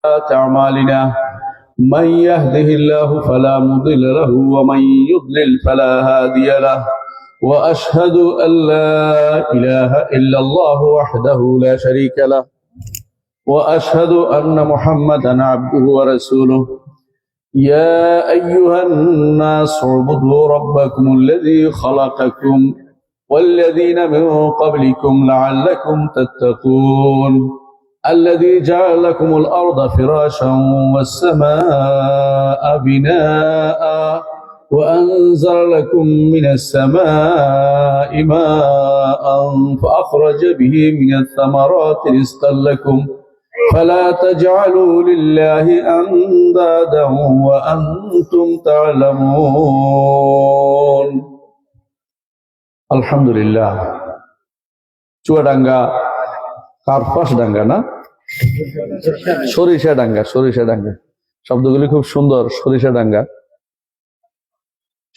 أعمالنا من يهده الله فلا مضل له ومن يضلل فلا هادي له وأشهد أن لا إله إلا الله وحده لا شريك له وأشهد أن محمدا عبده ورسوله يا أيها الناس اعبدوا ربكم الذي خلقكم والذين من قبلكم لعلكم تتقون الذي جعل لكم الأرض فراشا والسماء بناء وأنزل لكم من السماء ماء فأخرج به من الثمرات رزقا لكم فلا تجعلوا لله أندادا وأنتم تعلمون الحمد لله চুয়াডাঙ্গা কার্পাস ডাঙ্গা না সরিষা ডাঙ্গা শব্দগুলি খুব সুন্দর। সরিষা ডাঙ্গা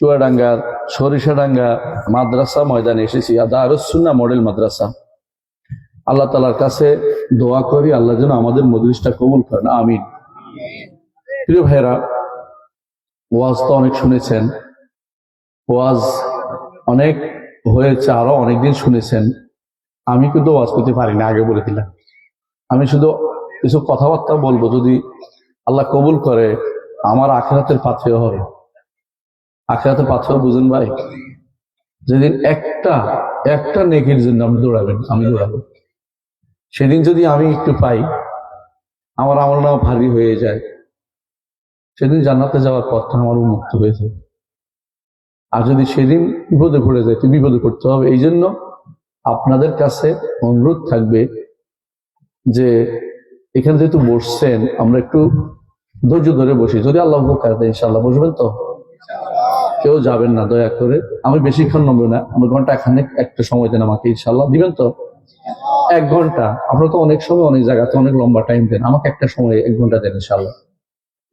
চুয়াডাঙ্গার সরিষা ডাঙ্গা মাদ্রাসা ময়দানে এসেছি, দারুস সুন্নাহ মডেল মাদ্রাসা। আল্লাহ তাআলার কাছে দোয়া করি আল্লাহ যেন আমাদের মজলিসটা কবুল করেন, আমিন। প্রিয় ভাইরা, ওয়াজ তো অনেক শুনেছেন, ওয়াজ অনেক হয়েছে, আরো অনেকদিন শুনেছেন। আমি কিন্তু ওয়াজ করতে পারি না, আগে বলে দিলাম। আমি শুধু কিছু কথাবার্তা বলবো, যদি আল্লাহ কবুল করে আমার আখিরাতের পাথেয় হবে। আখিরাতের পাথেয় বুঝেন ভাই? যেদিন একটা নেকির জন্য আপনি দৌড়াবেন, আমি দৌড়াবো, সেদিন যদি আমি একটু পাই, আমার আমলনামা ভারী হয়ে যায়, সেদিন জান্নাতে যাওয়ার পথটা আমার উন্মুক্ত হয়ে যায়। আর যদি সেদিন বিপদে পড়ে যায়, তুই বিপদে পড়তে হবে। এই জন্য আপনাদের কাছে অনুরোধ থাকবে যে এখানে যেহেতু বসছেন, আমরা একটু ধৈর্য ধরে বসি। যদি আল্লাহ উপকার দেয় ইনশাআল্লাহ বসবেন তো, কেউ যাবেন না দয়া করে। আমি বেশিক্ষণ নেবো না, আমার ঘন্টা খানেক একটা সময় দেন আমাকে, ইনশাআল্লাহ দিবেন তো? 1 ঘন্টা। আপনারা তো অনেক সময় অনেক জায়গাতে অনেক লম্বা টাইম দেন, আমাকে একটা সময় 1 ঘন্টা দেন ইনশাআল্লাহ।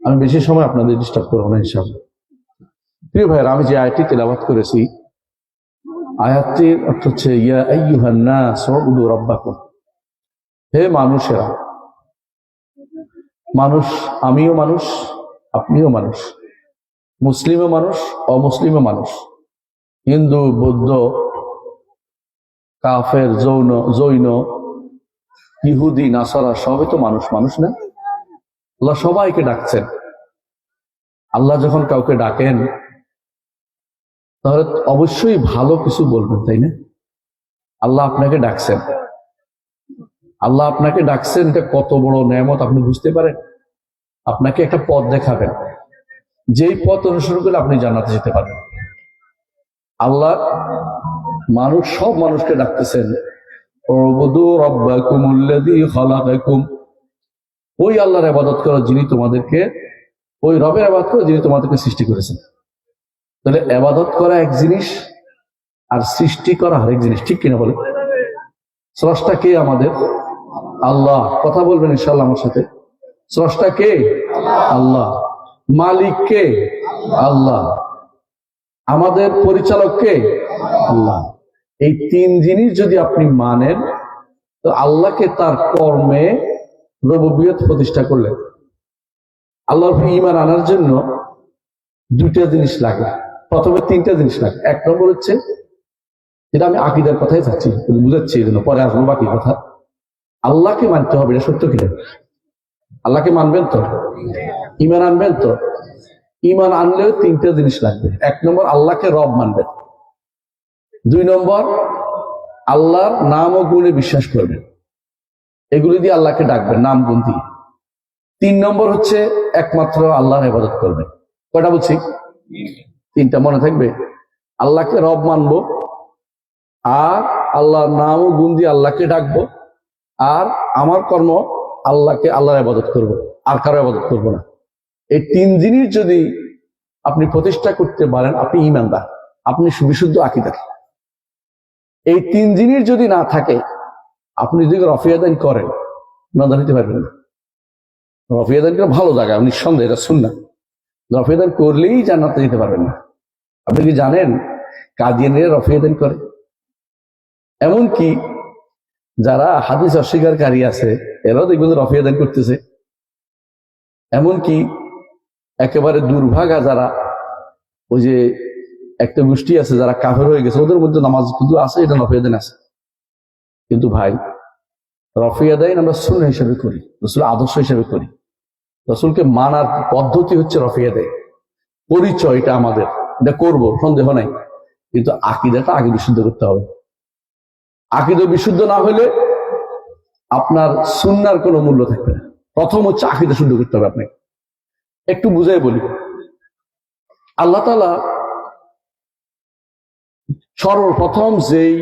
আমি বেশি সময় আপনাদের ডিস্টার্ব করবো না ইনশাআল্লাহ। প্রিয় ভাইয়েরা, আমি যে আয়াতটি তেলাওয়াত করেছি, আয়াতটির অর্থ হচ্ছে ইয়া আইয়ুহান নাস উবুদু রাব্বাকুম। হে মানুষেরা, মানুষ, আমিও মানুষ, আপনিও মানুষ, মুসলিমও মানুষ, অমুসলিমও মানুষ, হিন্দু, বৌদ্ধ, কাফের, জৈন, ইহুদি, নাসারা, সবই তো মানুষ, মানুষ না? আল্লাহ সবাইকে ডাকছেন। আল্লাহ যখন কাউকে ডাকেন তাহলে অবশ্যই ভালো কিছু বলবেন, তাই না? আল্লাহ আপনাকে ডাকছেন, আল্লাহ আপনাকে ডাকছেন, এটা কত বড় নেয়ামত আপনি বুঝতে পারেন? আপনাকে একটা পথ দেখাবেন, যেই পথ অনুসরণ করে আপনি জান্নাতে যেতে পারবেন। আল্লাহ মানুষ, সব মানুষকে ডাকতেছেন, উবুদু রাব্বাকুমুল্লাযী খালাকাকুম। ওই আল্লাহর ইবাদত করো যিনি তোমাদেরকে, ওই রবের ইবাদত করো যিনি তোমাদেরকে সৃষ্টি করেছেন। তাহলে ইবাদত করা এক জিনিস আর সৃষ্টি করা আরেক জিনিস, ঠিক কিনা বলে? স্রষ্টা কে আমাদের? আল্লাহ। কথা বলবেন ইনশাআল্লাহ আমার সাথে। স্রষ্টা কে? আল্লাহ। মালিক কে? আল্লাহ। আমাদের পরিচালক কে? আল্লাহ। এই 3 জিনিস যদি আপনি মানেন, তো আল্লাহকে তার কর্মে রুবুবিয়ত প্রতিষ্ঠা করলেন। আল্লাহর উপর ঈমান আনার জন্য 2টা জিনিস লাগে, প্রথমে 3টা জিনিস লাগে। 1 নম্বর হচ্ছে, যেটা আমি আকীদার কথাই যাচ্ছি, বুঝাচ্ছি, এই জন্য পরে আসবো বাকি কথা। আল্লাহকে মানতে হবে, এটা সত্য কিনা? আল্লাহকে মানবেন তো? ঈমান আনবেন তো? ঈমান আনলেও 3টা জিনিস লাগবে। 1 নম্বর, আল্লাহকে রব মানবেন। 2 নম্বর, আল্লাহর নাম ও গুণে বিশ্বাস করবেন, এগুলি দিয়ে আল্লাহকে ডাকবেন, নাম গুণ দিয়ে। 3 নম্বর হচ্ছে একমাত্র আল্লাহর ইবাদত করবেন। কয়টা বলছি? 3টা মনে থাকবে। আল্লাহকে রব মানবো, আর আল্লাহর নাম ও গুণ দিয়ে আল্লাহকে ডাকবো, আর আমার কর্ম আল্লাহকে, আল্লাহর ইবাদত করব, আর কারো ইবাদত করব না। এই 3 জিনিস যদি আপনি প্রতিষ্ঠা করতে পারেন, আপনি ঈমানদার, আপনি বিশুদ্ধ আকীদার। এই 3 জিনিস যদি না থাকে, আপনি যদি রফিয়াদান করেন, ঈমানদার হতে পারবেন না। রফিয়াদান করে ভালো জায়গা, নিঃসন্দেহে এটা সুন্নাহ। রফিয়াদান করলেই জান্নাতে যেতে পারবেন না। আপনি কি জানেন কাদিয়ানীরা রফিয়াদান করে? এমনকি যারা হাদিস অস্বীকারী আছে, এরাও দেখবেন রফিয়াদান করতেছে। এমনকি একেবারে দুর্ভাগা যারা, ওই যে একটা গোষ্ঠী আছে যারা কাফের হয়ে গেছে, ওদের মধ্যে নামাজ কিন্তু আছে, এটা নফিয়াদাইন আছে। কিন্তু ভাই, রফিয়াদাইন আমরা সুন্নাহ হিসেবে করি, রসুল আদর্শ হিসেবে করি, রসুলকে মানার পদ্ধতি হচ্ছে রফিয়াদাইন, পরিচয় এটা আমাদের, এটা করবো সন্দেহ নাই। কিন্তু আকীদাটা আগে বিশুদ্ধ করতে হবে। আকীদা বিশুদ্ধ না হলে আপনার সুন্নাহর কোনো মূল্য থাকবে না। প্রথম হচ্ছে আকীদা শুদ্ধ করতে হবে আপনাকে। একটু বুঝাই বলি, আল্লাহ তাআলা সর্বপ্রথম যেই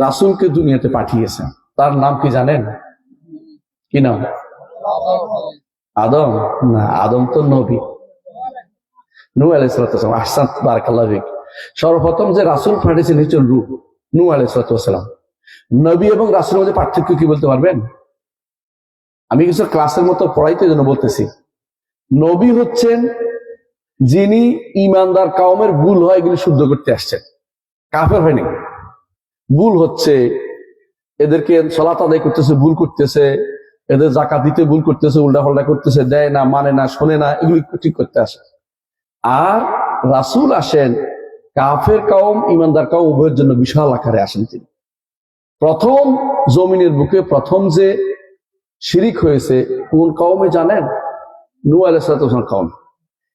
রাসূলকে দুনিয়াতে পাঠিয়েছেন তার নাম কি জানেন? কি নাম? আদম? না, আদম তো নবী, নূহ আলাইহিস সালাম। আহসান, বারাকাল্লাহু ফিক। সর্বপ্রথম যে রাসূল পাঠিয়েছেন হচ্ছেন নূহ আলাইহিস সালাম। নবী এবং রাসূলের মধ্যে পার্থক্য কি বলতে পারবেন? আমি কিছু ক্লাসের মতো পড়াইতে জন্য বলতেছি। নবী হচ্ছেন যিনি ঈমানদার কওমের ভুল হয় এগুলি শুদ্ধ করতে আসছেন, কাফের হয়নি। ভুল হচ্ছে, এদেরকে সালাত আদায় করতেছে ভুল করতেছে, এদের যাকাত দিতে ভুল করতেছে, উল্টা পাল্টা করতেছে, দেয় না, মানে না, শোনে না, এগুলি ঠিক করতে আসে। আর রাসূল আসেন কাফের কওম ঈমানদার কওম উভয়ের জন্য বিশাল আকারে আসেন তিনি। প্রথম জমিনের বুকে প্রথম যে শিরিক হয়েছে কোন কওমে জানেন? নূহ আলাইহিস সালাম কওম।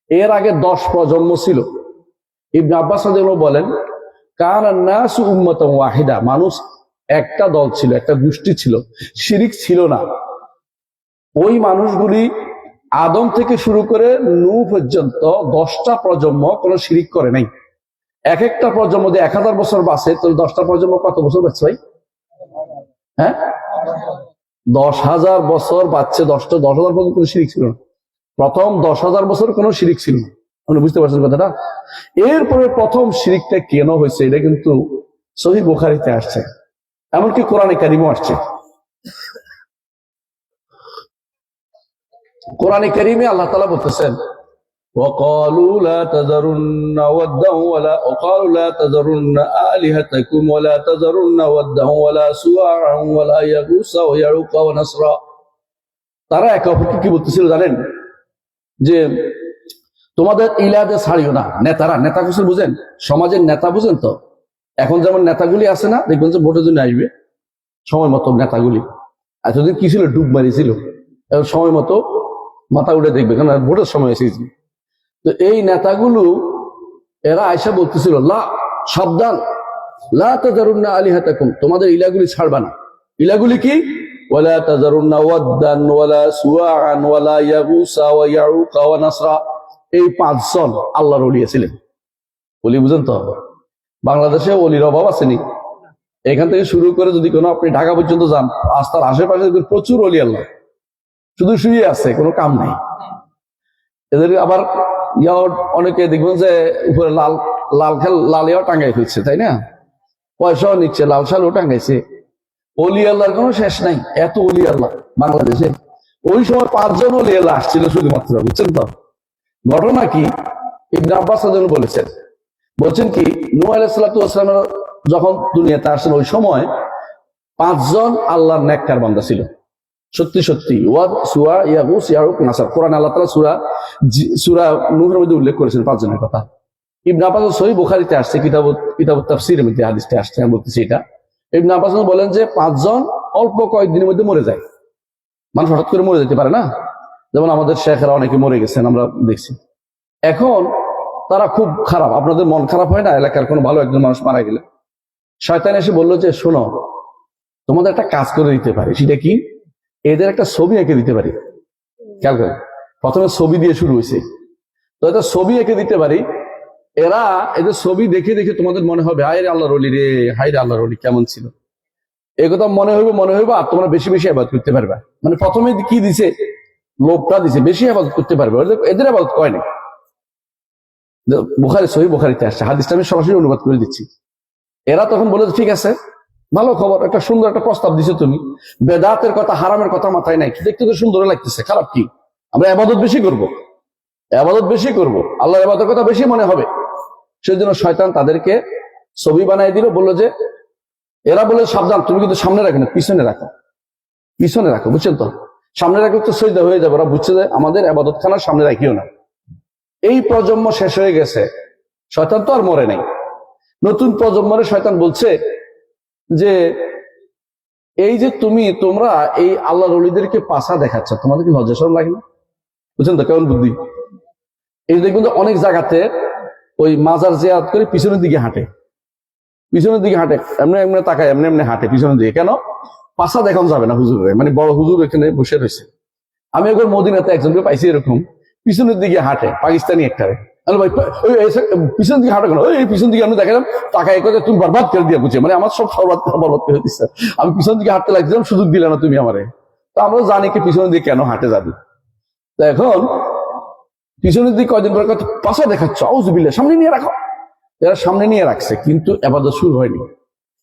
এর আগে 10 প্রজন্ম ছিল। ইবনে আব্বাস রাদিয়াল্লাহু বলেন, কানান নাসু উম্মাতান ওয়াহিদা, মানুষ একটা দল ছিল, একটা গোষ্ঠী ছিল, শিরিক ছিল না। ওই মানুষগুলি আদম থেকে শুরু করে নূহ পর্যন্ত 10টা প্রজন্ম কোনো শিরিক করে নাই। এক একটা প্রজন্ম যদি 1000 বছর বাঁচে, তাহলে 10টা প্রজন্ম কত বছর বাঁচছে ভাই? হ্যাঁ, 10,000 বছর বাঁচছে। 10,000 বছর কোনো শিরিক ছিল না। প্রথম 10,000 বছর কোনো শিরিক ছিল না। আপনি বুঝতে পারছেন কথাটা? এরপরে প্রথম শিরিকটা কেন হয়েছে এটা কিন্তু সহিহ বুখারীতে আসছে, এমনকি কোরআনে কারিমও আসছে। কোরআনে কারিমে আল্লাহ তাআলা বলতেছেন, وقالوا لا تذرن ودا ولا وقالوا لا تذرن آلهتكم ولا تذرن ودا ولا سواعا ولا يغوث ويعوق ونسرا। তারা একে অপরকে কি বলতেছিল জানেন? যে তোমাদের ইলাহদের ছাড়িও না। নেতারা, নেতা কিছু বুঝেন? সমাজের নেতা বুঝেন তো? এখন যেমন নেতাগুলি আছে না, দেখবেন যে ভোটের জন্য আসবে সময় মতো নেতাগুলি। এতদিন কি ছিল? ডুব মারিছিল। এখন সময় মতো মাথা উঠে দেখবে, কারণ ভোটের সময় এসেছে। তো এই নেতাগুলো এরা আয়সা বলতেছিল, লা, সাবধান, লা তাযারুন্না আলিহাতাকুম, তোমাদের ইলাগুলি ছাড়বা না। ইলাগুলি কি? ওয়ালা তাযারুন্না ওয়াদ্দান ওয়ালা সুওয়াআন ওয়ালা ইয়াগুসা ওয়া ইয়াউকা ওয়া নাসরা। এই 5 জন আল্লাহর ওলি ছিলেন। ওলি বুঝেন তো? বাংলাদেশে ওলির অভাব আসেনি। এখান থেকে শুরু করে যদি কোনো আপনি ঢাকা পর্যন্ত যান, রাস্তার আশেপাশে প্রচুর ওলি আল্লাহ, শুধু শুয়ে আছে, কোনো কাম নাই। এদের আবার অনেকে দেখবেন যে উপরে লালিয়াও টাঙ্গাই ফেলছে, তাই না? পয়সাও নিচ্ছে, লাল শালও টাঙ্গাইছে। অলি আল্লাহর কোনো শেষ নাই, এত অলি আল্লাহ বাংলাদেশে। ওই সময় 5 জন অলি আল্লাহ আসছিল শুধুমাত্র, বুঝছেন তো? ঘটনা কি? ইবনে আব্বাস বলছেন কি, নূহ আলাইহিস সালাম যখন দুনিয়াতে আসেন ওই সময় 5 জন আল্লাহর নেককার বান্দা ছিল। সত্যি সত্যি ওয়াদ, সুয়া, ইয়াগুস, ইয়াউক, নাসর। কোরআন আল্লাহ তাআলা সূরা নূহের মধ্যে উল্লেখ করেছেন 5 জনের কথা। ইবনে আব্বাস সহিহ বুখারীতে আসছে, কিতাবুত তাফসীরের মধ্যে হাদিসটা আসছে। আমি বলতেছি এটা। ইবনে আব্বাস বলেন যে 5 জন অল্প কয়েকদিনের মধ্যে মরে যায়। মানুষ হঠাৎ করে মরে যেতে পারে না, যেমন আমাদের শেখেরা অনেকে মরে গেছেন, আমরা দেখছি। এখন তারা খুব খারাপ। আপনাদের মন খারাপ হয় না এলাকার কোনো ভালো একজন মানুষ মারা গেলে? শয়তান এসে বললো যে, শোনো, তোমাদের একটা কাজ করে দিতে পারি। সেটা কি? এদের একটা ছবি এঁকে দিতে পারি। খেয়াল করেন, প্রথমে ছবি দিয়ে শুরু হয়েছে। তো এটা ছবি এঁকে দিতে পারি। এরা এদের ছবি দেখে দেখে তোমাদের মনে হবে, হায় রে আল্লাহর ওলি রে, হায় রে আল্লাহর ওলি কেমন ছিল, এই কথা মনে হইবে। আর তোমরা বেশি বেশি ইবাদত করতে পারবে। মানে প্রথমে কি দিছে? লোভটা দিছে, বেশি ইবাদত করতে পারবে। এদের ইবাদত হয় না। বুখারী, সহিহ বুখারীতে আসছে, হাদিসটা আমি সরাসরি অনুবাদ করে দিচ্ছি। এরা তখন বলে, ঠিক আছে, ভালো খবর, একটা সুন্দর একটা প্রস্তাব দিছো তুমি। বেদাতের কথা, হারামের কথা মাথায় নাই, দেখতে তো সুন্দর লাগতেছে, খারাপ কি? আমরা ইবাদত বেশি করব, আল্লাহর ইবাদতের কথা বেশি মনে হবে। সেজন্য শয়তান তাদেরকে ছবি বানাই দিল। বললো যে, এরা বলে, সাবধান, তুমি কিন্তু সামনে রাখো না, পিছনে রাখো, বুঝছেন তো? সামনে রাখলে তো সজদা হয়ে যাবে, ওরা বুঝছে যে আমাদের আবাদত খানার সামনে রাখিও না। এই প্রজন্ম শেষ হয়ে গেছে, শয়তান তো আর মরে নাই। নতুন প্রজন্মের শয়তান বলছে যে এই যে তোমরা এই আল্লাহর ওলিদেরকে পাছা দেখাচ্ছ, তোমাদের কি লজ্জা শরম লাগে না? বুঝছেন তো কেমন বুদ্ধি? এই দেখবেন যে অনেক জায়গাতে ওই মাজার জিয়ারত করে পিছনের দিকে হাঁটে, এমনি এমনি তাকায়, এমনি এমনি হাঁটে পিছনের দিকে। কেন? পাছা দেখানো যাবে না হুজুরের, মানে বড় হুজুর এখানে বসে রয়েছে। আমি একবার মদিনাতে একজনকে পাইছি এরকম পিছনের দিকে হাঁটে, পাকিস্তানি একটারে। ভাই পিছন দিকে হাঁটা কেন? এই পিছন দিকে আমি দেখালাম, তাকায় করে তুমি বরবাদ করে দিয়ে বুঝে, মানে আমার সব বরবাদ করে দিচ্ছে। আমি পিছন দিকে হাঁটতে লাগছিলাম, সুযোগ দিলে না তুমি আমারে। তো আমরা জানি কি পিছনের দিকে কেন হাঁটে যাবি। তো এখন পিছনের দিকে কয়দিন পরে পাশা দেখাচ্ছ, আউযুবিল্লাহ, সামনে নিয়ে রাখো। এরা সামনে নিয়ে রাখছে, কিন্তু ইবাদত শুরু হয়নি।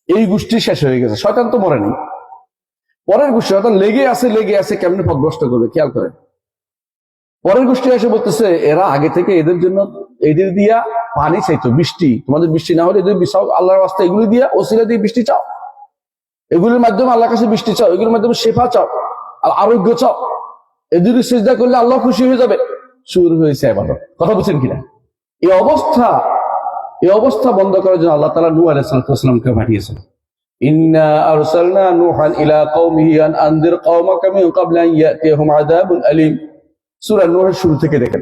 এই গোষ্ঠী শেষ হয়ে গেছে, শয়তান তো মরেনি। পরের গোষ্ঠী শয়তান লেগে আছে কেমনে পথভ্রষ্ট করবে, খেয়াল করেন। পরের গোষ্ঠী এসে বলতেছে এরা আগে থেকে এদের দিয়া পানি চাইতো, বৃষ্টি, তোমাদের বৃষ্টি না হলে এদের বিশাল আল্লাহর রাস্তায় এগুলি দিয়া ওসিলা দিয়ে বৃষ্টি চাও, এগুলির মাধ্যমে আল্লাহর কাছে বৃষ্টি চাও, এগুলির মাধ্যমে শেফা চাও আর আরোগ্য চাও, এদের সিজদা করলে আল্লাহ খুশি হয়ে যাবে। শুরু হয়েছে ইবাদত। কথা বুঝছেন কিনা? এই অবস্থা বন্ধ করার জন্য আল্লাহ তাআলা নূহ আলাইহিস সালামকে পাঠিয়েছেন। ইন্না আরসালনা নূহান ইলা কওমিহি আন আনযির কওমাকা মিন ক্বাবলি আন ইয়াতিয়াহুম আযাবুন আলীম। সূরা নূহের শুরু থেকে দেখেন,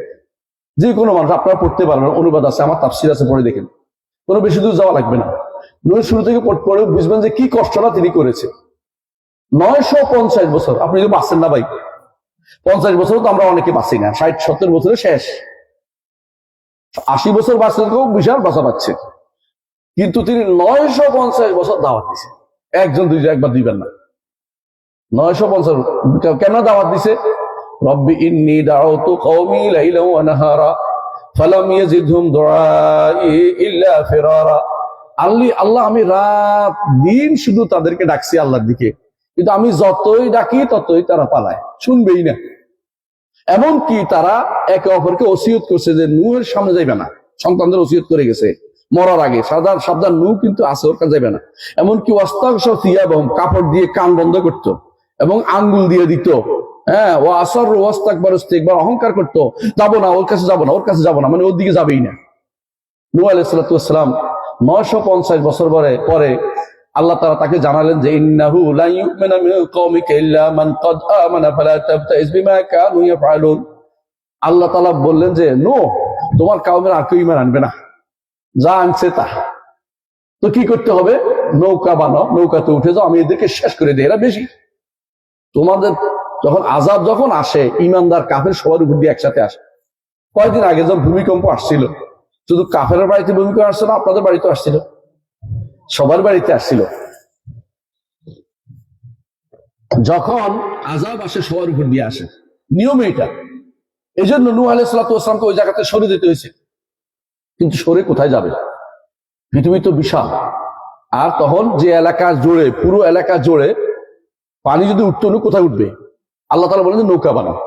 যে কোনো মানুষ আপনারা পড়তে পারবেন, অনুবাদ আছে, আমার তাফসীর আছে, পড়ে দেখেন, কোনো বেশি দূর যাওয়া লাগবে না। নূহের শুরু থেকে পড়ে বুঝবেন যে কি কষ্টটা তিনি করেছে। 950 বছর। আপনি যদি বাঁচেন না ভাই, 50 বছর তো আমরা অনেকে বাঁচি না, 60-70 বছরে শেষ। 80 বছর বাঁচলে কেউ বিশাল বাঁচা পাচ্ছে, কিন্তু তিনি 950 বছর দাওয়াত দিছে। একজন দুইজন, একবার দুইবার না, 950। কেন দাওয়াত দিছে? রব্বি ইন্নী দাউতু কওমি লাইলান ওয়া নাহারা ফালাম ইয়াজিদহুম দুআই ইল্লা ফিরারা। আল্লাহ, আমি রাত দিন শুধু তাদেরকে ডাকছি আল্লাহর দিকে, কিন্তু আমি যতই ডাকি ততই তারা পালায়, শুনবেই না। এমনকি তারা একে অপরকে ওসিয়ত করছে যে নূহের সামনে যাইবে না, সন্তানদের ওসিয়ত করে গেছে মরার আগে, সাবধান নূহ কিন্তু আছে, ওর কাছে যাবে না। এমনকি ওয়াস্তাগশা থিয়াবাহুম, কাপড় দিয়ে কান বন্ধ করতো এবং আঙ্গুল দিয়ে দিত। হ্যাঁ, ও আসর ওয়াস্তাকবার ইস্তিকবার, অহংকার করতো, যাবো না ওর কাছে, যাবো না, মানে ওর দিকে যাবেই না। নূহ আলাইহিস সালাম 950 বছর পরে আল্লাহ তাআলা তাকে জানালেন যে ইন্নাহু লা ইউমিনু মিন কওমিকা ইল্লা মান ক্বাদ আমানা ফালা তাবতাইস বিমা কানু ইয়াফআলুন। আল্লাহ তাআলা বললেন যে নূহ, তোমার কওমের আর কেউ ঈমান আনবে না, যা আনছে তা। তো কি করতে হবে? নৌকা বানাও, নৌকাতে উঠে যাও, আমি এদেরকে শেষ করে দিই, এরা বেশি। তোমাদের আযাব যখন আসে, ঈমানদার কাফের সবার উপর দিয়ে একসাথে আসে। কয়েকদিন আগে যখন ভূমিকম্প আসছিল, শুধু কাফেরের বাড়িতে ভূমিকম্প আসছে না, আপনাদের বাড়িতে আসছিল, সবার বাড়িতে আসছিল। যখন আযাব আসে সবার উপর দিয়ে আসে, নিয়ম এটা। এই জন্য নূহ আলাইহিস সালামকে ওই জায়গাতে সরে যেতে হয়েছে। কিন্তু সরে কোথায় যাবে? পৃথিবী তো বিশাল। আর তখন যে এলাকা জোড়ে, পুরো এলাকা জোড়ে পানি যদি উঠতো, কোথায় উঠবে? আল্লাহ তাআলা বলেন নৌকা বানাও।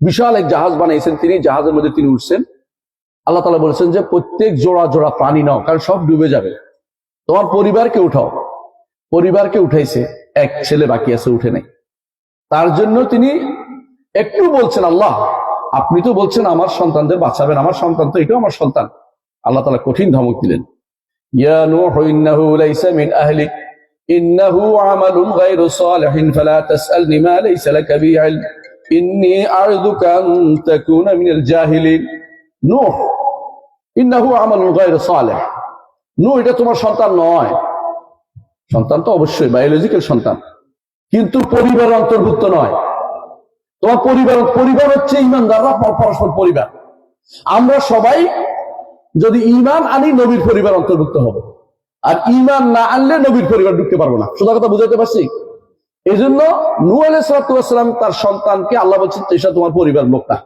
বিশাল এক জাহাজ বানাইছেন তিনি, জাহাজের মধ্যে তিনি উঠছেন। আল্লাহ তাআলা বলেছেন যে প্রত্যেক জোড়া জোড়া প্রাণী নাও, কারণ সব ডুবে যাবে। তোমার পরিবারকে উঠাও। পরিবারকে উঠাইছে, এক ছেলে বাকি আছে, উঠে নাই। তার জন্য তিনি একটু বলছেন, আল্লাহ আপনি তো বলছেন আমার সন্তানদের বাঁচাবেন, আমার সন্তান তো এটাও আমার সন্তান। আল্লাহ তাআলা কঠিন ধমক দিলেন, ইয়া নূহ ইন্নাহু লাইসা মিন আহলিক ইন্নাহু আমালুন গায়রু সালিহিন ফালা তাসআলনি মা লাইসা লাকা বিহি ইলম ইন্নী আ'উযুকা আন তাকুনা মিনাল জাহিলিন। নূহ, ইন্নাহু আমালুন গায়রু সালিহ। নূহ, এটা তোমার সন্তান নয়। সন্তান তো অবশ্যই বায়োলজিক্যাল সন্তান, কিন্তু পরিবার অন্তর্ভুক্ত নয়। তোমার পরিবার হচ্ছে ঈমানদাররা, পরস্পর পরিবার। আমরা সবাই যদি ঈমান আনি, নবীর পরিবার অন্তর্ভুক্ত হবে, আর ঈমান না আনলে নবীর পরিবার ঢুকতে পারবো না। সোজা কথা বুঝাতে পারছি? এই জন্য নূহ আলাইহিস সালাম তার সন্তানকে আল্লাহ বলছেন এটা তোমার পরিবার লোক না,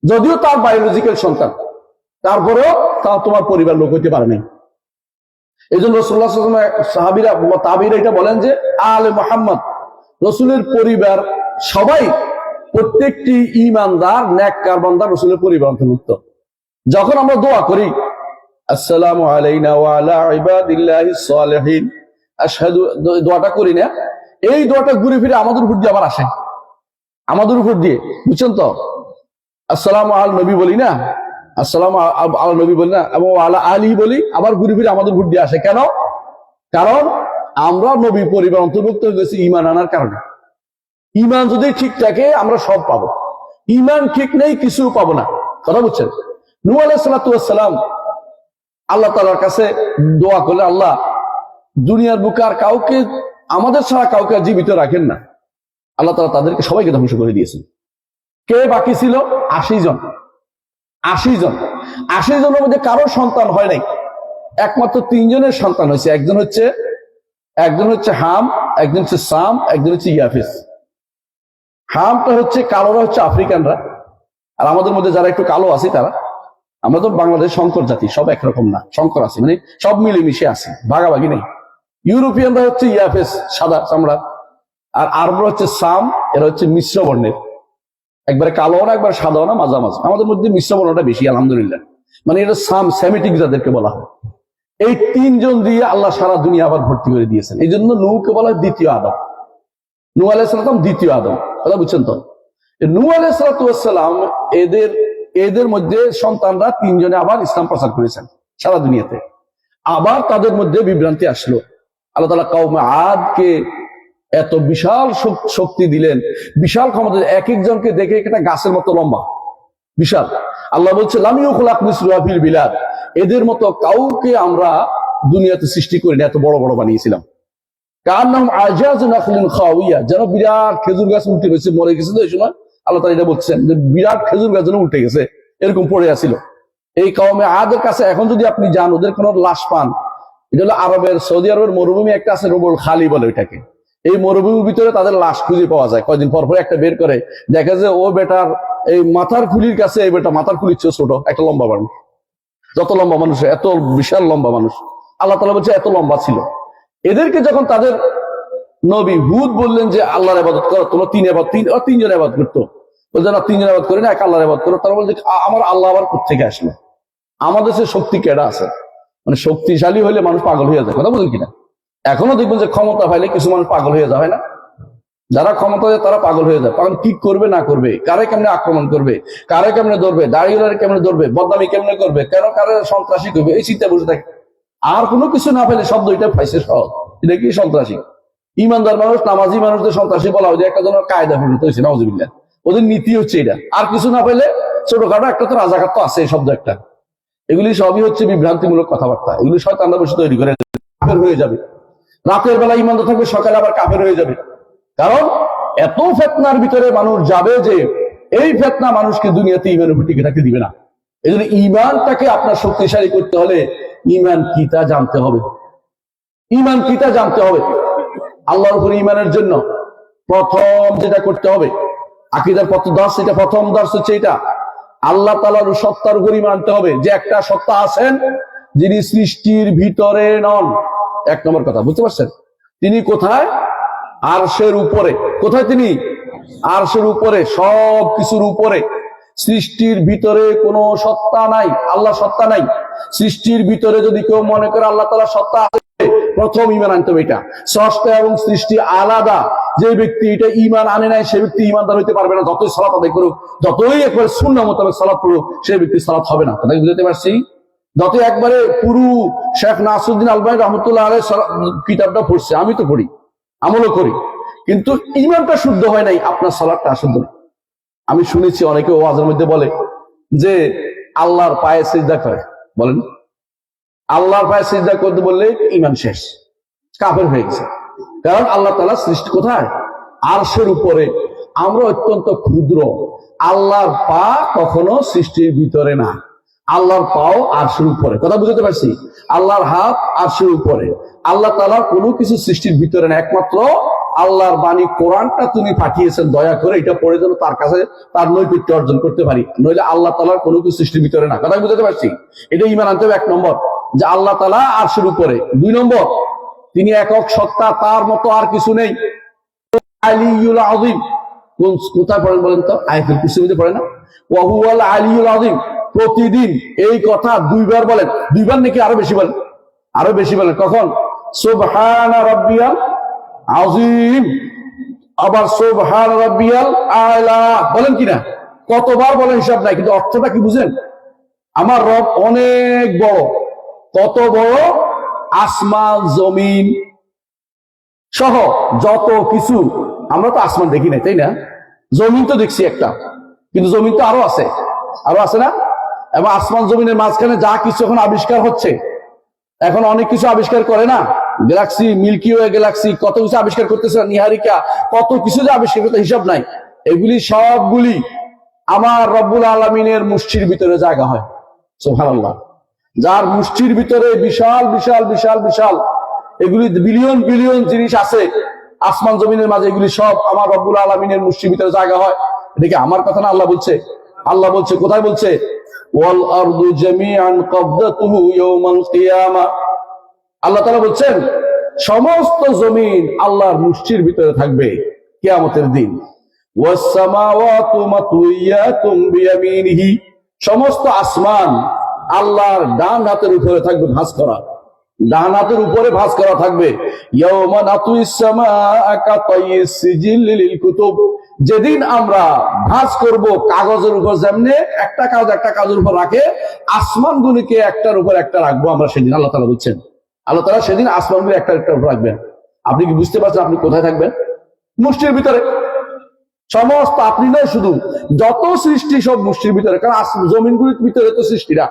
যদিও তার বায়োলজিক্যাল সন্তান, তারপরেও তা তোমার পরিবার লোক হইতে পারে নাই। এই জন্য রাসূলুল্লাহ সাল্লাল্লাহু আলাইহি ওয়াসাল্লাম সাহাবীরা, তাবিঈরা এটা বলেন যে আলে মুহাম্মদ, রাসূলের পরিবার সবাই, প্রত্যেকটি ঈমানদার নেককার বান্দা রাসূলের পরিবার অন্তর্ভুক্ত। যখন আমরা দোয়া করি আসসালামু আলাইনা ওয়া আলা ইবাদিল্লাহিস সালিহিন আশহাদু, দোয়াটা করি না, এই দোয়াটা ঘুরে ফিরে আমাদের উপর দিয়ে আবার আসে। আমাদের উপর দিয়ে, বুঝছেন তো? আসসালামু আল নবী বলি না, আসসালামু আল নবী বলি না, এবং আলা আলী বলি, আবার ঘুরে ফিরে আমাদের উপর দিয়ে আসে। কেন? কারণ আমরা নবী পরিবার অন্তর্ভুক্ত হয়ে গেছি ঈমান আনার কারণে। ঈমান যদি ঠিক থাকে আমরা সব পাবো, ঈমান ঠিক নেই কিছু পাবো না। কথা বুঝছেন? নূহ আলাইহিস সালাতু ওয়াস সালাম আল্লাহ তাআলার কাছে দোয়া করলে, আল্লাহ দুনিয়ার বুকে আর কাউকে, আমাদের ছাড়া কাউকে জীবিত রাখেন না। আল্লাহ তাআলা তাদেরকে সবাইকে ধ্বংস করে দিয়েছেন। কে বাকি ছিল? 80 জন। 80 জন, 80 জনের মধ্যে কারো সন্তান হয় নাই, একমাত্র 3 জনের সন্তান হয়েছে। একজন হচ্ছে হাম, একজন হচ্ছে সাম, একজন হচ্ছে ইয়াফিস। হামটা হচ্ছে কালোরা, হচ্ছে আফ্রিকানরা, আর আমাদের মধ্যে যারা একটু কালো আছে তারা, আমরা তো বাংলাদেশ শঙ্কর জাতি, সব একরকম না, শঙ্কর আছে মানে সব মিলেমিশে আছে, ভাগাভাগি নেই। ইউরোপিয়ানরা হচ্ছে ইয়াফেস, সাদা চামড়া, আর আরবরা হচ্ছে সাম, এরা হচ্ছে মিশ্র বর্ণের, একবারে কালো না একবার সাদা না, মাঝামাঝি। আমাদের মধ্যে মিশ্র বর্ণটা বেশি আলহামদুলিল্লাহ, মানে এটা সাম সেমিটিক যাদেরকে বলা হয়। এই 3 জন দিয়ে আল্লাহ সারা দুনিয়া আবার ভর্তি করে দিয়েছেন। এই জন্য নূহকে বলা হয় দ্বিতীয় আদম। নূহ আলাইহিস সালাম দ্বিতীয় আদম, কথা বুঝছেন তো? নূহ আলাইহিস সালাম এদের মধ্যে সন্তানরা 3 জনে আবার ইসলাম প্রচার করেছেন সারা দুনিয়াতে। আবার তাদের মধ্যে বিভ্রান্তি আসলো। আল্লাহ তাআলা কওমে আদকে এত বিশাল শক্তি দিলেন, বিশাল ক্ষমতা, এক একজনকে দেখে একটা গাছের মতো লম্বা, বিশাল। আল্লাহ বলছে লাম ইউখলাক মিসলুহা ফিল বিলাদ, এদের মতো কাউকে আমরা দুনিয়াতে সৃষ্টি করিনি, এত বড় বড় বানিয়েছিলাম। কান্নাহুম আজাজু নাখলিন খাওয়িয়া, যেন বিরাট খেজুর গাছ উল্টে গেছে, মরে গেছে। তো এই সময় আল্লাহ তাআলা এটা বলছেন যে বিরাট খেজুর গাছ যেন উল্টে গেছে, এরকম পড়ে আছিল। এই কওমে আদের কাছে এখন যদি আপনি যান, ওদের কোন লাশ পান, এটা হলো আরবের, সৌদি আরবের মরুভূমি একটা আছে, রুবুল খালি বলে ওইটাকে। এই মরুভূমির ভিতরে তাদের লাশ খুঁজে পাওয়া যায়, কয়দিন পর পর একটা বের করে, দেখা যায় ও বেটার এই মাথার খুলির কাছে, এই বেটা মাথার খুলির চেয়ে ছোট, একটা লম্বা মানুষ, যত লম্বা মানুষ এত বিশাল লম্বা মানুষ। আল্লাহ তাআলা বলছে এত লম্বা ছিল। এদেরকে যখন তাদের নবী হুদ বললেন যে আল্লাহর ইবাদত করো, তোমরা 3 জন ইবাদত করতো, বলছে না 3 জন ইবাদত করি না, এক আল্লাহর ইবাদত করো। তারা বলছে আমার আল্লাহ আবার কোত্থেকে আসলো? আমাদের সে শক্তি কেডা আছে? মানে শক্তিশালী হলে মানুষ পাগল হয়ে যায়, কথা বলেন কিনা? এখনো দেখবেন যে ক্ষমতা পাইলে কিছু মানুষ পাগল হয়ে যায় না? যারা ক্ষমতা হয় তারা পাগল হয়ে যায়। পাগল কি করবে না করবে, কারে কেমনে আক্রমণ করবে, কারে কেমনে ধরবে, দাঁড়িয়ে কেমনে ধরবে, বদনামি কেমনে করবে, কেন কারে সন্ত্রাসী করবে, এই চিন্তা বসে থাকে। আর কোনো কিছু না পেলে শব্দ এটা পাইছে সহজ, এটা কি সন্ত্রাসী? ইমানদার মানুষ, নামাজি মানুষদের সন্ত্রাসী বলা হয়, একটা জনের কায়দা পরিণত হয়েছে, নাউজুবিল্লাহ। ওদের নীতি হচ্ছে এটা। আর কিছু না পেলে ছোটখাটো একটা তো রাজাকার তো আছে, এই শব্দ একটা। এগুলি সবই হচ্ছে বিভ্রান্তিমূলক কথাবার্তা। এগুলি শয়তানরা বসে তৈরি করে, কাফের হয়ে যাবে। রাতের বেলা ইমানদার থাকবে, সকালে আবার কাফের হয়ে যাবে। কারণ এত ফিতনার ভিতরে মানুষ যাবে যে এই ফিতনা মানুষকে দুনিয়াতে ঈমানের উপর টিকে থাকতে দিবে না। এই জন্য ঈমানটাকে আপনার শক্তিশালী করতে হলে ঈমান কি তা জানতে হবে। ঈমান কি তা জানতে হবে। আল্লাহর উপর ঈমানের জন্য প্রথম যেটা করতে হবে, আকীদার দর্শ, এটা প্রথম দর্শ হচ্ছে এটা, আল্লাহ তাআলার সত্তার উপর ঈমান আনতে হবে, যে একটা সত্তা আছেন যিনি সৃষ্টির ভিতরে নন। 1 নম্বর কথা, বুঝতে পারছেন? তিনি কোথায়? আরশের উপরে। কোথায় তিনি? আরশের উপরে, সব কিছুর উপরে। সৃষ্টির ভিতরে কোনো সত্তা নাই, আল্লাহ সত্তা নাই। সৃষ্টির ভিতরে যদি কেউ মনে করে আল্লাহ তাআলা সত্তা আছে, প্রথম ঈমান আনতে হবে এটা। স্রষ্টা এবং সৃষ্টি আলাদা। যে ব্যক্তি এটা ঈমান আনে নাই, সে ব্যক্তি ঈমানদার হইতে পারবে না, যতই সালাত আদায় করুক, যতই একবার সুন্নাহ মোতাবেক সালাত পড়ুক, সেই ব্যক্তি সালাত হবে না। তাই বুঝতে পারছি? যত একবারে পুরো শেখ নাসিরউদ্দিন আলবানী রাহমাতুল্লাহ আলাইহি কিতাবটা পড়ছে, আমি তো পড়ি, আমলও করি, কিন্তু ঈমানটা শুদ্ধ হয় নাই, আপনার সালাতটা অশুদ্ধ না। আমি শুনেছি অনেকে ওয়াজের মধ্যে বলে যে আল্লাহর পায়ে সিজদা করে, বলেন আল্লাহর পায়ে সিজদা করতে বললে ঈমান শেষ, কাফের হয়ে গেছে। কারণ আল্লাহ তাআলা সৃষ্টি কোথায়? আরশের উপরে। আমরা অত্যন্ত ক্ষুদ্র, আল্লাহর পা কখনো সৃষ্টির ভিতরে না, আল্লাহর পাও আরশের উপরে। কথা বুঝতে পারছি? আল্লাহর হাত আরশের উপরে। আল্লাহ তাআলা কোনো কিছু সৃষ্টির ভিতরে না, একমাত্র আল্লাহর বাণী কোরআনটা তিনি পাঠিয়েছেন, দয়া করে এটা পড়ে যেন তার কাছে তার নৈকট্য অর্জন করতে পারি, নইলে আল্লাহ তাআলার কোনো কিছু সৃষ্টির ভিতরে না। কথা বুঝতে পারছি? এটা ঈমান আনতে হবে 1 নম্বর, যে আল্লাহ তাআলা আরশের উপরে। 2 নম্বর, তিনি একক সত্তা, তার মতো আর কিছু নেই। আলিয়ুল আযীম, কোথায় পড়েন বলেন তো? আয়াতুল কুরসির মধ্যে পড়ে না? ওয়া হুয়াল আলিয়ুল আযীম। প্রতিদিন এই কথা 2 বার বলেন। 2 বার নাকি আরো বেশি বলেন? আরো বেশি বলেন। কখন? সুবহানা রাব্বিয়াল আযীম, আবার সুবহান রাব্বিয়াল আলা বলেন কিনা? কতবার বলেন হিসাব নাই, কিন্তু অর্থটা কি বুঝেন? আমার রব অনেক বড়। কত বড়? আসমান জমিন সহ যত কিছু। আমরা তো আসমান দেখি না, তাই না? জমিন তো দেখছি একটা, কিন্তু জমিন তো আরো আছে না? এবং আসমান জমিনের মাঝখানে যা কিছু এখন আবিষ্কার হচ্ছে, এখন অনেক কিছু আবিষ্কার করে না, গ্যালাক্সি, মিল্কি ওয়ে গ্যালাক্সি, কত কিছু আবিষ্কার করতেছে, নিহারিকা, কত কিছু যে আবিষ্কার করতে হিসাব নাই। এগুলি সবগুলি আমার রব্বুল আলামিনের মুষ্টির ভিতরে জায়গা হয়। সুবহানাল্লাহ। যার মুষ্টির ভিতরে বিশাল বিশাল বিশাল বিশাল এগুলি বিলিয়ন বিলিয়ন জিনিস আছে আসমান জমিনের মাঝে, এগুলি সব আমার রব্বুল আলামিনের মুষ্টির ভিতরে জায়গা হয়। এদিকে আমার কথা না, আল্লাহ বলছে। আল্লাহ বলছে, কোথায় বলছে? ওয়াল আরদু জামিআন কবদাতুহু ইয়াওমাল কিয়ামা। আল্লাহ তাআলা বলছেন সমস্ত জমিন আল্লাহর মুষ্টির ভিতরে থাকবে কিয়ামতের দিন। ওয়াস সামাওয়াতু মাতুইয়াতুম বিয়ামিনিহি। সমস্ত আসমান আল্লাহর ডান হাতের উপরে থাকবে, ভাঁজ করা, ডান হাতের উপরে ভাঁজ করা থাকবে। ইয়াওমা নাতুইস সামাআ কাতাইয়িস সিজিল লিল কুতুব। যেদিন আমরা ভাঁজ করব কাগজের উপর, যেমনে একটা কাগজ একটা কাগজের উপর রাখে, আসমানগুলিকে একটার উপর একটা রাখবো আমরা সেদিন। আল্লাহ তাআলা বলছেন, আল্লাহ তাআলা সেদিন আসমানগুলি একটা একটা উপর রাখবেন। আপনি কি বুঝতে পারছেন আপনি কোথায় থাকবেন? মুষ্টির ভিতরে। সমস্ত, আপনি নয় শুধু, যত সৃষ্টি সব মুষ্টির ভিতরে। কারণ জমিনগুলির ভিতরে তো সৃষ্টিরা,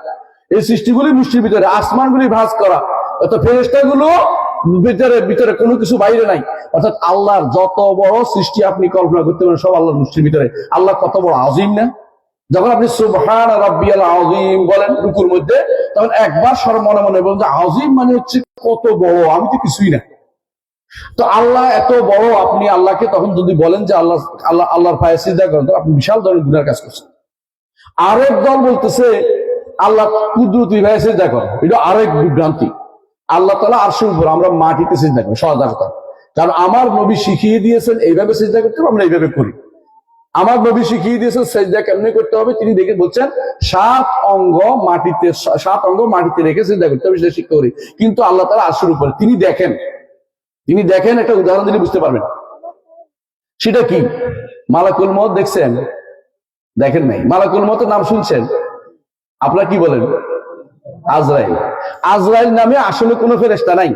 এই সৃষ্টিগুলি মুষ্টির ভিতরে, আসমানগুলি ভাঁজ করা, অত ফেরেশতাগুলো ভিতরে ভিতরে, কোনো কিছু বাইরে নাই। অর্থাৎ আল্লাহর যত বড় সৃষ্টি আপনি কল্পনা করতে পারেন সব আল্লাহর মুষ্টির ভিতরে। আল্লাহ কত বড় আযীম না? যখন আপনি সুবহান রাব্বিয়াল আযীম বলেন রুকুর মধ্যে, তখন একবার মনে মনে বলেন যে আযীম মানে হচ্ছে কত বড়, আমি তো কিছুই না। তো আল্লাহ এত বড়, আপনি আল্লাহকে তখন যদি বলেন যে আল্লাহ আল্লাহ আল্লাহর পায়ে সিজদা করেন, তো আপনি বিশাল ধরনের গুনার কাজ করছেন। আরেক দল বলতেছে আল্লাহ কুদরতি ভাবে সিজদা করেন, এটা আরেক বিভ্রান্তি। আল্লাহ তাআলা আরশের উপর, আমরা মাটিতে সিজদা করি, সহজ কথা। কারণ আমার নবী শিখিয়ে দিয়েছেন এইভাবে সিজদা করতে হবে, আমরা এইভাবে করি। আমার নবী শিখিয়ে দিয়েছেন সিজদা কেমনে করতে হবে, তিনি দেখে বলছেন 7 অঙ্গ মাটিতে রেখে সিজদা করতে হবে, সেটা শিক্ষা করি। কিন্তু আল্লাহ তাআলা আরশের উপরে, তিনি দেখেন, একটা উদাহরণ দিলে বুঝতে পারবেন। সেটা কি? মালাকুল মউত দেখছেন? দেখেন নাই। মালাকুল মউতের নাম শুনছেন? আপনারা কি বলেন? আজরাইল। আজরাইল নামে আসলে কোনো ফেরেশতা নাই।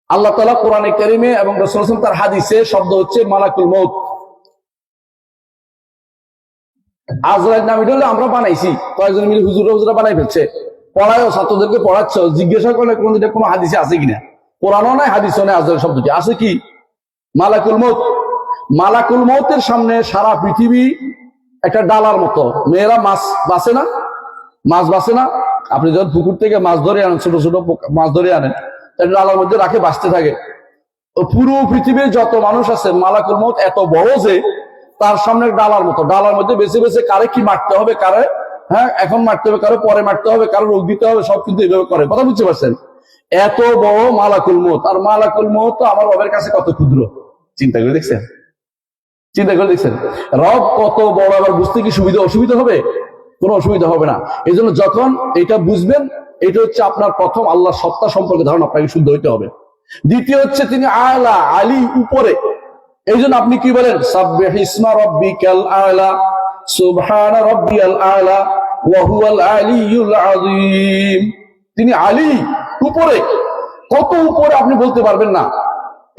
আল্লাহ তাআলা কোরআনে কারিমে এবং রাসূল সাল্লাল্লাহু আলাইহি ওয়াসাল্লাম তার হাদিসে শব্দ হচ্ছে মালাকুল মউত। আজরাইল নাম এটা আমরা বানাইছি, কয়েকজন মিলে হুজুরা বানাই ফেলছে, পড়ায়ও, ছাত্রদেরকে পড়াচ্ছ, জিজ্ঞাসা করলে কোনো হাদিসে আছে কিনা? কোরআনও নাই, হাদিসও নাই। আজরাইল শব্দটি আছে কি? মালাকুল মউত। মালাকুল মউতের সামনে সারা পৃথিবী একটা ডালার মতো। মেয়েরা মাছ বাছে না? আপনি যখন পুকুর থেকে মাছ ধরে আনেন, ছোট ছোট মাছ ধরে আনেন, ডালার মধ্যে রাখে, বাঁচতে থাকে। পুরো পৃথিবীর যত মানুষ আছে, মালাকুল মউত এত বড় যে তার সামনে ডালার মতো, ডালার মধ্যে বেছে বেছে কারে কি মারতে হবে, কারে এখন মারতে হবে, কারো পরে মারতে হবে, কারো রোগ দিতে হবে, সব কিন্তু এইভাবে করে। কথা বুঝতে পারছেন? এত বড় মালাকুল মউত। আর মালাকুল মউত তো আমার রবের কাছে কত ক্ষুদ্র। চিন্তা করে দেখছেন? রব কত বড়, আবার বুঝতে কি অসুবিধা হবে? কোনো অসুবিধা হবে না। এই জন্য যখন এটা বুঝবেন, এটা হচ্ছে আপনার প্রথম আল্লাহর সত্তা সম্পর্কে ধারণা আপনাকে শুদ্ধ হইতে হবে। দ্বিতীয় হচ্ছে তিনি আলা, আলী, উপরে। এই জন্য আপনি কি বলেন? সাব্বিহ ইসমা রাব্বিকাল আলা, সুবহান রাব্বিয়াল আলা ওয়া হুয়াল আলিয়্যুল আযীম। তিনি আলী, উপরে। কত উপরে আপনি বলতে পারবেন না।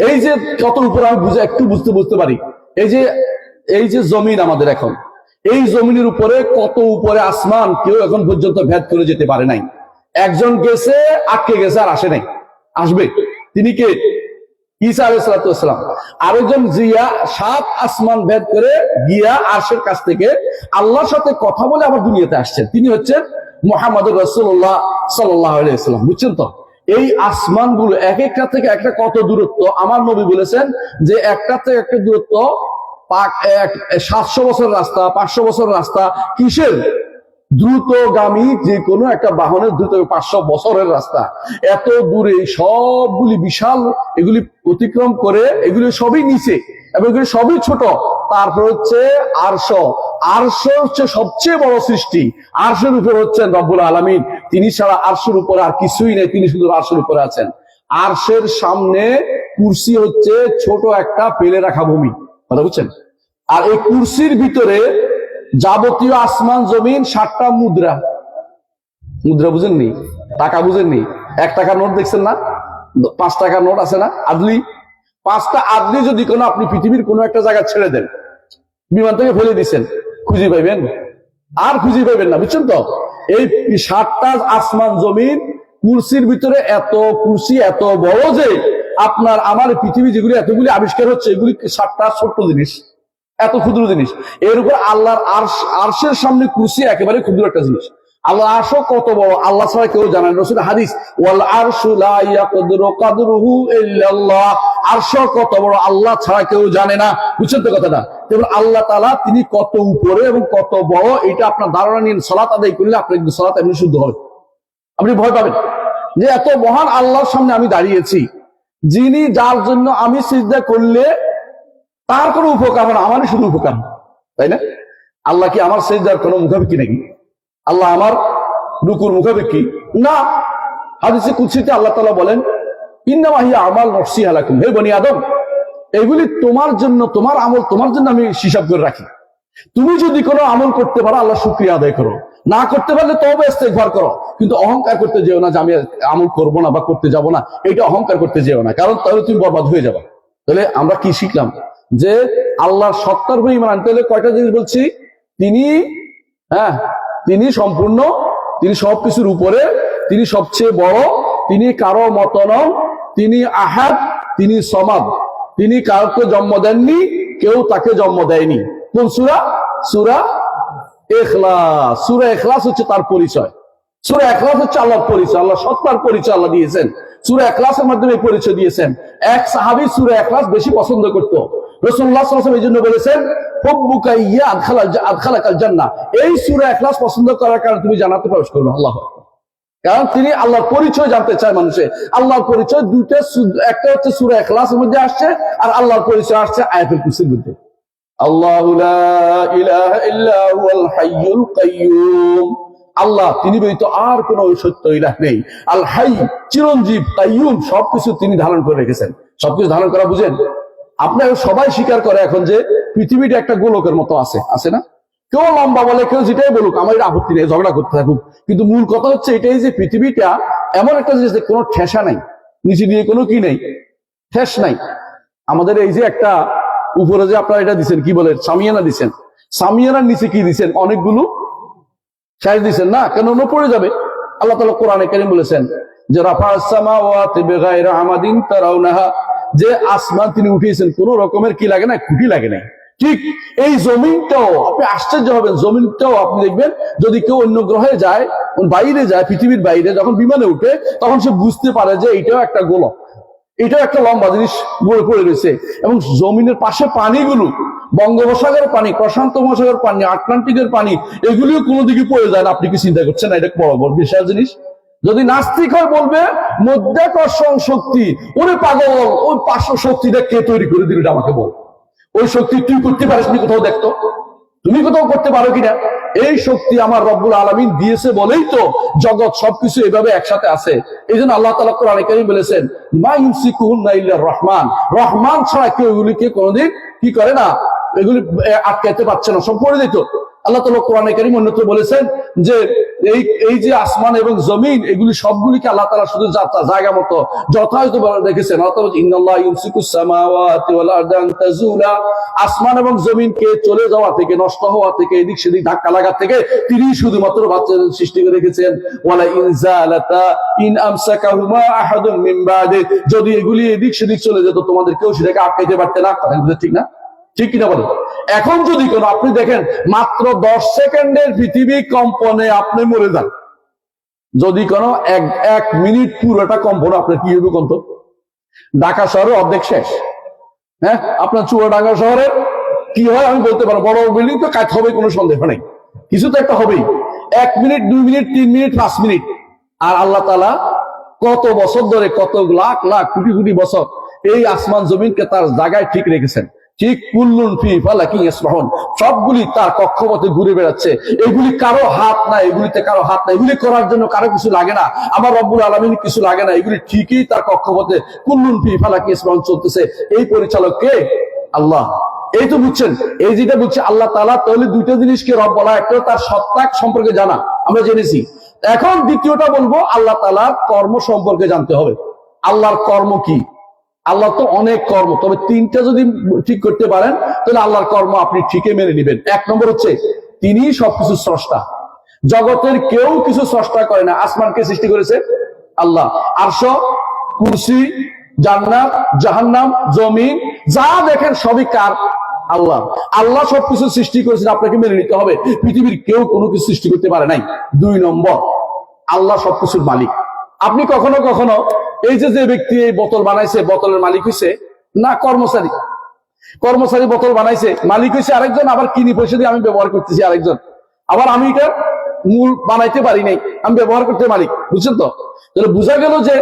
এই যে কত উপরে আমি একটু বুঝতে পারি। এই যে জমিন আমাদের এখন, এই জমিনের উপরে কত উপরে আসমান, কেউ এখন পর্যন্ত ভেদ করে যেতে পারে নাই। একজন গেছে, আটকে গেছে, আর আসে নাই। আসবে। তিনি কে? ঈসা আলাইহিস সালাম। আরেকজন জিয়া 7 আসমান ভেদ করে গিয়া আরশের কাছ থেকে আল্লাহর সাথে কথা বলে আবার দুনিয়াতে আসছেন। তিনি হচ্ছেন মুহাম্মদুর রাসূলুল্লাহ সাল্লাল্লাহু আলাইহি ওয়াসাল্লাম। বুঝছেন তো? এই আসমানগুলো এক একটা থেকে একটা কত দূরত্ব। আমার নবী বলেছেন যে একটা থেকে একটা দূরত্ব 700 বছর রাস্তা, 500 বছর রাস্তা। কিসের? দ্রুতগামী যে কোনো একটা বাহনের দ্রুত 500 বছরের রাস্তা। এত দূরে সবগুলি বিশাল, এগুলি অতিক্রম করে, এগুলি সবই নিচে এবং এগুলি সবই ছোট। তারপর হচ্ছে আরশ হচ্ছে সবচেয়ে বড় সৃষ্টি। আরশের উপর হচ্ছেন রব্বুল আলামিন। তিনি ছাড়া আরশের উপরে আর কিছুই নেই, তিনি শুধু আরশের উপরে আছেন। আরশের সামনে কুরসি হচ্ছে ছোট একটা ফেলে রাখা ভূমি। কথা বুঝছেন? আর এই কুরসির ভিতরে যাবতীয় আসমান জমিন 7টা মুদ্রা। মুদ্রা বুঝেননি? টাকা বুঝেননি? 1 টাকার নোট দেখছেন না? 5 টাকার নোট আছে না আদলি? 5টা আদলি যদি কোনো আপনি পৃথিবীর কোনো একটা জায়গা ছেড়ে দেন, বিমান থেকে ফেলে দিচ্ছেন, খুঁজে পাইবেন? আর খুঁজে পাইবেন না, বুঝছেন তো? এই 7টা আসমান জমিন কুরসির ভিতরে, এত কুরসি এত বড় যে আপনার আমার পৃথিবী যেগুলি এতগুলি আবিষ্কার হচ্ছে, এগুলি 7টা ছোট্ট জিনিস, এত ক্ষুদ্র জিনিস। এর উপর আল্লাহর আরশের সামনে কুরসি একেবারে ক্ষুদ্র একটা জিনিস। আল্লাহ আরশও কত বড় আল্লাহ ছাড়া কেউ জানে না। রাসূল হাদিস, ওয়াল আরশু লা ইয়াকদিরু কদরুহু ইল্লাল্লাহ, আরশ কত বড় আল্লাহ ছাড়া কেউ জানে না। বুঝছেন তো কথাটা? তেমন আল্লাহ তাআলা তিনি কত উপরে এবং কত বড়, এটা আপনার ধারণা নিন। সালাত আদায় করলে আপনার কিন্তু সালাত এমনি শুদ্ধ হবে, আপনি ভয় পাবেন যে এত মহান আল্লাহর সামনে আমি দাঁড়িয়েছি, যিনি যার জন্য আমি সিজদা করলে তার কোনো উপকার না, আমারই শুধু উপকার, তাই না? আল্লাহ কি আমার সিজদার কোনো মুখাপেক্ষী নাকি? আল্লাহ আমার রুকুর মুখাপেক্ষী না। হাদিসে কুদসিতে আল্লাহ তাআলা বলেন, ইন্নামা হিয়া আমাল নফসি আলাকুম, হে বনি আদম, এগুলি তোমার জন্য, তোমার আমল তোমার জন্য আমি হিসাব করে রাখি। তুমি যদি কোনো আমল করতে পারো আল্লাহ শুকরিয়া আদায় করো, না করতে পারলে তওবা ইস্তেগফার করো, কিন্তু অহংকার করতে যেও না যে আমি আমল করবো না বা করতে যাব না, এটা অহংকার করতে যেও না, কারণ তাহলে তুমি বরবাদ হয়ে যাবে। তাহলে আমরা কি শিখলাম? যে আল্লাহর সত্তার উপর ঈমান আনতে হলে কয়টা জিনিস বলছি? তিনি সম্পূর্ণ, তিনি সবকিছুর উপরে, তিনি সবচেয়ে বড়, তিনি কারো মত নন, তিনি আহাদ, তিনি সমাদ, তিনি কাউকে জন্ম দেননি, কেউ তাকে জন্ম দেয়নি। কোন সূরা? সূরা ইখলাস। সূরা ইখলাস হচ্ছে তার পরিচয়। সূরা ইখলাস হচ্ছে আল্লাহর পরিচয়, আল্লাহ সত্তার পরিচয় আল্লাহ দিয়েছেন। সূরা ইখলাসের মাধ্যমে পরিচয় দিয়েছেন। এক সাহাবী সূরা ইখলাস বেশি পছন্দ করত। রাসূলুল্লাহ সাল্লাল্লাহু আলাইহি ওয়াসাল্লাম এই জন্য বলেছেন, হুব্বুকা ইয়া আদখালাকাল জান্নাহ, এই সূরা ইখলাস পছন্দ করার কারণে তুমি জান্নাতে প্রবেশ করবে। আল্লাহু আকবার। কারণ তিনি আল্লাহর পরিচয় জানতে চায় মানুষে। আল্লাহর পরিচয় দুইটা, একটা হচ্ছে সূরা ইখলাসের মধ্যে আসছে, আর আল্লাহর পরিচয় আসছে আয়াতুল কুরসির মধ্যে। আল্লাহু লা ইলাহা ইল্লা হুয়াল হাইয়ুল কাইয়্যুম, আল্লাহ তিনি ব্যতীত আর কোন সত্য ইলাহ নেই। আল হাই, চিরঞ্জীব, কাইয়্যুম, সবকিছু তিনি ধারণ করে রেখেছেন। সবকিছু ধারণ করা বুঝেন? আপনার সবাই স্বীকার করে এখন যে পৃথিবীটা একটা গোলকের মতো আছে না? কেউ লম্বা বলে, কেউ যেটাই বলুক, আমার এটা আপত্তি নেই, ঝগড়া করতে থাকুক, কিন্তু মূল কথা হচ্ছে এটাই যে পৃথিবীটা এমন একটা জিনিস, কোনো ঠেসা নাই, নিচে দিয়ে কোনো কি নেই, ঠেস নাই। আমাদের এই যে একটা উপরে যে আপনারা এটা দিচ্ছেন, কি বলে, সামিয়ানা দিচ্ছেন, সামিয়ানার নিচে কি দিচ্ছেন? অনেকগুলো শেষ দিচ্ছেন না, কেন পড়ে যাবে। আল্লাহ তাআলা কোরআনে কারীম বলেছেন যে রাফা'আস সামাওয়াতি বিগাইরি আমাদিন তারাউনাহা, যে আসমান তিনি উঠিয়েছেন, কোন রকমের কি লাগে না, খুঁটি লাগে না। ঠিক এই জমিনটাও আপনি আশ্চর্য হবেন, জমিনটাও আপনি দেখবেন যদি কেউ অন্য গ্রহে যায়, বাইরে যায়, পৃথিবীর বাইরে যখন বিমানে উঠে, তখন সে বুঝতে পারে যে এটাও একটা গোলক, এটাও একটা লম্বা জিনিস পড়ে রয়েছে। এবং জমিনের পাশে পানিগুলো, বঙ্গোপসাগরের পানি, প্রশান্ত মহাসাগরের পানি, আটলান্টিকের পানি, এগুলিও কোনো দিকে পড়ে যায় না। আপনি কি চিন্তা করছেন না? এটা বড় বড় বিশাল জিনিস। যদি নাস্তিক হয় বলবে মধ্যাকর্ষণ শক্তি, ওরে পাগল, ওই পার্শ্ব শক্তিটা কে তৈরি করে দিল? আমাকে বল, ওই শক্তি তুই করতে পারিস নি? কোথাও দেখতো, তুমি কোথাও করতে পারো কিনা? এই শক্তি আমার রব্বুল আলামিন দিয়েছে বলেই তো জগৎ সবকিছু এভাবে একসাথে আছে। এই জন্য আল্লাহ তাআলা কোরআনে কারীম বলেছেন, মা ইউমসিকুহুন্না ইল্লা রহমান, রহমান ছাড়া কেউ এগুলিকে কোনোদিন কি করে না, এগুলি আটকাইতে পারছে না, সব পড়ে দিত। আল্লাহ তাআলা কোরআনে কারীম অন্যত্র বলেছেন যে এই যে আসমান এবং জমিন, এগুলি সবগুলিকে আল্লাহ তাআলা শুধু জায়গা মতো যথাযথ রেখেছেন। ইন্নাল্লাহা ইউমসিকুস সামাওয়াতি ওয়াল আরদা আন তাযুলা, আসমান এবং জমিনকে চলে যাওয়া থেকে, নষ্ট হওয়া থেকে, এদিক সেদিক ধাক্কা লাগা থেকে তিনি শুধুমাত্র বাচ্চাদের সৃষ্টি করে রেখেছেন। ওয়ালা ইনজালাতা ইন আমসাকাহুমা আহাদুম মিন বাদি, যদি এগুলি এদিক সেদিক চলে যেত তোমাদের কেউ সেটাকে আটকাইতে পারতে না। কথা ঠিক না? ঠিক কিনা বলেন? এখন যদি কোন আপনি দেখেন মাত্র 10 সেকেন্ডের পৃথিবী কম্পনে আপনি মরে যান, যদি কোনো এক মিনিট পুরোটা কম্পন, আপনার কি হবে কন্ত? ঢাকা শহরের অর্ধেক শেষ। হ্যাঁ, আপনার চুয়াডাঙ্গা শহরের কি হয় আমি বলতে পারবো, বড় বিল্ডিং তো কাজ হবে, কোনো সন্দেহ নেই, কিছু তো একটা হবেই। 1 মিনিট, 2 মিনিট, 3 মিনিট, 5 মিনিট। আর আল্লাহ তাআলা কত বছর ধরে, কত লাখ লাখ কোটি কোটি বছর এই আসমান জমিনকে তার জায়গায় ঠিক রেখেছেন। ঠিক কুল্লুন ফি ফালাকিন ইয়াসবাহুন, সবগুলি তার কক্ষপথে ঘুরে বেড়াচ্ছে। এগুলি কারো হাত না, এগুলিতে কারো হাত না, এগুলি করার জন্য কারো কিছু লাগে না, আমার রব্বুল আলামিন কিছু লাগে না, এগুলি ঠিকই তার কক্ষপথে কুল্লুন ফি ফালাকিন ইয়াসবাহুন চলতেছে। এই পরিচালক কে? আল্লাহ। এই তো বুঝছেন, এই যেটা বুঝছে আল্লাহ তাআলা, তাহলে দুইটা জিনিসকে রব বলা, একটা তার সত্তা সম্পর্কে জানা, আমরা জেনেছি। এখন দ্বিতীয়টা বলবো আল্লাহ তাআলার কর্ম সম্পর্কে জানতে হবে। আল্লাহর কর্ম কি? আল্লাহ তো অনেক কর্ম, তবে তিনটা যদি ঠিক করতে পারেন তাহলে আল্লাহর কর্ম আপনি ঠিকই মেনে নেবেন। এক নম্বর হচ্ছে তিনি সবকিছু স্রষ্টা। জগতের কেউ কিছু স্রষ্টা করে না। আসমানকে সৃষ্টি করেছে আল্লাহ, আরশ, কুরসি, জান্নাত, জাহান্নাম, জমিন, যা দেখেন সবই কার? আল্লাহ। আল্লাহ সবকিছু সৃষ্টি করেছেন, আপনাকে মেনে নিতে হবে। পৃথিবীর কেউ কোনো কিছু সৃষ্টি করতে পারে নাই। দুই নম্বর, আল্লাহ সবকিছুর মালিক। আপনি কখনো কখনো এই যে ব্যক্তি এই বোতল বানাইছে, বোতলের মালিক হইছে না কর্মচারী? কর্মচারী বোতল বানাইছে, মালিক হইছে আরেকজন, আবার কিনি পয়সা দিয়ে আমি ব্যবহার করতেছি আরেকজন, আবার আমি এটা মূল বানাইতে পারি নাই, আমি ব্যবহার করতে মালিক। বুঝছেন তো? তাহলে বোঝা গেল যে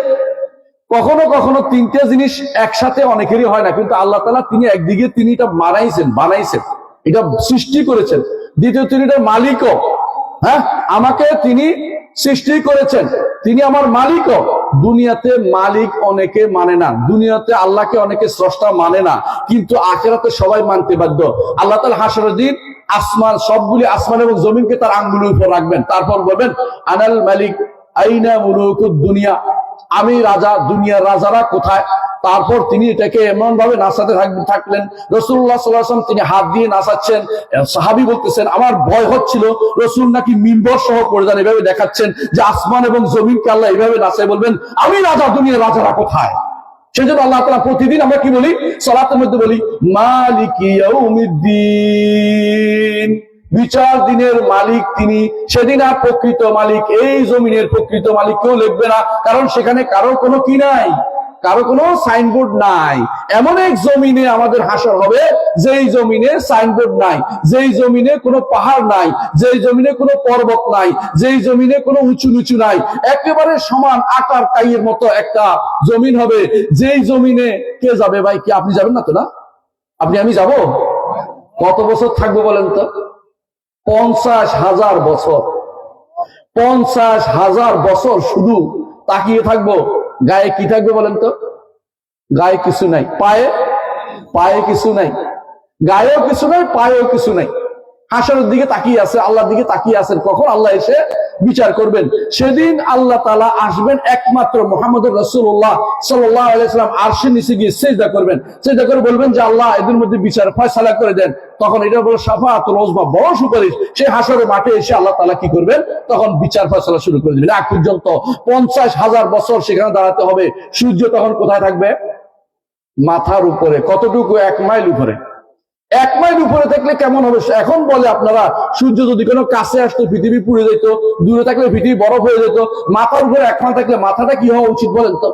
কখনো কখনো তিনটা জিনিস একসাথে অনেকেরই হয় না, কিন্তু আল্লাহ তাআলা তিনি একদিকে তিনি এটা বানাইছেন, এটা সৃষ্টি করেছেন। দ্বিতীয়, তিনি এটার মালিকও। হ্যাঁ, আমাকে তিনি সৃষ্টি করেছেন, তিনি আমার মালিকও। দুনিয়াতে মালিক অনেকে মানে না, দুনিয়াতে আল্লাহকে অনেকে স্রষ্টা মানে না, কিন্তু আখিরাতে সবাই মানতে বাধ্য। আল্লাহ তাআলা হাসরের দিন আসমান, সবগুলি আসমান এবং জমিনকে তার আঙ্গুলের উপর রাখবেন, তারপর বলবেন আনাল মালিক আইনা মুলুকুদ দুনিয়া, আমি রাজা, দুনিয়ার রাজারা কোথায়? তারপর তিনি এটাকে এমন ভাবে নাচাতে থাকলেন, রাসূলুল্লাহ সাল্লাল্লাহু আলাইহি ওয়াসাল্লাম তিনি হাত দিয়ে নাচাচ্ছেন। সাহাবী বলতেছেন আমার ভয় হচ্ছিল রাসূল নাকি মিম্বর সহ পড়ে যান, এভাবে দেখাচ্ছেন যে আসমান এবং জমিনকে আল্লাহ এইভাবে নাচায়, বলবেন আমি রাজা, দুনিয়ার রাজারা কোথায়? সেজন্য আল্লাহ তাআলা প্রতিদিন আমরা কি বলি? সালাতের মধ্যে বলি মালিকি ইয়াউমিদ্দিন, বিচার দিনের মালিক তিনি। সেদিন আর প্রকৃত মালিক, এই জমিনের প্রকৃত মালিক কেউ লিখবে না, কারণ সেখানে কারোর কোনো কি নাই, কারো কোনো সাইনবোর্ড নাই। এমন এক জমিনে আমাদের হাসর হবে যেই জমিনে সাইনবোর্ড নাই, যেই জমিনে কোনো পাহাড় নাই, যেই জমিনে কোনো পর্বত নাই, যেই জমিনে কোনো উঁচু নিচু নাই, একেবারে সমান আকার কাইয়ের মতো একটা জমিন হবে। যেই জমিনে কে যাবে? ভাই, কি আপনি যাবেন না তো? না, আপনি আমি যাব? কত বছর থাকবো বলেন তো? 50,000 বছর। 50,000 বছর শুধু তাকিয়ে থাকবো। গায়ে কি থাকবে বলেন তো? গায়ে কিছু নাই। পায়ে কিছু নাই, গায়েও কিছু নাই, পায়েও কিছু নাই। হাসরের দিকে তাকিয়ে আছে, আল্লাহর দিকে তাকিয়ে আছেন, কখন আল্লাহ এসে বিচার করবেন। সেদিন আল্লাহ তাআলা আসবেন একমাত্র মুহাম্মদুর রাসূলুল্লাহ সাল্লাল্লাহু আলাইহি ওয়াসাল্লাম আরশের নিচে গিয়ে সিজদা করবেন। সিজদা করে বলবেন যে আল্লাহ এদের মধ্যে বিচার ফয়সালা করে দেন। তখন এটা বলে শাফাআতুল উযমা, বড় সুপারিশ। সেই হাসরের মাঠে এসে আল্লাহ তাআলা কি করবেন? তখন বিচার ফয়সালা শুরু করে দিবেন। আজ পর্যন্ত 50,000 বছর সেখানে দাঁড়াতে হবে। সূর্য তখন কোথায় থাকবে? মাথার উপরে। কতটুকু? 1 মাইল উপরে। 1 মাইল উপরে থাকলে কেমন হবে? এখন বলে আপনারা সূর্য যদি কোনো কাছে আসতো পৃথিবী পুড়ে যেত, দূরে থাকলে পৃথিবী বরফ হয়ে যেত। মাথার উপরে 1 মাইল থাকলে মাথাটা কি হওয়া উচিত বলেন তো?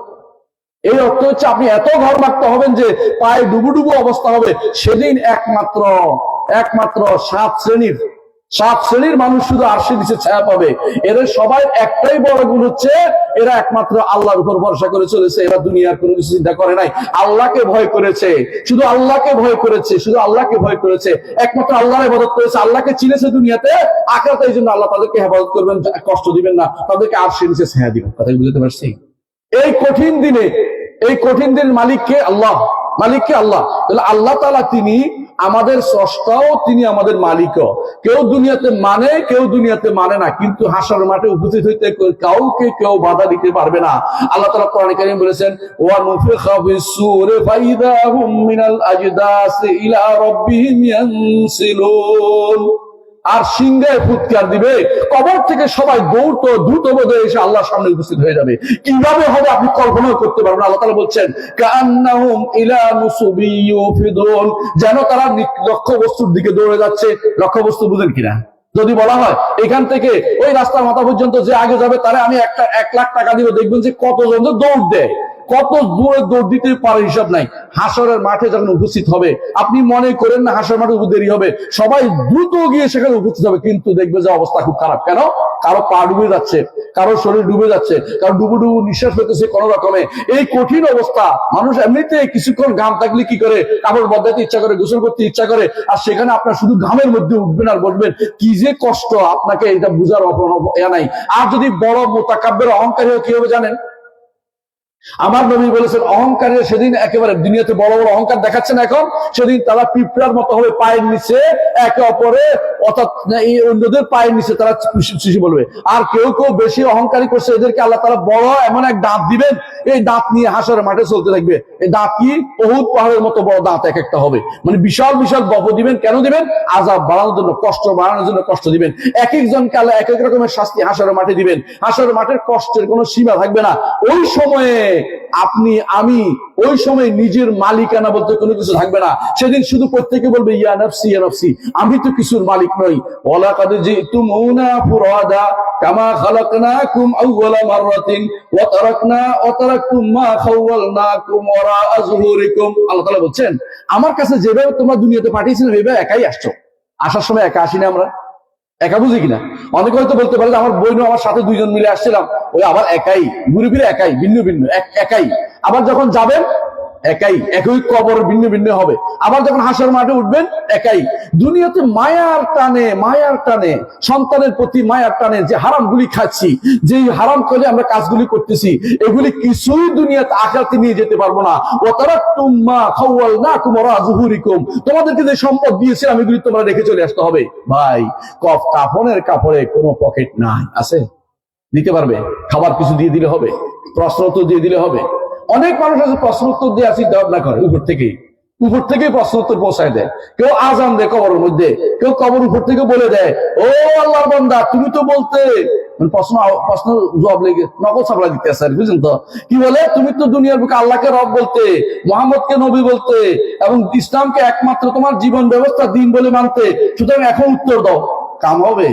এই অর্থ হচ্ছে আপনি এত ঘর মারতে হবেন যে পায়ে ডুবু অবস্থা হবে। সেদিন একমাত্র 7 শ্রেণীর মানুষ শুধু আরশের নিচে ছায়া পাবে। এদের সবাই একটাই বড় গুণ হচ্ছে এরা একমাত্র আল্লাহর উপর ভরসা করে চলেছে। এরা দুনিয়ার কোনো কিছু চিন্তা করে নাই, আল্লাহকে ভয় করেছে, শুধু আল্লাহকে ভয় করেছে, শুধু আল্লাহকে ভয় করেছে, একমাত্র আল্লাহর ইবাদত করেছে, আল্লাহকে চিনেছে দুনিয়াতে, আখিরাতে। এই জন্য আল্লাহ তাদেরকে হেফাজত করবেন, কষ্ট দিবেন না, তাদেরকে আরশের নিচে ছায়া দিবেন। কথা বুঝতে পারছি? এই কঠিন দিনের মালিককে আল্লাহ, তাহলে আল্লাহ তাআলা তিনি আমাদের স্রষ্টাও, তিনি আমাদের মালিকও। কেউ দুনিয়াতে মানে, কেউ দুনিয়াতে মানে না, কিন্তু হাসর মাঠে উপস্থিত হইতে কাউকে কেউ বাধা দিতে পারবে না। আল্লাহ তাআলা কোরআনে কারীমে বলেছেন ওয়া নুফিখা ফিস-সূরি ফাইদা হুম মিনাল আজদাসি ইলা রাব্বিহিম ইয়ানসিলুন। আর সিংহায় ফুৎকার দিবে, কবর থেকে সবাই দ্রুত বোধে এসে আল্লাহর সামনে উপস্থিত হয়ে যাবে। কিভাবে হবে আপনি কল্পনা করতে পারবেন। আল্লাহ তাআলা বলছেন কাআন্নাহুম ইলা নুসুবি ইউফিদুন, যেন তারা লক্ষ্যবস্তুর দিকে দৌড়ে যাচ্ছে। লক্ষ্যবস্তু বুঝেন কিনা? যদি বলা হয় এখান থেকে ওই রাস্তার মাথা পর্যন্ত যে আগে যাবে তারা আমি 1 লাখ টাকা দিব, দেখবেন যে কতজন দৌড় দেয়, কত দূরে দৌড় দিতে পারে হিসাব নাই। হাসরের মাঠে যখন উপস্থিত হবে, আপনি মনে করেন না হাসরের মাঠে দেরি হবে, সবাই দ্রুত গিয়ে সেখানে উপস্থিত হবে, কিন্তু দেখবে যে অবস্থা খুব খারাপ। কেন? কারো পা ডুবে যাচ্ছে, কারো শরীর ডুবে যাচ্ছে, কারো ডুবু নিঃশ্বাস পেতেছে কোন রকমে। এই কঠিন অবস্থা, মানুষ এমনিতে কিছুক্ষণ ঘাম থাকলে কি করে? কাপড় বদলাতে ইচ্ছা করে, গোসল করতে ইচ্ছা করে, আর সেখানে আপনার শুধু ঘামের মধ্যে উঠবেন আর বসবেন। কি যে কষ্ট, আপনাকে এটা বুঝার ইয়া নাই। আর যদি বড় মুতাকাব্বির অহংকারী কি হবে জানেন? আমার নবী বলেছেন অহংকারীরা সেদিন একেবারে দুনিয়াতে বড় বড় অহংকার দেখাচ্ছে না, এখন সেদিন তারা পিঁপড়ার মতো হবে, পায়ের নিচে একে অপরে অর্থাৎ এই অন্যদের পায়ের নিচে তারা শিশু বলবে। আর কেউ কেউ বেশি অহংকারী করছে, এদেরকে আল্লাহ তাআলা বড় এমন এক দাঁত দিবেন, এই দাঁত নিয়ে হাসরের মাঠে চলতে থাকবে। এই দাঁত কি উহুদ পাহাড়ের মতো বড় দাঁত এক একটা হবে, মানে বিশাল বিশাল গপ দিবেন। কেন দিবেন? আযাব বাড়ানোর জন্য, কষ্ট বাড়ানোর জন্য কষ্ট দিবেন। এক একজনকে আল্লাহ এক এক রকমের শাস্তি হাসরের মাঠে দিবেন। হাসরের মাঠের কষ্টের কোনো সীমা থাকবে না। ওই সময়ে আপনি আমি ওই সময় নিজের মালিকানা বলতে কোনো কিছু থাকবে না। সেদিন শুধু প্রত্যেকে বলবে ইয়া নাফসি ইয়া নাফসি, আমি তো কিছুর মালিক নই। ওয়ালাকাদ জিতুমুনা ফুরাদা কামা খালাকনাকুম আউওয়ালা মাররাতিন ওয়া তারাকতুম মা খাওয়ালনাকুম ওয়ারা আযহুরিকুম। আল্লাহ তাআলা বলছেন, আমার কাছে যেভাবে তোমরা দুনিয়াতে পাঠিয়েছিলে এইভাবে একাই আসছো। আসার সময় একা আসিনি আমরা? একা বুঝি কিনা? অনেকে হয়তো বলতে পারে আমার বোন আমার সাথে দুইজন মিলে আসছিলাম, ওই আবার একাই, ঘুরে ফিরে একাই, ভিন্ন ভিন্ন একাই। আবার যখন যাবেন একাই, একই কবর ভিন্ন ভিন্ন হবে। আবার যখন হাসর মাঠে উঠবেন একাই। দুনিয়াতে মায়ার টানে সন্তানের প্রতি মায়ার টানে যে হারামগুলি খাচ্ছি, যে হারাম করে আমরা কাজগুলি করতেছি, এগুলি কিছুই দুনিয়াতে আখিরাতে নিয়ে যেতে পারবো না। ওয়া তারাকতুম মা খাওয়ালনাকুম ওয়ারা যুহুরিকুম, তোমাদেরকে যে সম্পদ দিয়েছিলাম এগুলি তোমরা রেখে চলে আসতে হবে। ভাই, কাফনের কাপড়ে কোনো পকেট নাই, আছে? দিতে পারবে? খাবার কিছু দিয়ে দিলে হবে, প্রশ্ন উত্তর দিয়ে দিলে হবে। অনেক মানুষ আছে প্রশ্ন উত্তর দিয়ে আসি জবাব না করে, উপর থেকেই প্রশ্ন উত্তর পৌঁছায় দেয়। কেউ আজান দেয় কবরের মধ্যে, কেউ কবর উপর থেকে বলে দেয়, ও আল্লাহর বান্দা তুমি তো বলতে, প্রশ্ন জবাব লেগে নকল সাপলা দিতে আসে, বুঝলেন তো? কি বলে, তুমি তো দুনিয়ার বুকে আল্লাহকে রব বলতে, মোহাম্মদকে নবী বলতে এবং ইসলামকে একমাত্র তোমার জীবন ব্যবস্থা দিন বলে মানতে, সুতরাং এখন উত্তর দাও। কাম হবে?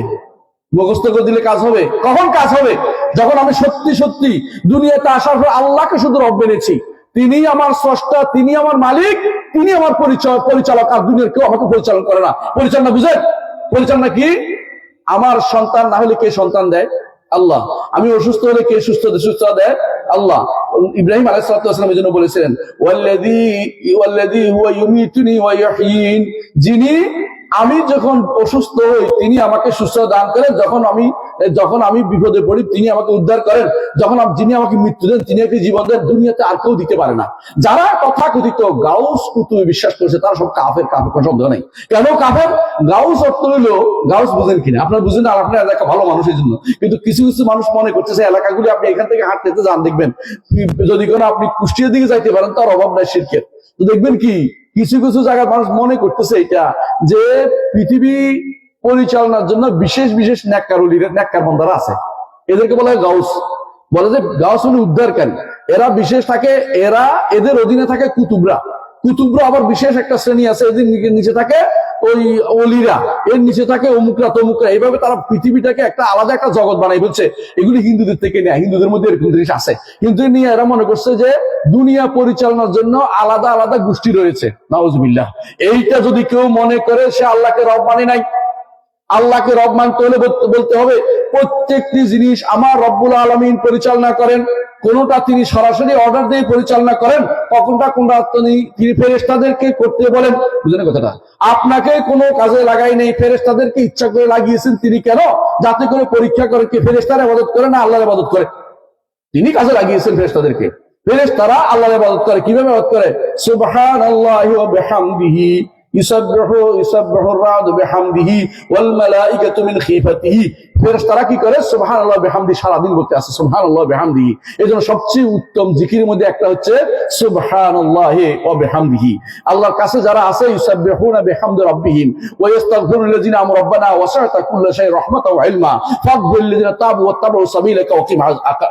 মুখস্থ করে দিলে কাজ হবে? কখন কাজ হবে? যখন আমি সত্যি সত্যি দুনিয়াতে আসার পর আল্লাহকে শুধু রব মেনেছি, তিনি আমার স্রষ্টা, তিনি আমার মালিক, তিনি আমার পরিচালক, আর দুনিয়ার কেউ আমাকে পরিচালনা করে না। পরিচালনা বুঝেন? পরিচালনা কি? আমার সন্তান না হলে কে সন্তান দেয়? আল্লাহ। আমি অসুস্থ হলে কে সুস্থতা দেয়? আল্লাহ। ইব্রাহিম আলাইহিস সালাম এই জন্য বলেছিলেন ওয়াল্লাযী হুয়া ইউমিতুনি ওয়া ইহয়িন, যিনি আমি যখন অসুস্থ হই তিনি আমাকে সুস্থতা দান করেন, যখন আমি বিপদে পড়ি তিনি আমাকে উদ্ধার করেন, যিনি আমাকে মৃত্যু দেন তিনি আমাকে জীবন দেন। দুনিয়াতে আর কেউ দিতে পারে না। যারা তথাকথিত গাউস কুতুব বিশ্বাস করেছে তারা সব কাফের, কোনো সন্দেহ নেই। কেন কাফের? গাউস অর্থ হইল, গাউস বুঝেন কিনা আপনারা বুঝেন, আর আপনার এলাকা ভালো মানুষের জন্য, কিন্তু কিছু কিছু মানুষ মনে করতেছে এলাকাগুলি আপনি এখান থেকে হাঁটতে যান, দেখবেন যদি কোনো আপনি কুষ্টিয়ার দিকে যাইতে পারেন তার অভাব নাই শিরকের। তো দেখবেন কি কিছু কিছু জায়গায় মানুষ মনে করতেছে এটা যে পৃথিবী পরিচালনার জন্য বিশেষ বিশেষ নেককার বান্দারা আছে, এদেরকে বলা হয় গাউস। বলে যে গাউস হলো উদ্ধারকারী, এরা বিশেষ থাকে, এদের অধীনে থাকে কুতুবরা আবার বিশেষ একটা শ্রেণী আছে, এদের নিচে থাকে ওই অলিরা, এর নিচে থাকে অমুকরা তমুকরা। এইভাবে তারা পৃথিবীটাকে একটা আলাদা একটা জগৎ বানাই বলছে। এগুলি হিন্দুদের থেকে নেয়, হিন্দুদের মধ্যে এরকম জিনিস আছে। কিন্তু নিয়ে এরা মনে করছে যে দুনিয়া পরিচালনার জন্য আলাদা আলাদা গোষ্ঠী রয়েছে। নাউজুবিল্লাহ। এইটা যদি কেউ মনে করে সে আল্লাহকে রব মানে নাই। আল্লাহকে রব মানতে হলে বলতে হবে প্রত্যেকটি জিনিস আমার রব্বুল আলামিন পরিচালনা করেন। কোনটা তিনি সরাসরি অর্ডার দিয়ে পরিচালনা করেন, কোনটা তিনি ফেরেশতাদেরকে করতে বলেন। বুঝলেন কথাটা? আপনাকে কোনো কাজে লাগাই নেই, ফেরেশতাদেরকে ইচ্ছা করে লাগিয়েছেন। তিনি কেন? যাতে করে পরীক্ষা করে কি ফেরেশতার ইবাদত করে না আল্লাহর ইবাদত করে। তিনি কাজে লাগিয়েছেন ফেরেশতাদেরকে। ফেরেশতারা আল্লাহর ইবাদত করে। কিভাবে ইবাদত করে? সুবহানাল্লাহি ওয়া বিহামদিহি ইউসাব্বিহু আর-রা'দু বিহামদিহি ওয়াল মালাইকাতু মিন খিফাতিহি। ফেরেশতারা কি করে? সুবহানাল্লাহ বিহামদি, সারাদিন বলতে আছে সুবহানাল্লাহ বিহামদিহি। এজন্য সবচেয়ে উত্তম জিকিরের মধ্যে একটা হচ্ছে সুবহানাল্লাহি ওয়া বিহামদিহি। আল্লাহর কাছে যারা আছে ইউসাব্বিহুনা বিহামদি রাব্বিহিম ওয়া ইস্তাগফিরুনা লিল্লাযিনা আমনু রাব্বানা ওয়াসআতা কুল্লা শাইইন রাহমাতাও ওয়া ইলমা ফাগফির লিল্লাযিনা তাবু ওয়াত্তাবাউ সাবিলাকা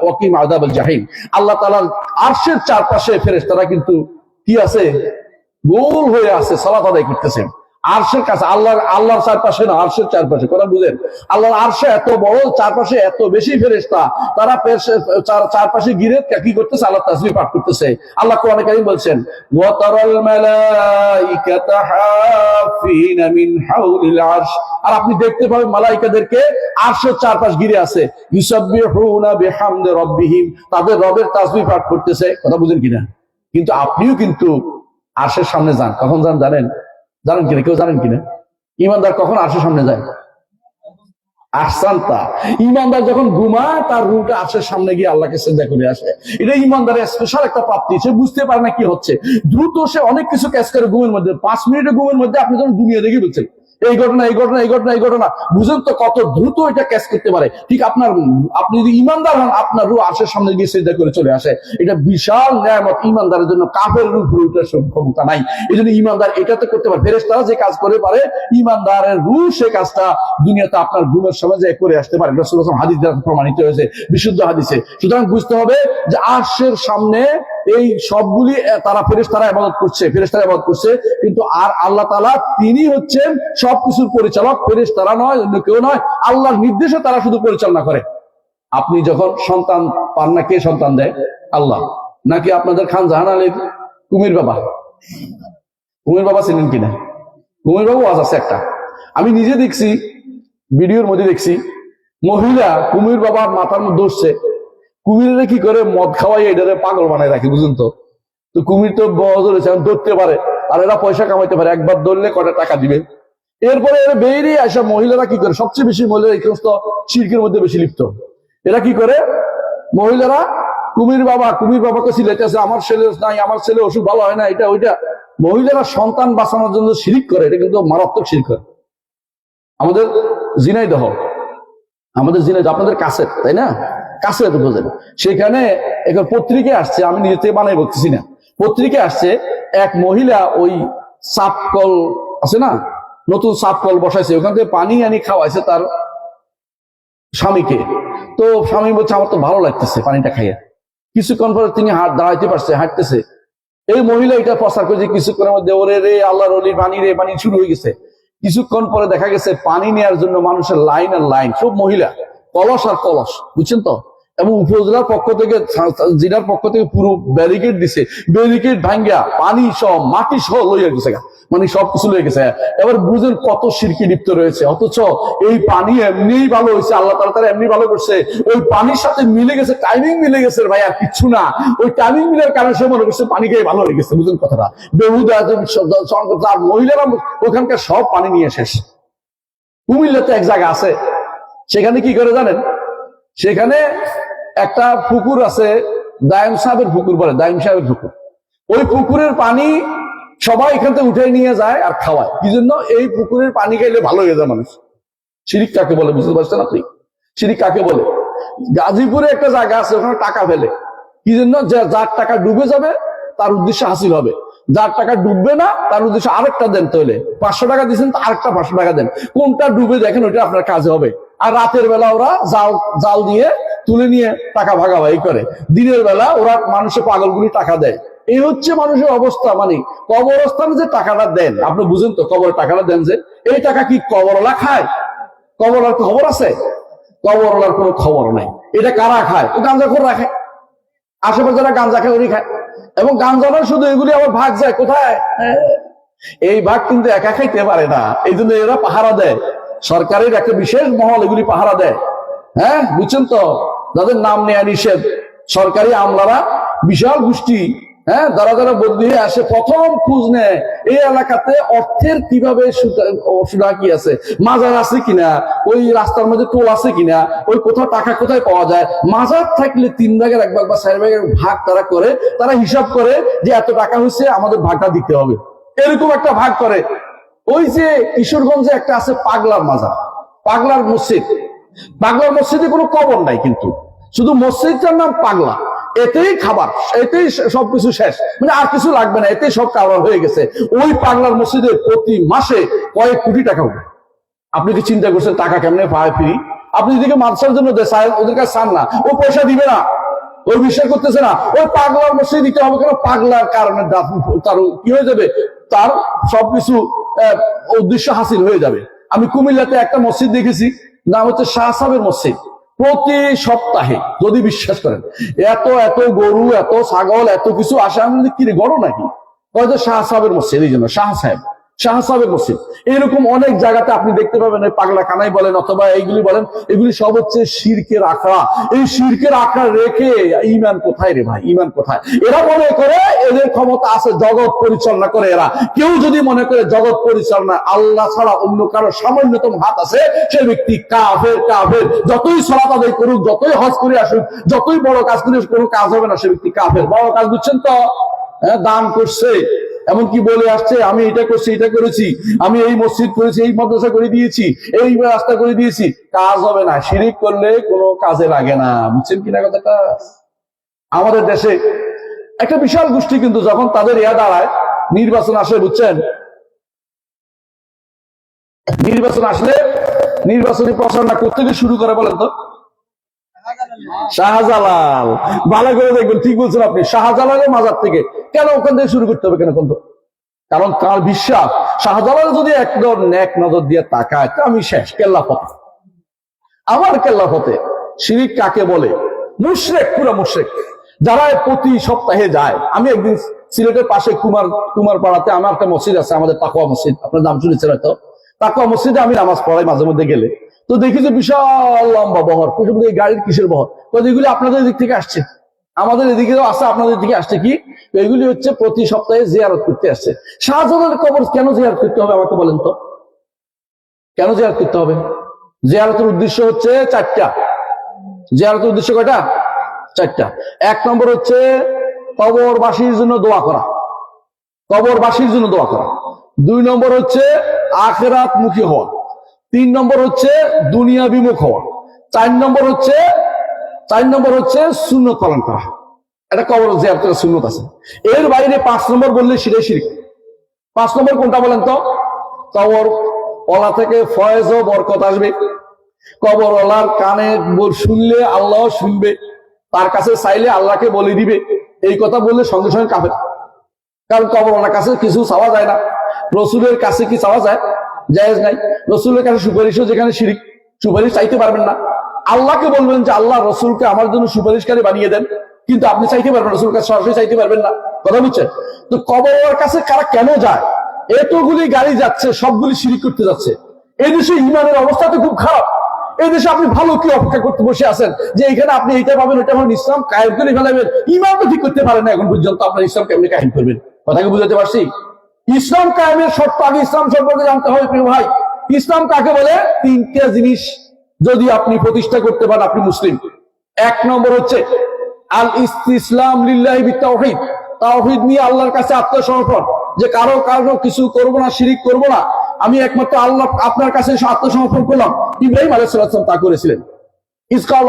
ওয়া কিম আযাবাল জাহিম। আল্লাহ তাআলার আরশের চারপাশে ফেরেশতারা কিন্তু কি আছে? গোল হয়ে আছে, সালাত আদায় করতেছে। আরশের কাছে, আল্লাহর চারপাশে না, আরশের চারপাশে। কথা বুঝেন? আল্লাহর আরশে এত বড়, চারপাশে এত বেশি ফেরেশতা, তারা চারপাশে ঘিরে কি করতেছে? আল্লাহ তাসবিহ পাঠ করতেছে। আল্লাহ কোরআনে কারীম বলছেন ওয়া তারাল মালাইকাতা হাফিনা মিন হাওলিল আরশ, আর আপনি দেখতে পাবেন মালাইকাদেরকে আরশের চারপাশ ঘিরে আছে। ইউসাব্বিহুনা বিহামদি রাব্বিহিম, তাদের রবের তাসবিহ পাঠ করতেছে। কথা বুঝেন কিনা? কিন্তু আপনিও কিন্তু আরশের সামনে যান। কখন যান জানেন কিনা? কেউ জানেন কিনা? ইমানদার কখন আরশের সামনে যায়? আহসানতা। ইমানদার যখন ঘুমায় তার রুটা আর্শের সামনে গিয়ে আল্লাহকে সিজদা করে আসে। এটা ইমানদারের স্পেশাল একটা প্রাপ্তি। সে বুঝতে পারে না কি হচ্ছে, দ্রুত সে অনেক কিছু ক্যাচ করে ঘুমের মধ্যে। 5 মিনিটের ঘুমের মধ্যে আপনি যখন দুনিয়া দেখে বলছেন এই ঘটনা এই ঘটনা এই ঘটনা এই ঘটনা, বুঝেন তো কত দ্রুত এটা ক্যাচ করতে পারে। ঠিক আপনি যদি ইমানদার হন, আপনার রূহ আরশের সামনে গিয়ে সিজদা করে চলে আসে। এটা বিশাল নেয়ামত ইমানদারের জন্য। কাফেরের উপরে ওঠার ক্ষমতা নাই। এই জন্য ইমানদার এটাতে করতে পারে। ফেরেশতারা যে কাজ করে পারে, ইমানদারের রূহ সে কাজটা দুনিয়াতে আপনার ঘুমের সময় যে করে আসতে পারে। রাসূল সাল্লাল্লাহু আলাইহি ওয়াসাল্লাম হাদিস দ্বারা প্রমাণিত হয়েছে, বিশুদ্ধ হাদিসে। সুতরাং বুঝতে হবে যে আরশের সামনে এই সবগুলি তারা ফেরেশতারা ইবাদত করছে, ফেরেশতারা ইবাদত করছে, কিন্তু আর আল্লাহ তাআলা তিনি হচ্ছেন সবকিছুর পরিচালক। ফেরেশতারা নয়, অন্য কেউ নয়। আল্লাহর নির্দেশে তারা শুধু পরিচালনা করে। আপনি যখন সন্তান পান না, কে সন্তান দেয়? আল্লাহ। নাকি আপনাদের খান জাহান আলীর কুমির বাবা? কুমির বাবা চিনেন কিনা? কুমির বাবু আজ আছে একটা, আমি নিজে দেখছি, ভিডিওর মধ্যে দেখছি, মহিলা কুমির বাবার মাথার মধ্যে ধরছে। কুমিরের কি করে মদ খাওয়াই এটারে পাগল বানায় রাখে, বুঝুন তো। তো কুমির তো ধরেছে, ধরতে পারে, আর এরা পয়সা কামাইতে পারে। একবার ধরলে কটা টাকা দিবে। এরপরে এরা বেরিয়ে আসা মহিলারা কি করে, সবচেয়ে বেশি মহিলারা এই সমস্ত শিরকের মধ্যে বেশি লিপ্ত। এরা কি করে, মহিলারা কুমির বাবাকে সিলেটেছে, আমার ছেলে নাই, আমার ছেলে অসুখ ভালো হয় না, এটা ওইটা। মহিলারা সন্তান বাঁচানোর জন্য শিরিক করে। এটা কিন্তু মারাত্মক শিরিক করে। আমাদের ঝিনাইদহ, আপনাদের কাছের, তাই না? কাছের বোঝেন, সেখানে এখন পত্রিকায় আসছে, আমি নিজে বানাই বলতেছি না, পত্রিকায় আসছে এক মহিলা ওই সাপকল আছে না, নতুন সাপকল বসাইছে, ওখান থেকে পানি আনি খাওয়াইছে তার স্বামীকে। তো স্বামী বলছে আমার তো ভালো লাগতেছে পানিটা খাইয়া। কিছুক্ষণ পরে তিনি দাঁড়াইতে পারছে, হাঁটতেছে। এই মহিলা এটা প্রচার করেছে কিছুক্ষণের মধ্যে, ওরে রে আল্লাহর ওলি, পানি রে পানি, শুরু হয়ে গেছে। কিছুক্ষণ পরে দেখা গেছে পানি নেওয়ার জন্য মানুষের লাইন আর লাইন, সব মহিলা, কলস আর কলস, বুঝছেন তো। এবং উপজেলার পক্ষ থেকে, জেলার পক্ষ থেকে পুরো ব্যারিকেড দিছে, ব্যারিকেড ভাঙ্গা পানি সহ মাটি সহ লইয়া গেছে, মানে সবকিছু লয়ে গেছে। এবার বুঝেন কত শিরকি লিপ্ত রয়েছে। অথচ এই পানি এমনিই ভালো হয়েছে, আল্লাহ তাআলা এমনি ভালো করছে। ওই পানির সাথে মিলে গেছে, টাইমিং মিলে গেছে ভাই, আর কিচ্ছু না। ওই টাইমিং মিলার কারণে সে মনে করছে পানি খেয়ে ভালো হয়ে গেছে। বুঝুন কথাটা। বেহুদা আর মহিলারা ওখানকার সব পানি নিয়ে শেষ। কুমিল্লাতে এক জায়গা আছে, সেখানে কি করে জানেন, সেখানে একটা পুকুর আছে, দায়েম সাহেবের পুকুর বলে, দায়েম সাহেবের পুকুর। ওই পুকুরের পানি সবাই এখান থেকে উঠে নিয়ে যায় আর খাওয়ায়। কি জন্য? এই পুকুরের পানি খাইলে ভালো হয়ে যায় মানুষ। শিরিক কাকে বলে বুঝতে পারছেন আপনি? শিরিক কাকে বলে? গাজীপুরে একটা জায়গা আছে, ওখানে টাকা ফেলে। কি জন্য? যার টাকা ডুবে যাবে তার উদ্দেশ্য হাসিল হবে, যার টাকা ডুববে না তার উদ্দেশ্য আরেকটা দেন। তাহলে 500 টাকা দিচ্ছেন, তো আরেকটা 500 টাকা দেন। কোনটা ডুবে দেখেন, ওইটা আপনার কাজে হবে। আর রাতের বেলা ওরা জাল দিয়ে তুলে নিয়ে টাকা ভাগাভাগি করে। দিনের বেলা ওরা মানুষের পাগলগুলি টাকা দেয়। এই হচ্ছে মানুষের অবস্থা। মানে কবরস্থানে যে টাকাটা দেন, আপনি বুঝেন তো, কবরের টাকাটা দেন যে, এই টাকা কি কবরওয়ালা খায়? কবরওয়ালার খবর আছে? কবরওয়ালার কোনো খবর নাই। এটা কারা খায়? গাঁজাখোর রাখে, আশেপাশে যারা গাঁজা খায় ওরই খায়। এবং গাঁজাটা শুধু এগুলি আবার ভাগ যায় কোথায়? এই ভাগ কিন্তু একা খাইতে পারে না, এই জন্য এরা পাহারা দেয়। সরকারের একটা বিশেষ মহল এগুলি পাহারা দেয়। হ্যাঁ, বুঝছেন তো, যাদের নাম নেয়া নিষেধ, সরকারি আমলারা, বিশাল গোষ্ঠী, হ্যাঁ, যারা বদলি হয়ে আসে, প্রথম খোঁজ নেয় এই এলাকাতে অর্থের কিভাবে সুদা কি আছে, মাজার আছে কিনা, ওই রাস্তার মধ্যে টোল আছে কিনা, ওই কোথাও টাকা কোথায় পাওয়া যায়। মাজার থাকলে 3 ভাগের 1 ভাগ বা 4 ভাগের ভাগ তারা করে, তারা হিসাব করে যে এত টাকা হয়েছে, আমাদের ভাগটা দিতে হবে, এরকম একটা ভাগ করে। ওই যে কিশোরগঞ্জে একটা আছে পাগলার মাজার, পাগলার মসজিদ। পাগলার মসজিদে কোনো কবর নাই, কিন্তু শুধু মসজিদটার নাম পাগলা। এতেই খাবার, এতেই সবকিছু শেষ, মানে আর কিছু লাগবে না, এতেই সব কারবার হয়ে গেছে। ওই পাগলার মসজিদে প্রতি মাসে কয়েক কোটি টাকা হবে। আপনি কি চিন্তা করছেন টাকা কেমনে পায় ফ্রি? আপনি যদি মাদ্রাসার জন্য ওদের কাছে চান না, ও পয়সা দিবে না, ওই বিশ্বাস করতেছে না। ওই পাগলার মসজিদ দিতে হবে, কেন? পাগলার কারণে তার কি হয়ে যাবে, তার সবকিছু উদ্দেশ্য হাসিল হয়ে যাবে। আমি কুমিল্লাতে একটা মসজিদ দেখেছি, নাম হচ্ছে শাহ সাহেবের মসজিদ। প্রতি সপ্তাহে, যদি বিশ্বাস করেন, এত গরু, এত ছাগল, এত কিছু আসে। আমি কি রে, গরু নাকি? হয়তো শাহ সাহেবের মসজিদ, এই জন্য শাহ সাহেব। শাহ সাহেবের মসজিদ। এরকম অনেক জায়গাতে আপনি দেখতে পাবেন, পাগলা কানাই বলেন অথবা এইগুলি বলেন, এগুলি সব হচ্ছে শিরকের আখড়া। এই শিরকের আখড়া রেখে ঈমান কোথায় রে ভাই, ঈমান কোথায়? এরা মনে করে এদের ক্ষমতা আছে, জগৎ পরিচালনা করে। এরা কেউ যদি মনে করে জগৎ পরিচালনা আল্লাহ ছাড়া অন্য কারো সামান্যতম হাত আছে, সে ব্যক্তি কাফের। কাফের। যতই সালাত আদায় করুক, যতই হজ করে আসুক, যতই বড় কাজ করে, কোনো কাজ হবে না, সে ব্যক্তি কাফের। বড় কাজ বুঝছেন তো? দান করছে, এমনকি বলে আসছে আমি এটা করছি, এটা করেছি, আমি এই মসজিদ করেছি, এই মাদ্রাসা করে দিয়েছি, এই রাস্তা করে দিয়েছি, কাজ হবে না। শিরিক করলে কোনো কাজে লাগে না। বুঝছেন কিনা কথাটা? আমাদের দেশে একটা বিশাল গোষ্ঠী কিন্তু যখন তাদের দাঁড়ায়, নির্বাচন আসে, বুঝছেন, নির্বাচন আসলে নির্বাচনী প্রচারণা করতে গিয়ে শুরু করে, বলেন তো শাহজালাল। ভালো করে দেখবেন, ঠিক বলছেন আপনি, শাহজালালের মাজার থেকে। কেন ওখান থেকে শুরু করতে হবে কেন? কারণ তার বিশ্বাস শাহজালাল যদি একদম নেক নজর দিয়ে তাকায়, তো আমি শেষ, কেল্লা ফতে। আমার কেল্লা ফতে। শিরিক কাকে বলে? মুশরিক, পুরা মুশরিক। যারা প্রতি সপ্তাহে যায়। আমি একদিন সিলেটের পাশে কুমারপাড়াতে আমার একটা মসজিদ আছে, আমাদের তাকওয়া মসজিদ, আপনার নাম শুনেছেন হয়তো। তাকওয়া মসজিদে আমি নামাজ পড়াই মাঝে মধ্যে গেলে, তো দেখি যে বিশাল লম্বা বহর। এই গাড়ির কিসের বহর? এগুলি আপনাদের দিক থেকে আসছে, আমাদের এদিকেও আছে, আপনাদের দিকে আসছে। কি এগুলি হচ্ছে প্রতি সপ্তাহে জিয়ারত করতে আসছে। শাহজালালের কবর কেন জিয়ারত করতে হবে আমাকে বলেন তো? কেন জিয়ারত করতে হবে? জিয়ারতের উদ্দেশ্য হচ্ছে চারটা। জিয়ারতের উদ্দেশ্য কয়টা? চারটা। এক নম্বর হচ্ছে কবরবাসীর জন্য দোয়া করা, কবরবাসীর জন্য দোয়া করা। দুই নম্বর হচ্ছে আখিরাত মুখী হওয়া। তিন নম্বর হচ্ছে দুনিয়া বিমুখ হওয়া। চার নম্বর হচ্ছে সুন্নত পালন করা। এটা কবর জিয়ারতের সুন্নত আছে। এর বাইরে 5 নম্বর বললে সেটাই শিরক। 5 নম্বর কোনটা বলেন তো? কবর ওলা থেকে ফয়েজ ও বরকত আসবে। কবর ওলার কানে শুনলে আল্লাহ শুনবে, তার কাছে চাইলে আল্লাহকে বলে দিবে। এই কথা বললে সঙ্গে সঙ্গে কাফের। কারণ কবর ওলার কাছে কিছু চাওয়া যায় না। রসুলের কাছে কি চাওয়া যায়? জায়েজ নাই। রসুলের কাছে সুপারিশও যেখানে শিরিক, সুপারিশ চাইতে পারবেন না। আল্লাহকে বলবেন যে আল্লাহ রসুলকে আমার জন্য সুপারিশকারী বানিয়ে দেন, কিন্তু আপনি চাইতে পারবেন, রসুলের কাছে সরাসরি চাইতে পারবেন না। কথা বুঝছেন? তো কবরের কাছে কারা কেন যায়? এতগুলি গাড়ি যাচ্ছে, সবগুলি শিরিক করতে যাচ্ছে। এই দেশে ইমানের অবস্থা তো খুব খারাপ। এই দেশে আপনি ভালো কি অপেক্ষা করতে বসে আছেন যে এখানে আপনি এইটা পাবেন, ওইটা পাবেন, ইসলাম কায়েম করে ফেলাবেন? ইমান তো ঠিক করতে পারেন না এখন পর্যন্ত, আপনার ইসলাম কেমনি কায়েম করবেন? কথা কি বুঝাতে পারছি? ইসলাম কায়েমের শর্ত আগে ইসলাম সম্পর্কে জানতে হবে প্রিয় ভাই। ইসলাম কাকে বলে? 3টে জিনিস যদি আপনি প্রতিষ্ঠা করতে পারেন, আপনি মুসলিম। 1 নম্বর হচ্ছে আল ইসতিসলাম লিল্লাহি বিত্তাওহীদ, তাওহীদ নিয়ে আল্লাহর কাছে আত্মসমর্পণ, যে কারো কিছু করব না, শিরিক করব না, আমি একমাত্র আল্লাহ, আপনার কাছে আত্মসমর্পণ করলাম। ইব্রাহিম আলাইহিস সালাম তা করেছিলেন। ইসকাল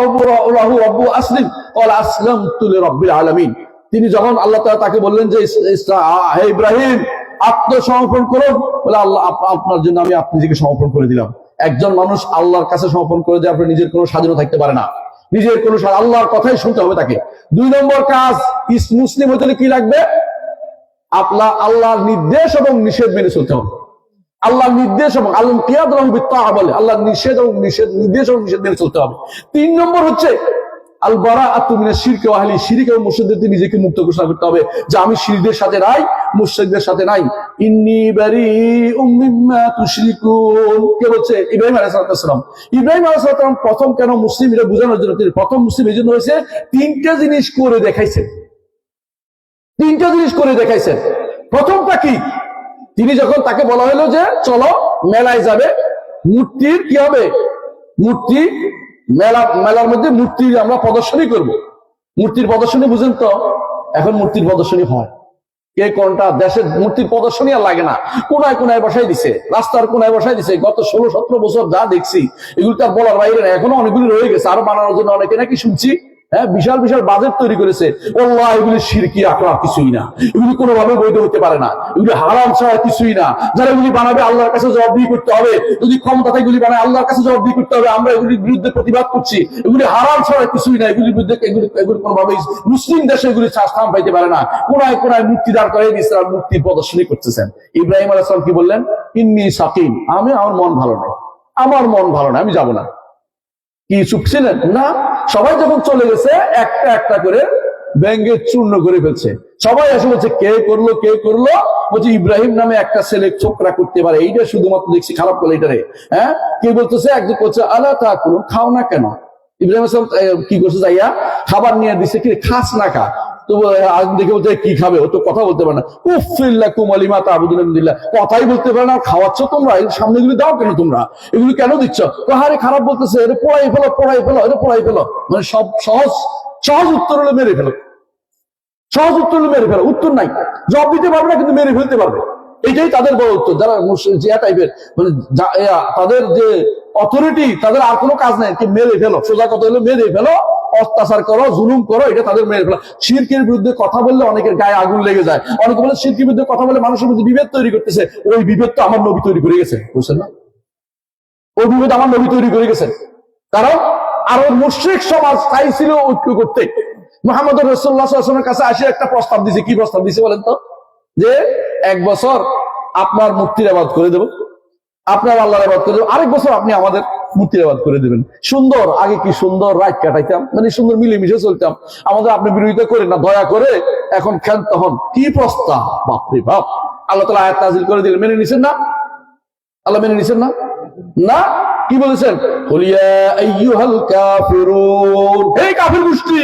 লাহু রাব্বু আসলিম ক্বাল আসলামতু লিরাব্বিল আলামিন। তিনি যখন আল্লাহ তাআলা তাকে বললেন যে হে ইব্রাহিম আত্মসমর্পণ করুন, বলে আল্লাহ আপনার জন্য আমি নিজেকে সমর্পণ করে দিলাম। একজন মানুষ আল্লাহর কাছে সমর্পণ করে দেওয়ার পরে নিজের কোনো স্বাধীনতা থাকতে পারে না, নিজের কোনো আল্লাহর কথাই শুনতে হবে তাকে। 2 নম্বর কাজ, মুসলিম হতে কি লাগবে? আল্লাহর নির্দেশ এবং নিষেধ মেনে চলতে হবে। আল্লাহর নির্দেশ এবং আল্লাহ কিয়াদ বলে আল্লাহর নির্দেশ এবং নিষেধ মেনে চলতে হবে। 3 নম্বর হচ্ছে আল বারাআতু মিনাশ শিরকি ওয়া আহলি, শিরক এবং মুশরিকদের থেকে নিজেকে মুক্ত ঘোষণা করতে হবে যে আমি শিরকদের সাথে নাই, মুশরিকদের সাথে নাই। ইন্নী বারিউম মিম্মা তুশরিকুন। কে বলছে? ইব্রাহিম আলাইহিস সালাম। ইব্রাহিম আলাইহিস সালাম প্রথম কেন মুসলিম, এটা বোঝানোর জন্য তিনি প্রথম মুসলিম এই জন্য হয়েছে, 3টে জিনিস করে দেখাইছেন। 3টে জিনিস করে দেখাইছেন। প্রথমটা কি? তিনি যখন তাকে বলা হলো যে চলো মেলায় যাবে, মূর্তির কি হবে? মূর্তি মেলার মধ্যে মূর্তির আমরা প্রদর্শনী করব। মূর্তির প্রদর্শনী বুঝেন তো? এখন মূর্তির প্রদর্শনী হয়, কে কোনটা দেশের মূর্তির প্রদর্শনী আর লাগে না, কোনায় কোনায় বসাই দিছে, রাস্তার কোনায় বসাই দিছে। গত 16-17 বছর যা দেখছি, এগুলো তার বলার বাইরে না। এখনো অনেকগুলি রয়ে গেছে, আরো বানানোর জন্য অনেকে নাকি শুনছি বিশাল বিশাল বাজেট তৈরি করেছে। আল্লাহ, এগুলি শিরকি আকরা কিছুই না, এগুলি কোনোভাবে বৈধ হতে পারে না, এগুলি হারাম ছাড়া কিছুই না। যারা এগুলি বানাবে আল্লাহর কাছে জবাবদিহি করতে হবে, যদি ক্ষমতাতে এগুলি বানায় আল্লাহর কাছে জবাবদিহি করতে হবে। আমরা এগুলির বিরুদ্ধে প্রতিবাদ করছি, এগুলি হারাম ছাড়া কিছুই না, এগুলির বিরুদ্ধে এগুলি কোনোভাবেই মুসলিম দেশে এগুলি স্থান পাইতে পারে না। কোনায় কোনায় মূর্তি দাঁড় করে ইসলাম মূর্তির প্রদর্শনী করতেছেন। ইব্রাহিম আলাইহিস সালাম কি বললেন? ইন্নী সাকিম, আমার মন ভালো নেই, আমার মন ভালো না, আমি যাব না। কি চুপ ছিলেন? না। সবাই যখন চলে গেছে একটা একটা করে ব্যাঙ্গে চূর্ণ করে ফেলছে। সবাই এসে বলছে কে করলো কে করলো, বলছে ইব্রাহিম নামে একটা ছেলে ছোকরা করতে পারে, এইটা শুধুমাত্র দেখছি খারাপ করলো এটারে। হ্যাঁ, কে বলতেছে, একজন বলছে আল্লাহ তা করুন, খাও না কেন? ইব্রাহিম আসলাম কি করছে, যাইয়া খাবার নিয়ে দিচ্ছে, কি খাস না খা। তো দেখে বলতে কি খাবে, ও তো কথা বলতে পারে না। উফিল্লাকুম আলিমা তা'বুদুন মিন দুনিল্লাহ, কথাই বলতে পারে না, খাওয়াচ্ছ তোমরা, এই সামনে এগুলি দাও কেন তোমরা, এগুলি কেন দিচ্ছ? আরে খারাপ বলতেছে, এটা পোড়াই ফেলো পোড়াই ফেলো, এটা পোড়াই ফেলো। মানে সব সহজ সহজ উত্তর হলো মেরে ফেলো, সহজ উত্তর হলো মেরে ফেলো, উত্তর নাই, জবাব দিতে পারবে না কিন্তু মেরে ফেলতে পারবে। এটাই তাদের বড় উত্তর। যারা জিয়া টাইপের, মানে তাদের যে অথরিটি, তাদের আর কোনো কাজ নাই, কি মেরে ফেলো, সোজা কথা হলো মেরে ফেলো, অত্যাচার করো, জুলুম করো, এটা তাদের মেরে ফেলো। শিরকের বিরুদ্ধে কথা বললে অনেকের গায়ে আগুন লেগে যায়। অনেকে বলে শিরকের বিরুদ্ধে কথা বলে মানুষের মধ্যে বিভেদ তৈরি করতেছে। ওই বিভেদ তো আমার নবী তৈরি করে গেছে, বুঝছেন না? ওই বিভেদ আমার নবী তৈরি করে গেছেন। কারণ আরব মুশরিক সমাজ চাইছিল ঐক্য করতে। মুহাম্মদ রাসূলুল্লাহ সাল্লাল্লাহু আলাইহি ওয়াসাল্লামের কাছে আসে একটা প্রস্তাব দিছে। কি প্রস্তাব দিছে বলেন তো? যে 1 বছর আপনার মূর্তির ইবাদত করে দেব, আপনার আল্লাহর ইবাদত করে দেব, আরেক বছর আপনি আমাদের মূর্তির ইবাদত করে দেবেন। সুন্দর, আগে কি সুন্দর রাত কাটাইতাম, মানে সুন্দর মিলেমিশে চলতাম, আমাদের আপনি বিরোধিতা করেন না, দয়া করে এখন ক্ষান্ত হন। কি প্রস্তাব, বাপরে বাপ! আল্লাহ তাআলা আয়াত নাযিল করে দিলেন, মেনে নিছেন না? আল্লাহ মেনে নিছেন না? না, কি বলেছেন? কুল ইয়া আইয়ুহাল কাফিরুন, হে কাফির গোষ্ঠী,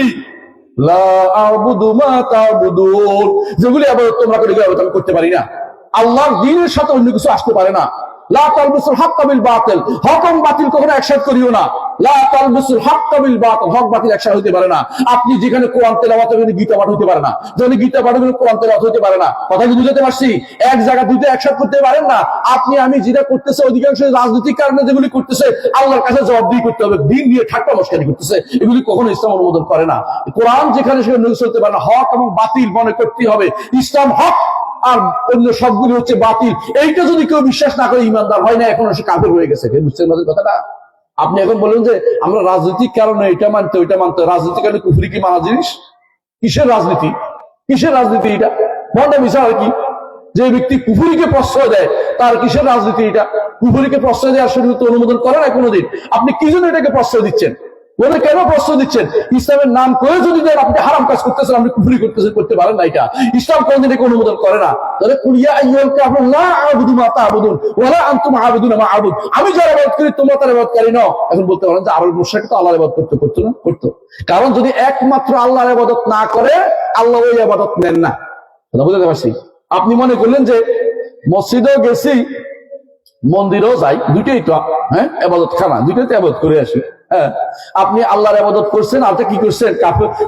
লা আ'বুদু মা তা'বুদুন, যেগুলি ইবাদত তোমরা করে, ইবাদত আমি করতে পারি না। আল্লাহর দ্বীনের সাথে অন্য কিছু আসতে পারে না। লা তালবিসুল হাক্কা বিল বাতিল, হক এবং বাতিল কখনো একসাথে করিও না। লা তালবিসুল হাক্কা বিল বাতিল, হক বাতিল একসাথে হতে পারে না। আপনি যেখানে কোরআন তেলাওয়াত হবে গীতা পাঠ হতে পারে না, যেখানে গীতা পাঠ হবে কোরআন তেলাওয়াত হতে পারে না। কথা কি বুঝাতে পারছি? এক জায়গা দুইটা একসাথে করতে পারেন না। আপনি আমি যেটা করতেছে, অধিকাংশ রাজনৈতিক কারণে যেগুলি করতেছে, আল্লাহর কাছে জবাবদিহি করতে হবে। দিন নিয়ে ঠাট্টা মশকারি করতেছে, এগুলি কখনো ইসলাম অনুমোদন করে না। কোরআন যেখানে সেখানে চলতে পারে না। হক এবং বাতিল মনে করতে হবে। ইসলাম হক আর অন্য সবগুলি হচ্ছে বাতিল। এইটা যদি কেউ বিশ্বাস না করে ইমানদার হয় না, এখন সে কাফের হয়ে গেছে। বুঝছেন আমাদের কথাটা? আপনি এখন বললেন যে আমরা রাজনৈতিক কারণে এটা মানতে ওইটা মানতে, রাজনৈতিক কারণে কুফরি কি মানা জিনিস? কিসের রাজনীতি, কিসের রাজনীতি এটা? বন্ডা মিশা হয় কি? যে ব্যক্তি কুফরিকে প্রশ্রয় দেয় তার কিসের রাজনীতি এটা? কুফরিকে প্রশ্রয় দেওয়ার শরীয়ত অনুমোদন করে না কোনোদিন। আপনি কি জন্য এটাকে প্রশ্রয় দিচ্ছেন? বলে কেন প্রশ্রয় দিচ্ছেন? ইসলামের নাম করে যদি দেন, আপনি হারাম কাজ করতেছেন, আপনি কুফরি করতেছেন, করতে পারেন না। এটা ইসলাম কোনদিন এটাকে অনুমোদন করে না। তাহলে কুলিয়া আইয়ুহাল কাফিরুন লা আ'বুদু মা তা'বুদুন ওয়ালা আনতুম আ'বুদুনা মা আ'বুদ, আমি যারা ইবাদত করি তোমরা তার ইবাদতকারী নও। এখন বলতে পারেন যে আরব মুশরিক তো আল্লাহর ইবাদত করতে না? করতো। কারণ যদি একমাত্র আল্লাহর ইবাদত না করে, আল্লাহ ওই ইবাদত নেন না। কথা বুঝতে পারছি? আপনি মনে করলেন যে মসজিদেও গেছি, মন্দিরেও যাই, দুইটাই তো হ্যাঁ ইবাদত খানা, দুইটাই তো ইবাদত করে আসি। হ্যাঁ, আপনি আল্লাহর ইবাদত করছেন, আর কি করছেন?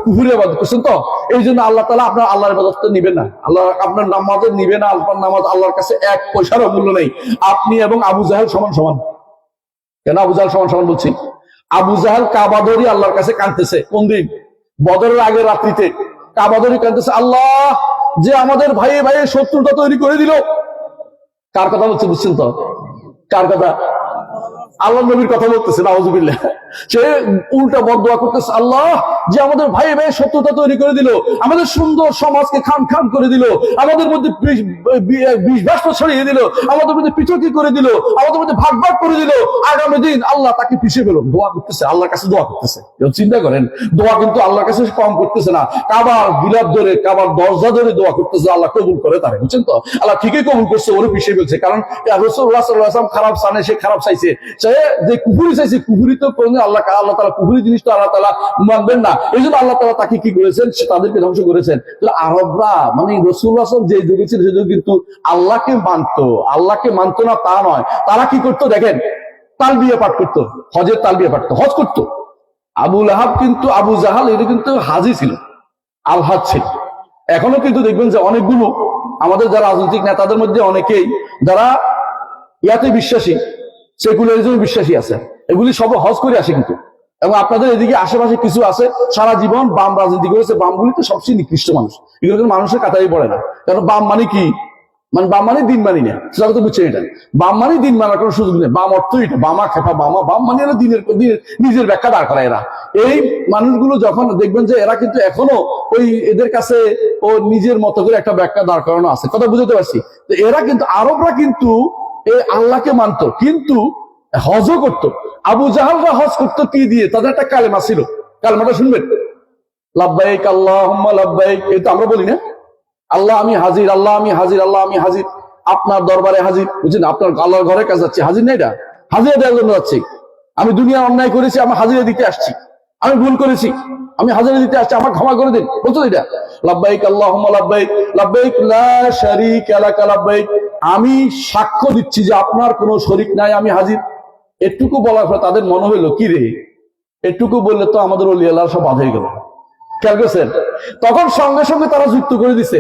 কুফরের ইবাদত করছেন। তো এই জন্য আল্লাহ তাআলা আপনার আল্লাহর ইবাদত নিবেন না। আল্লাহ আপনার নামাজের নিবে না। আপনার নামাজ আল্লাহর কাছে 1 পয়সারও মূল্য নেই। আপনি এবং আবু জাহেল সমান সমান। কেন আবু জাহেল সমান সমান বলছি? আবু জাহেল কাবা ধরে আল্লাহর কাছে কাঁদতেছে। কোন দিন? বদরের আগের রাত্রিতে কাবা ধরে কাঁদতেছে, আল্লাহ যে আমাদের ভাইয়ে ভাইয়ে শত্রুতা তৈরি করে দিল। কার কথা বলছে বুঝছেন তো? কার কথা? আল্লাহ নবীর কথা বলতেছে। নাউযুবিল্লাহ। সে উল্টা বদদোয়া করতেছে, আল্লাহ যে আমাদের ভাই ভাই শত্রুতা তৈরি করে দিল, আমাদের সুন্দর সমাজকে খান খান করে দিল, আমাদের মধ্যে বিষ বাষ্প ছড়িয়ে দিল, আমাদের মধ্যে পৃথকী করে দিল, আমাদের মধ্যে ভাগ ভাগ করে দিল। আগামী দিন আল্লাহ তাকে পিছিয়ে পেল। দোয়া করতেছে, আল্লাহর কাছে দোয়া করতেছে। চিন্তা করেন, দোয়া কিন্তু আল্লাহর কাছে কম করতেছে না। কাবার গিলাপ ধরে, কাবার দরজা ধরে দোয়া করতেছে, আল্লাহ কবুল করে তারে। বুঝছেন তো? আল্লাহ ঠিকই কবুল করছে, ওরে পিছিয়ে ফেলছে। কারণ রাসূলুল্লাহ সাল্লাল্লাহু আলাইহি ওয়াসাল্লাম খারাপ চানে, সে খারাপ চাইছে। যে কুফরি চাইছে, কুফরি তো কোন আল্লাহ তাআলা কুফরি জিনিস তো আল্লাহ তাআলা মানবেন না। এই জন্য আল্লাহ তাআলা তাকে কি করেছেন? তাদেরকে ধ্বংস করেছেন। আরবরা মানে রাসূলুল্লাহ সাল্লাল্লাহু আলাইহি ওয়াসাল্লাম যে যুগে ছিল, সে যুগে কিন্তু আল্লাহকে মানতো না তা নয়। তারা কি করতো দেখেন, তালবিয়া পাঠ করতো, হজের তালবিয়া পাঠ করতো, হজ করতো। আবু লাহাব কিন্তু, আবু জাহাল এটা কিন্তু হাজি ছিল, আল হাজ ছিল। এখনো কিন্তু দেখবেন যে অনেকগুলো আমাদের যারা রাজনৈতিক নেতাদের মধ্যে অনেকেই যারা ইয়াতে বিশ্বাসী, সেকুলারিজমে বিশ্বাসী আছে, এগুলি সব হজ করে আসে কিন্তু। এবং আপনাদের এদিকে আশেপাশে কিছু আছে সারা জীবন বাম রাজনীতি করেছে। বামগুলি তো সবচেয়ে নিকৃষ্ট মানুষ, এগুলো কিন্তু মানুষের কাতারে পড়ে না। কারণ বাম মানে কি? মানে বাম মানে দিন মানি না, সেটা তো বুঝছেন। এটা বাম মানে দিন মানার কোনো সুযোগ নেই। বাম অর্থ এটা, বামা খেপা বামা। বাম মানে এরা নিজের ব্যাখ্যা দাঁড় করায় এরা। এই মানুষগুলো যখন দেখবেন যে এরা কিন্তু এখনো ওই এদের কাছে ও নিজের মতো করে একটা ব্যাখ্যা দাঁড় করানো আছে। কথা বুঝতে পারছি? তো এরা কিন্তু, আরবরা কিন্তু এই আল্লাহকে মানতো, কিন্তু হজও করতো। আবু জাহালরা হজ করতো কি দিয়ে? তাদের একটা কালেমা ছিল। কালেমাটা শুনবেন, লাব্বাইক আল্লাহুম্মা লাব্বাইক। এটা আমরা বলি না? আল্লাহ আমি হাজির, আল্লাহ আমি হাজির, আল্লাহ আমি হাজির, আপনার দরবারে হাজির। বুঝছেন, আপনার আল্লাহর ঘরের কাছে যাচ্ছি, হাজির না, এটা হাজিরা দেওয়ার জন্য যাচ্ছি। আমি দুনিয়া অন্যায় করেছি, আমার হাজিরা দিতে আসছি। আমি ভুল করেছি, আমি হাজিরা দিতে আসছি, আমার ক্ষমা করে দিন। বলছো এটা লাব্বাইক আল্লাহুম্মা লাব্বাইক, লাব্বাইক লা শারীকা লাকা লাব্বাইক। আমি সাক্ষ্য দিচ্ছি যে আপনার কোনো শরীক নাই, আমি হাজির। এটুকু বলার পর তাদের মনে হইলো কি রে, এটুকু বললে তো আমাদের ওলি আল্লাহ সব বাদ হয়ে গেল। খেয়াল করছেন? তখন সঙ্গে সঙ্গে তারা যুক্ত করে দিছে,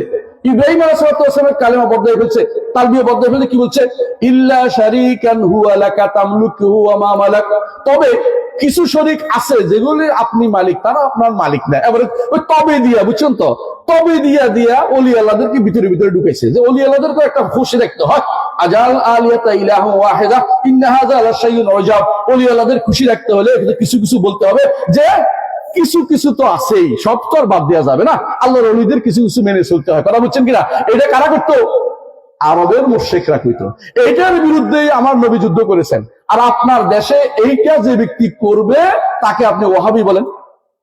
ইব্রাহিম আলাইহিস সালামের কালেমা বদলাই ফেলছে, তালবিয়া বদলাই ফেলছে। কি বলছে? ইল্লা শারীকান হুয়া লাকা তামলুকুহু ওয়া মা মালাক। তবে কিছু শরীক আছে যেগুলি আপনি মালিক, তারা আপনার মালিক না। এবারে ওই তবে দিয়া, বুঝছেন তো, তবে দিয়া দিয়া ওলি আল্লাহদেরকে ভিতরে ভিতরে ঢুকাইছে, যে ওলি আল্লাহদেরকে একটা খুশি রাখতে হয়। আজাল আলিয়াতা ইলাহু ওয়াহিদা ইন্না হাযা লাশাইউন উজাব। ওলি আল্লাহদের খুশি রাখতে হলে কিছু কিছু বলতে হবে, যে কিছু কিছু তো আছেই, সব তো আর বাদ দেওয়া যাবে না। আল্লাহর ওলিদের কিছু কিছু মেনে চলতে হয়। কথা বুঝছেন কিনা? এটা কারা করতো? আরবের মুশরিকরা কইতো। এইটার বিরুদ্ধেই আমার নবী যুদ্ধ করেছেন। আর আপনার দেশে এইটা যে ব্যক্তি করবে তাকে আপনি ওয়াহাবি বলেন,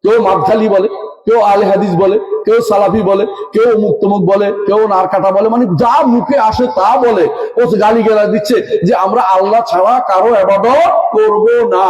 কেউ মাদখালি বলে, কেউ আলে হাদিস বলে, কেউ সালাফি বলে, কেউ মুক্তমুখ বলে, কেউ নারকাটা বলে, মানে যা মুখে আসে তা বলে। ও গালি গালা দিচ্ছে যে আমরা আল্লাহ ছাড়া কারো ইবাদত করব না,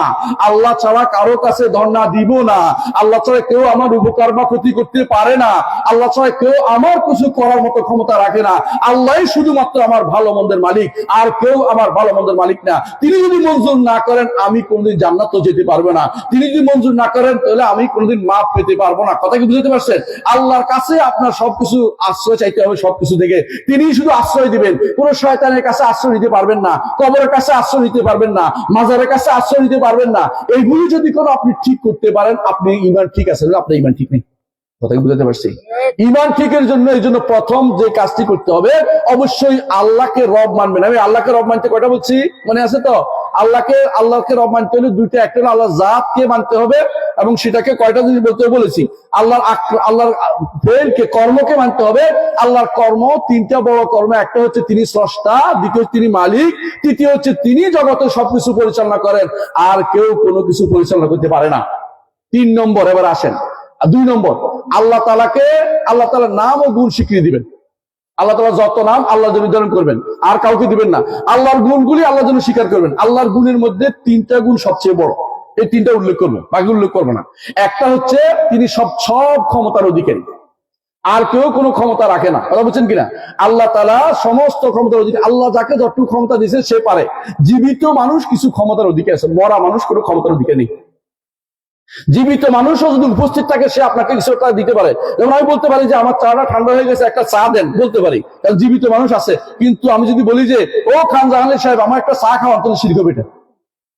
আল্লাহ ছাড়া কারো কাছে ধর্ণা দিব না, আল্লাহ ছাড়া কেউ আমার উপকার বা ক্ষতি করতে পারে না, আল্লাহ ছাড়া কেউ আমার কিছু করার মতো ক্ষমতা রাখে না, আল্লাহই শুধুমাত্র আমার ভালো মন্দের মালিক, আর কেউ আমার ভালো মন্দের মালিক না। তিনি যদি মঞ্জুর না করেন আমি কোনদিন জান্নাত যেতে পারবো না, তিনি যদি মঞ্জুর না করেন তাহলে আমি কোনদিন মাফ পেতে পারবো না। কথা কি বুঝতে পারছেন? আল্লাহর কাছে আপনার সবকিছু আশ্রয় চাইতে হবে, সবকিছু থেকে তিনি শুধু আশ্রয় দিবেন। কোন শয়তানের কাছে আশ্রয় নিতে পারবেন না, কবরের কাছে আশ্রয় নিতে পারবেন না, মাজারের কাছে আশ্রয় নিতে পারবেন না। এইগুলি যদি কোনো আপনি ঠিক করতে পারেন, আপনি ঈমান ঠিক আছে, আপনার ঈমান ঠিক নেই। কথা কি বুঝতে পারছি? ঈমান ঠিকের জন্য এই জন্য প্রথম যে কাজটি করতে হবে, অবশ্যই আল্লাহকে রব মানবেন। আমি আল্লাহকে রব মানতে কয়টা বলছি মনে আছে তো? আল্লাহকে রব মানতে হলে দুইটা, একটা হলো আল্লাহ জাতকে মানতে হবে, এবং সেটাকে কয়টা জিনিস বলতে বলেছি, আল্লাহর ফেলকে, কর্মকে মানতে হবে। আল্লাহর কর্ম তিনটা বড় কর্ম, একটা হচ্ছে তিনি স্রষ্টা, দ্বিতীয় তিনি মালিক, তৃতীয় হচ্ছে তিনি জগতে সবকিছু পরিচালনা করেন, আর কেউ কোনো কিছু পরিচালনা করতে পারে না। 3 নম্বর, এবার আসেন 2 নম্বর, আল্লাহ তাআলার নাম ও গুণ স্বীকৃতি দিবেন। আল্লাহ তাআলা যত নাম আল্লাহ নির্ধারণ করবেন, আর কাউকে দিবেন না। আল্লাহর গুণগুলি আল্লাহর জন্য স্বীকার করবেন। আল্লাহর গুণের মধ্যে 3টা গুণ সবচেয়ে বড়, এই 3টা উল্লেখ করবো, বাকি উল্লেখ করবো না। একটা হচ্ছে তিনি সব ক্ষমতার অধিকারী, আর কেউ কোনো ক্ষমতা রাখে না। কথা বলছেন কিনা? আল্লাহ তাআলা সমস্ত ক্ষমতার অধিকারী। আল্লাহ যাকে যতটুকু ক্ষমতা দিয়েছে সে পারে। জীবিত মানুষ কিছু ক্ষমতার অধিকার আছে, মরা মানুষ কোনো ক্ষমতার অধিকার নেই। জীবিত মানুষও যদি উপস্থিত থাকে সে আপনাকে কিছু একটা দিতে পারে। যেমন আমি বলতে পারি যে আমার চাটা ঠান্ডা হয়ে গেছে, একটা চা দেন, বলতে পারি, কারণ জীবিত মানুষ আছে। কিন্তু আমি যদি বলি যে ও খান জাহাঙ্গীর সাহেব আমার একটা চা খাওয়ান, তাহলে শিরক হবে এটা,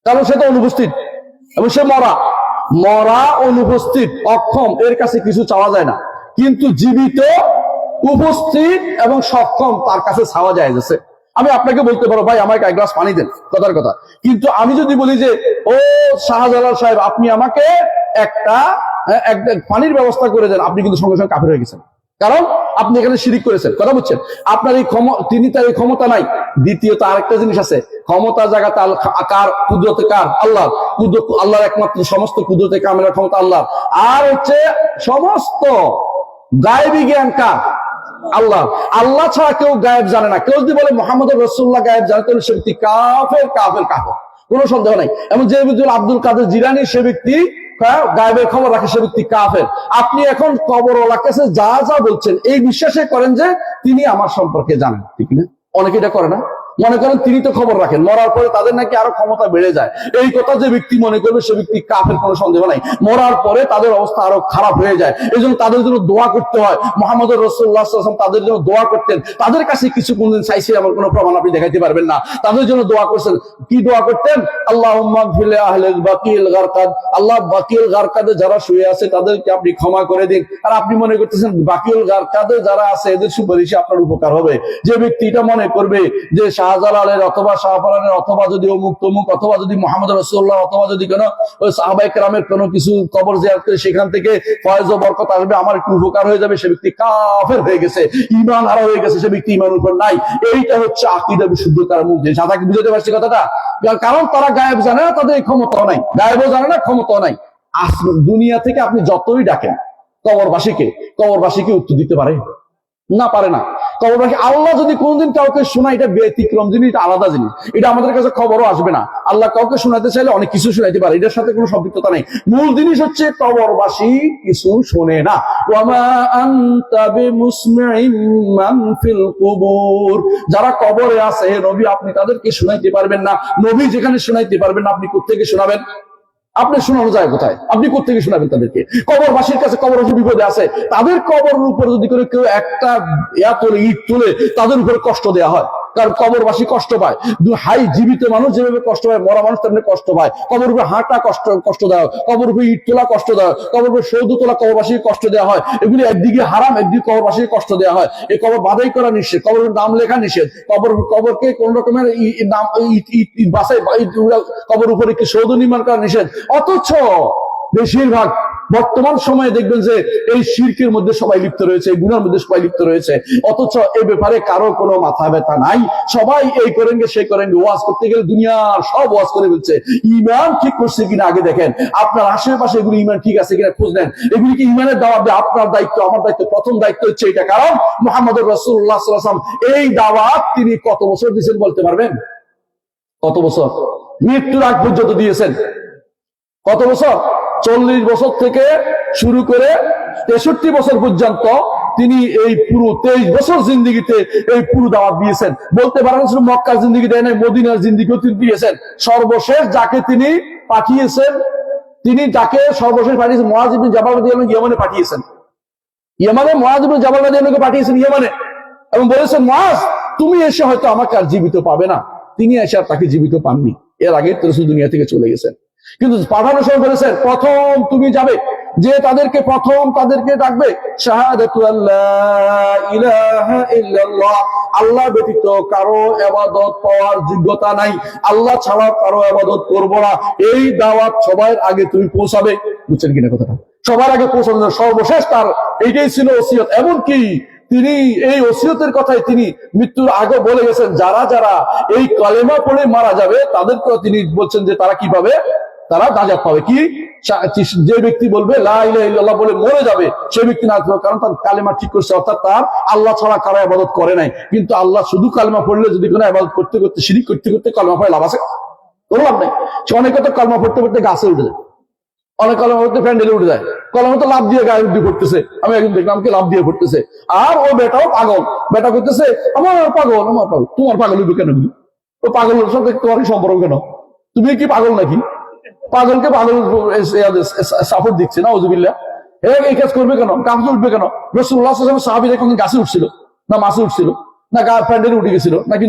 কারণ সে তো অনুপস্থিত এবং সে মরা অনুপস্থিত, অক্ষম, এর কাছে কিছু চাওয়া যায় না। কিন্তু জীবিত, উপস্থিত এবং সক্ষম, তার কাছে চাওয়া যায় যাচ্ছে। আমি আপনাকে বলতে পারো ভাই আমাকে 1 গ্লাস পানি দেন, কথার কথা। কিন্তু আমি যদি বলি যে ও শাহজালাল সাহেব আপনি আমাকে একটা পানির ব্যবস্থা করে দেন, আপনি কিন্তু সঙ্গে সঙ্গে কাফের হয়ে গেছেন, কারণ আপনি এখানে শিরিক করেছেন। কথা বুঝছেন? আপনার এই তিনি তার এই ক্ষমতা নাই। দ্বিতীয়ত আরেকটা জিনিস আছে, ক্ষমতা জায়গাতে কার? কুদরতে কার? আল্লাহ। আল্লাহর একমাত্র সমস্ত কুদরতে কামেলার ক্ষমতা আল্লাহ। আর হচ্ছে সমস্ত গায়েবী জ্ঞান কার? আল্লাহ। আল্লাহ ছাড়া কেউ গায়েব জানে না। কেউ যদি বলে মুহাম্মদ রাসূলুল্লাহ গায়েব জানে, তাহলে সে ব্যক্তি কাফের, কোনো সন্দেহ নাই। এবং যে ব্যক্তি আব্দুল কাদের জিলানী, সে ব্যক্তি গায়েবের খবর রাখে, সে ব্যক্তি কাফের। আপনি এখন কবরওয়ালার কাছে যা যা বলছেন এই বিশ্বাসে করেন যে তিনি আমার সম্পর্কে জানেন, ঠিক না? অনেকে এটা করে না, মনে করেন তিনি তো খবর রাখেন, মরার পরে তাদের নাকি আরো ক্ষমতা বেড়ে যায়। এই কথা যে ব্যক্তি মনে করবে সে ব্যক্তি কাফের, কোনো সন্দেহ নাই। মরার পরে তাদের অবস্থা আরো খারাপ হয়ে যায়। এই জন্য তাদের জন্য দোয়া করতে হয়। মুহাম্মদ রাসূলুল্লাহ সাল্লাল্লাহু আলাইহি ওয়াসাল্লাম তাদের জন্য দোয়া করতেন। তাদের কাছে কিছু কোনদিন চাইছে আমার কোনো প্রমাণ আপনি দেখাইতে পারবেন না। তাদের জন্য দোয়া করছেন। কি দোয়া করতেন? আল্লাহুম্মা গফির লি আহলিল বাকিল গারকাদ, আল্লাহ বাকিল গারকাদে যারা শুয়ে আছে তাদেরকে আপনি ক্ষমা করে দিন। আর আপনি মনে করতেছেন বাকিল গারকাদে যারা আছে এদের সুপারিশে আপনার উপকার হবে। যে ব্যক্তি এটা মনে করবে যে শাহজালালের অথবা শাহপরানের অথবা যদি অমুক তমুক, অথবা যদি মুহাম্মদ রাসূলুল্লাহ, অথবা যদি কোনো ওই সাহাবায়ে কেরামের কোনো কিছু কবর জিয়ারত করে সেখান থেকে ফয়েজ ও বরকত আসবে, আমার একটু উপকার হয়ে যাবে, সে ব্যক্তি কাফের হয়ে গেছে, ঈমান হারা হয়ে গেছে, সে ব্যক্তি ঈমানের উপর নাই। এইটা হচ্ছে আকীদা বিশুদ্ধতার মূল জিনিস। কি বুঝতে পারছি কথাটা? কারণ তারা গায়েব জানে না, তাদের এই ক্ষমতাও নাই, গায়েবও জানে না, ক্ষমতাও নাই। দুনিয়া থেকে আপনি যতই ডাকেন কবরবাসীকে উত্তর দিতে পারে? না, পারে না। কবরবাসী আল্লাহ যদি কোনদিন কাউকে শোনায়, এটা ব্যতিক্রম জিনিস, এটা আলাদা জিনিস, এটা আমাদের কাছে খবরও আসবে না। আল্লাহ কাউকে শোনাতে চাইলে অনেক কিছু শোনাইতে পারে, এটার সাথে কোনো সম্পৃক্ততা নেই। মূল জিনিস হচ্ছে কবরবাসী কিছু শোনে না। ওয়ামা আনতা বিমুসমিইন মান ফিল কুবুর, যারা কবরে আছে হে নবী আপনি তাদেরকে শোনাইতে পারবেন না। নবী যেখানে শোনাইতে পারবেন না, আপনি কোত্থেকে শোনাবেন? আপনি শোনানো যায় কোথায়? আপনি কোত্থেকে শোনাবেন তাদেরকে? কবরবাসীর কাছে কবরবাসী বিপদে আছে, তাদের কবরের উপরে যদি করে কেউ একটা ইট তুলে তাদের উপরে কষ্ট দেওয়া হয়, কারণ কবরবাসী কষ্ট পায়। হাই জীবিত মানুষ যেভাবে কষ্ট পায়, মরা মানুষ তেমনি কষ্ট পায়। কবর উপরে হাঁটা কষ্ট দেওয়া হয়, কবর উপরে ইট তোলা কষ্ট দেওয়া হয়, কবর উপরে সৌধ তোলা কবরবাসীকে কষ্ট দেওয়া হয়। এগুলি একদিকে হারাম, একদিকে কবরবাসীকে কষ্ট দেওয়া হয়। এই কবর বাধাই করা নিষেধ, কবরের নাম লেখা নিষেধ, কবরকে কোন রকমের নাম বাসায় কবর উপরে কি সৌধ নির্মাণ করা নিষেধ। অথচ বেশিরভাগ বর্তমান সময়ে দেখবেন যে এই শিরকের মধ্যে সবাই লিপ্ত রয়েছে, এই গুনার মধ্যে সবাই লিপ্ত রয়েছে, অথচ এই ব্যাপারে কারো কোনো মাথা ব্যথা নাই। সবাই এই করেনগে সেই করেনগে, ওয়াজ করতে গেলে দুনিয়ার সব ওয়াজ করে ফেলছে। ইমান ঠিক করছে কিনা আগে দেখেন, আপনার আশেপাশে এগুলি ইমান ঠিক আছে কিনা খোঁজ নেন। এগুলি কি ইমানের দাওয়াত দেয়? আপনার দায়িত্ব, আমার দায়িত্ব, প্রথম দায়িত্ব হচ্ছে এটা। কারণ মুহাম্মদুর রাসূলুল্লাহ সাল্লাল্লাহু আলাইহি ওয়াসাল্লাম এই দাওয়াত তিনি কত বছর দিয়েছেন বলতে পারবেন? কত বছর? মৃত্যুর আগ পর্যন্ত দিয়েছেন। কত বছর? 40 বছর থেকে শুরু করে 63 বছর পর্যন্ত তিনি এই পুরো 23 বছর জিন্দিগিতে এই পুরো দাওয়াত দিয়েছেন। বলতে পারেন শুধু মক্কার জিন্দিগি দেয় নাই, মদিনার জিন্দিগিও তিনি দিয়েছেন। সর্বশেষ যাকে তিনি পাঠিয়েছেন, তিনি যাকে সর্বশেষ পাঠিয়েছেন মুআয ইবনে জাবাল রাদিয়াল্লাহু আনহু ইয়েমেনে পাঠিয়েছেন। ইয়েমেনে মুআয ইবনে জাবাল রাদিয়াল্লাহু আনহুকে পাঠিয়েছেন ইয়েমেনে, এবং বলেছেন মুআয তুমি এসে হয়তো আমাকে আর জীবিত পাবে না। তিনি এসে আর তাকে জীবিত পাননি, এর আগে তো রাসূল দুনিয়া থেকে চলে গেছেন। কিন্তু পাঠানোর সময় বলেছেন প্রথম তুমি যাবে, যে তাদেরকে প্রথম তাদেরকে ডাকবে শাহাদাতু আল্লা ইলাহা ইল্লাল্লাহ, আল্লাহ ব্যতীত কারো ইবাদত পাওয়ার যোগ্যতা নাই, আল্লাহ ছাড়া কারো ইবাদত করব না, এই দাওয়াত সবার আগে তুমি পৌঁছাবে। বুঝছেন কিনা কথাটা? সবার আগে পৌঁছানো, সর্বশেষ তার এইটাই ছিল ওসিয়ত। এমনকি তিনি এই ওসিয়তের কথাই তিনি মৃত্যুর আগে বলে গেছেন, যারা যারা এই কালেমা পড়ে মারা যাবে তাদেরকেও তিনি বলছেন যে তারা কি পাবে? তারা নাজাত পাবে। কি? যে ব্যক্তি বলবে লা ইলাহা ইল্লাল্লাহ বলে মরে যাবে সে ব্যক্তি নাজাত পাবে, কারণ তার কালেমা ঠিক করছে, অর্থাৎ তার আল্লাহ ছাড়া কারো ইবাদত করে নাই। কিন্তু আল্লাহ শুধু কালেমা পড়লে যদি কোনো ইবাদত করতে করতে শিরক করতে করতে কালেমা পড়ে লাভ আছে? কোনো লাভ নেই। অনেকে তো কালেমা পড়তে পড়তে গাছে উঠে যায়, অনেক কলমা পড়তে প্যান্ডেলে উঠে যায়, কলমা তো লাভ দিয়ে গায়ে উঠে পড়তেছে। আমি একদিন দেখলাম কি লাভ দিয়ে পড়তেছে, আর ও বেটাও পাগল, বেটা করতেছে আমার পাগল, আমার পাগল। তোমার পাগল হইবে কেন? ও পাগলের সঙ্গে তোমার কি সম্পর্ক কেন? তুমি কি পাগল নাকি? পাগলকে পাগল সাপোর্ট দিচ্ছে না, ওযুবিল্লাহ। এই কাজ করবে কেন? গাছে উঠবে কেন? রাসূলুল্লাহ সাল্লাল্লাহু আলাইহি ওয়াসাল্লাম সাহাবীরা কোন গাছে উঠছিল না মাছে উঠছিল না প্যান্ডেলে উঠে গেছিল নাকি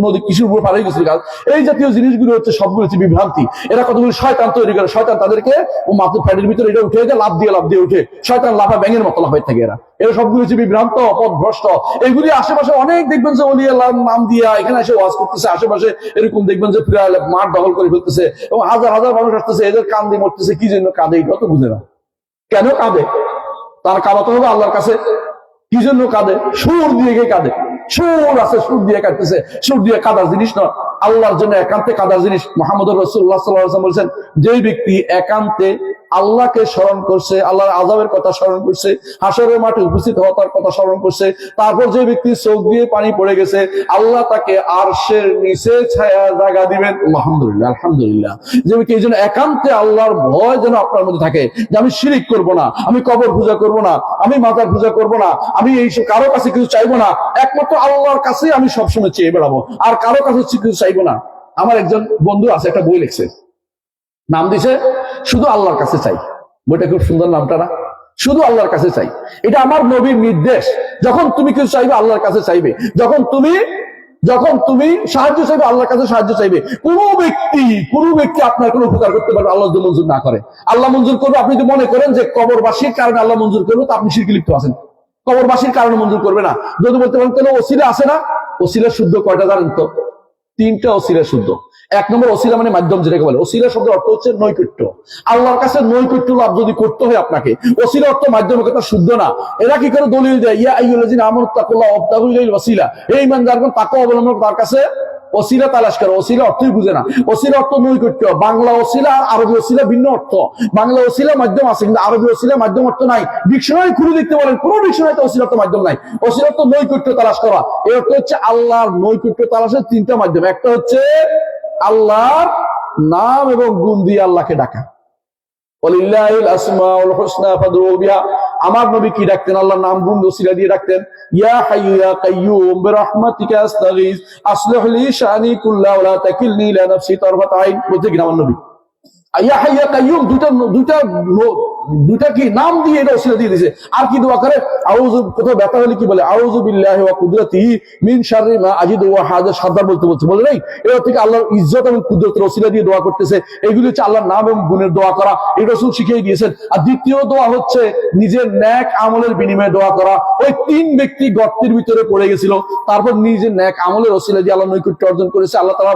নদী কিসের উপর পাড়ে গেছিল গাছ? এই জাতীয় জিনিসগুলো হচ্ছে সবগুলো হচ্ছে বিভ্রান্তি। এরা কতগুলো শয়তান তৈরি করে, শয়তান তাদেরকে ও মাথার প্যান্ডের ভিতরে এটা উঠে যায়, লাভ দিয়ে উঠে, শয়তান লাফা ব্যাঙের মতো লাফাই থাকে। এরা সবগুলো হচ্ছে বিভ্রান্ত, পথভ্রষ্ট। এগুলি আশেপাশে অনেক দেখবেন যে ওলি আল্লাহর নাম দিয়া এখানে এসে ওয়াজ করতেছে, আশেপাশে এরকম দেখবেন যে পুরা মাঠ দখল করে ফেলতেছে, এবং হাজার হাজার মানুষ আসতেছে, এদের কান দিয়ে মরতেছে। কি জন্য কাঁদে? এটা তো বুঝে না কেন কাঁদে। তার কাঁদাতে হবে আল্লাহর কাছে। কি জন্য কাঁদে? সুর দিয়ে গিয়ে কাঁদে। সুর আছে, সুর দিয়ে কাটতেছে, সুর দিয়ে কাদার জিনিস নয়, আল্লাহর জন্য একান্তে কাদার জিনিস। মুহাম্মদুর রাসূলুল্লাহ সাল্লাল্লাহু আলাইহি ওয়াসাল্লাম বলেছেন, যে ব্যক্তি একান্তে আল্লাহকে স্মরণ করছে, আল্লাহর আযাবের কথা স্মরণ করছে, হাসরের মাঠে উপস্থিত হওয়ার কথা স্মরণ করছে, তারপর যে ব্যক্তি চোখ দিয়ে পানি পড়ে গেছে, আল্লাহ তাকে আরশের নিচে ছায়া জায়গা দিবেন। আলহামদুলিল্লাহ, আলহামদুলিল্লাহ। যে ব্যক্তি এই জন্য একান্তে আল্লাহর ভয় যেন আপনার মধ্যে থাকে, যে আমি শিরিক করব না, আমি কবর পূজা করব না, আমি মাজার পূজা করব না, আমি এইসব কারো কাছে কিছু চাইবো না, একমাত্র আল্লাহর কাছে আমি সবসময় চেয়ে বেড়াবো, আর কারো কাছে কিছু চাইবো না। আমার একজন বন্ধু আছে, একটা বই লিখছে, নাম দিছে শুধু আল্লাহর কাছে চাই। বইটা খুব সুন্দর নামটা না? শুধু আল্লাহর কাছে চাই। এটা আমার নবীর নির্দেশ। যখন তুমি কিছু চাইবে আল্লাহর কাছে চাইবে, যখন তুমি সাহায্য চাইবে আল্লাহর কাছে সাহায্য চাইবে। কোনো ব্যক্তি আপনার কোনো উপকার করতে পারবে আল্লাহ যদি মঞ্জুর না করে। আল্লাহ মঞ্জুর করবে, আপনি যদি মনে করেন যে কবরবাসীর কারণে আল্লাহ মঞ্জুর করবে, তো আপনি শিরকে লিপ্ত আছেন। কবরবাসীর কারণে মঞ্জুর করবে না। যদি বলতে পারেন কোনো ওসিলা আছে না? ওসিলা শুদ্ধ কয়টা জানেন তো? 3টা ওসিলা শুদ্ধ। 1 নম্বর ওসিলা মানে মাধ্যম, যেটাকে বলে। ওসিলা শব্দের অর্থ হচ্ছে নৈকট্য। আল্লাহর কাছে নৈকট্য লাভ যদি করতে হয় আপনাকে, ওসিলা অর্থ মাধ্যমের কথা শুদ্ধ না। এরা কি করে দলিল দেয়? ইয়া আইয়ুহাল্লাযীনা আমানু তাকুল্লাহ ওয়াবতাগু ইলাইহিল ওয়াসিলা, এই ঈমানদারগণ তাকওয়া অবলম্বন তার কাছে ওসিলা তালাশ করো। ওসিলা অর্থই বুঝে না। ওসিলা অর্থ নৈকট্য। বাংলা ওসিলা আর আরবি ওসিলা ভিন্ন অর্থ। বাংলা ওসিলা মাধ্যম আছে, কিন্তু আরবি ওসিলা মাধ্যম অর্থ নাই। ডিকশনারি খুলে দেখতে বলেন, কোন ডিকশনারিতে ওসিলা অর্থ মাধ্যম নাই। ওসিলা অর্থ নৈকট্য তালাশ করা। এই অর্থ হচ্ছে আল্লাহর নৈকট্য তালাশের তিনটা মাধ্যম। একটা হচ্ছে আল্লাহর নাম এবং গুণ দিয়ে আল্লাহকে ডাকা। ওয়ালিল্লাহিল আসমাউল হুসনা ফাদউ বিহা। আমার নবী কি ডাকতেন? আল্লাহর নাম গুণ ওসিলা দিয়ে ডাকতেন। ইয়া হাইয়্যু ইয়া কাইয়্যুম বিরহমাতিকা আস্তাগীস আসলিহ লি শানি কুল্লাহু ওয়া লা তাকিলনি ইলা নাফসি তারফাত আইন। বলতে কি আমার নবী ইয়া হাইয়্যু ইয়া কাইয়্যুম দুইটা কি নাম দিয়ে এটা ওসিলা দিয়ে দিয়েছে। আর কি দোয়া করে? আউযু, কোথাও ব্যথা হলে কি বলে? আউযু বিল্লাহি ওয়া কুদরাতিহি মিন শাররি মা আজিদু ওয়া হাযা। সাদা বলতে বলে নাই? এটা থেকে আল্লাহর ইজ্জত এবং কুদরতের ওসিলা দিয়ে দোয়া করতেছে। এগুলি হচ্ছে আল্লাহর নাম এবং গুণের দোয়া করা। এই রাসূল শিখিয়ে দিয়েছেন। আর দ্বিতীয় দোয়া হচ্ছে নিজের নেক আমলের বিনিময়ে দোয়া করা। ওই তিন ব্যক্তি গর্তের ভিতরে পড়ে গেছিল, তারপর নিজের নেক আমলের ওসিলা দিয়ে আল্লাহ নৈকট্য অর্জন করেছে। আল্লাহ তাআলা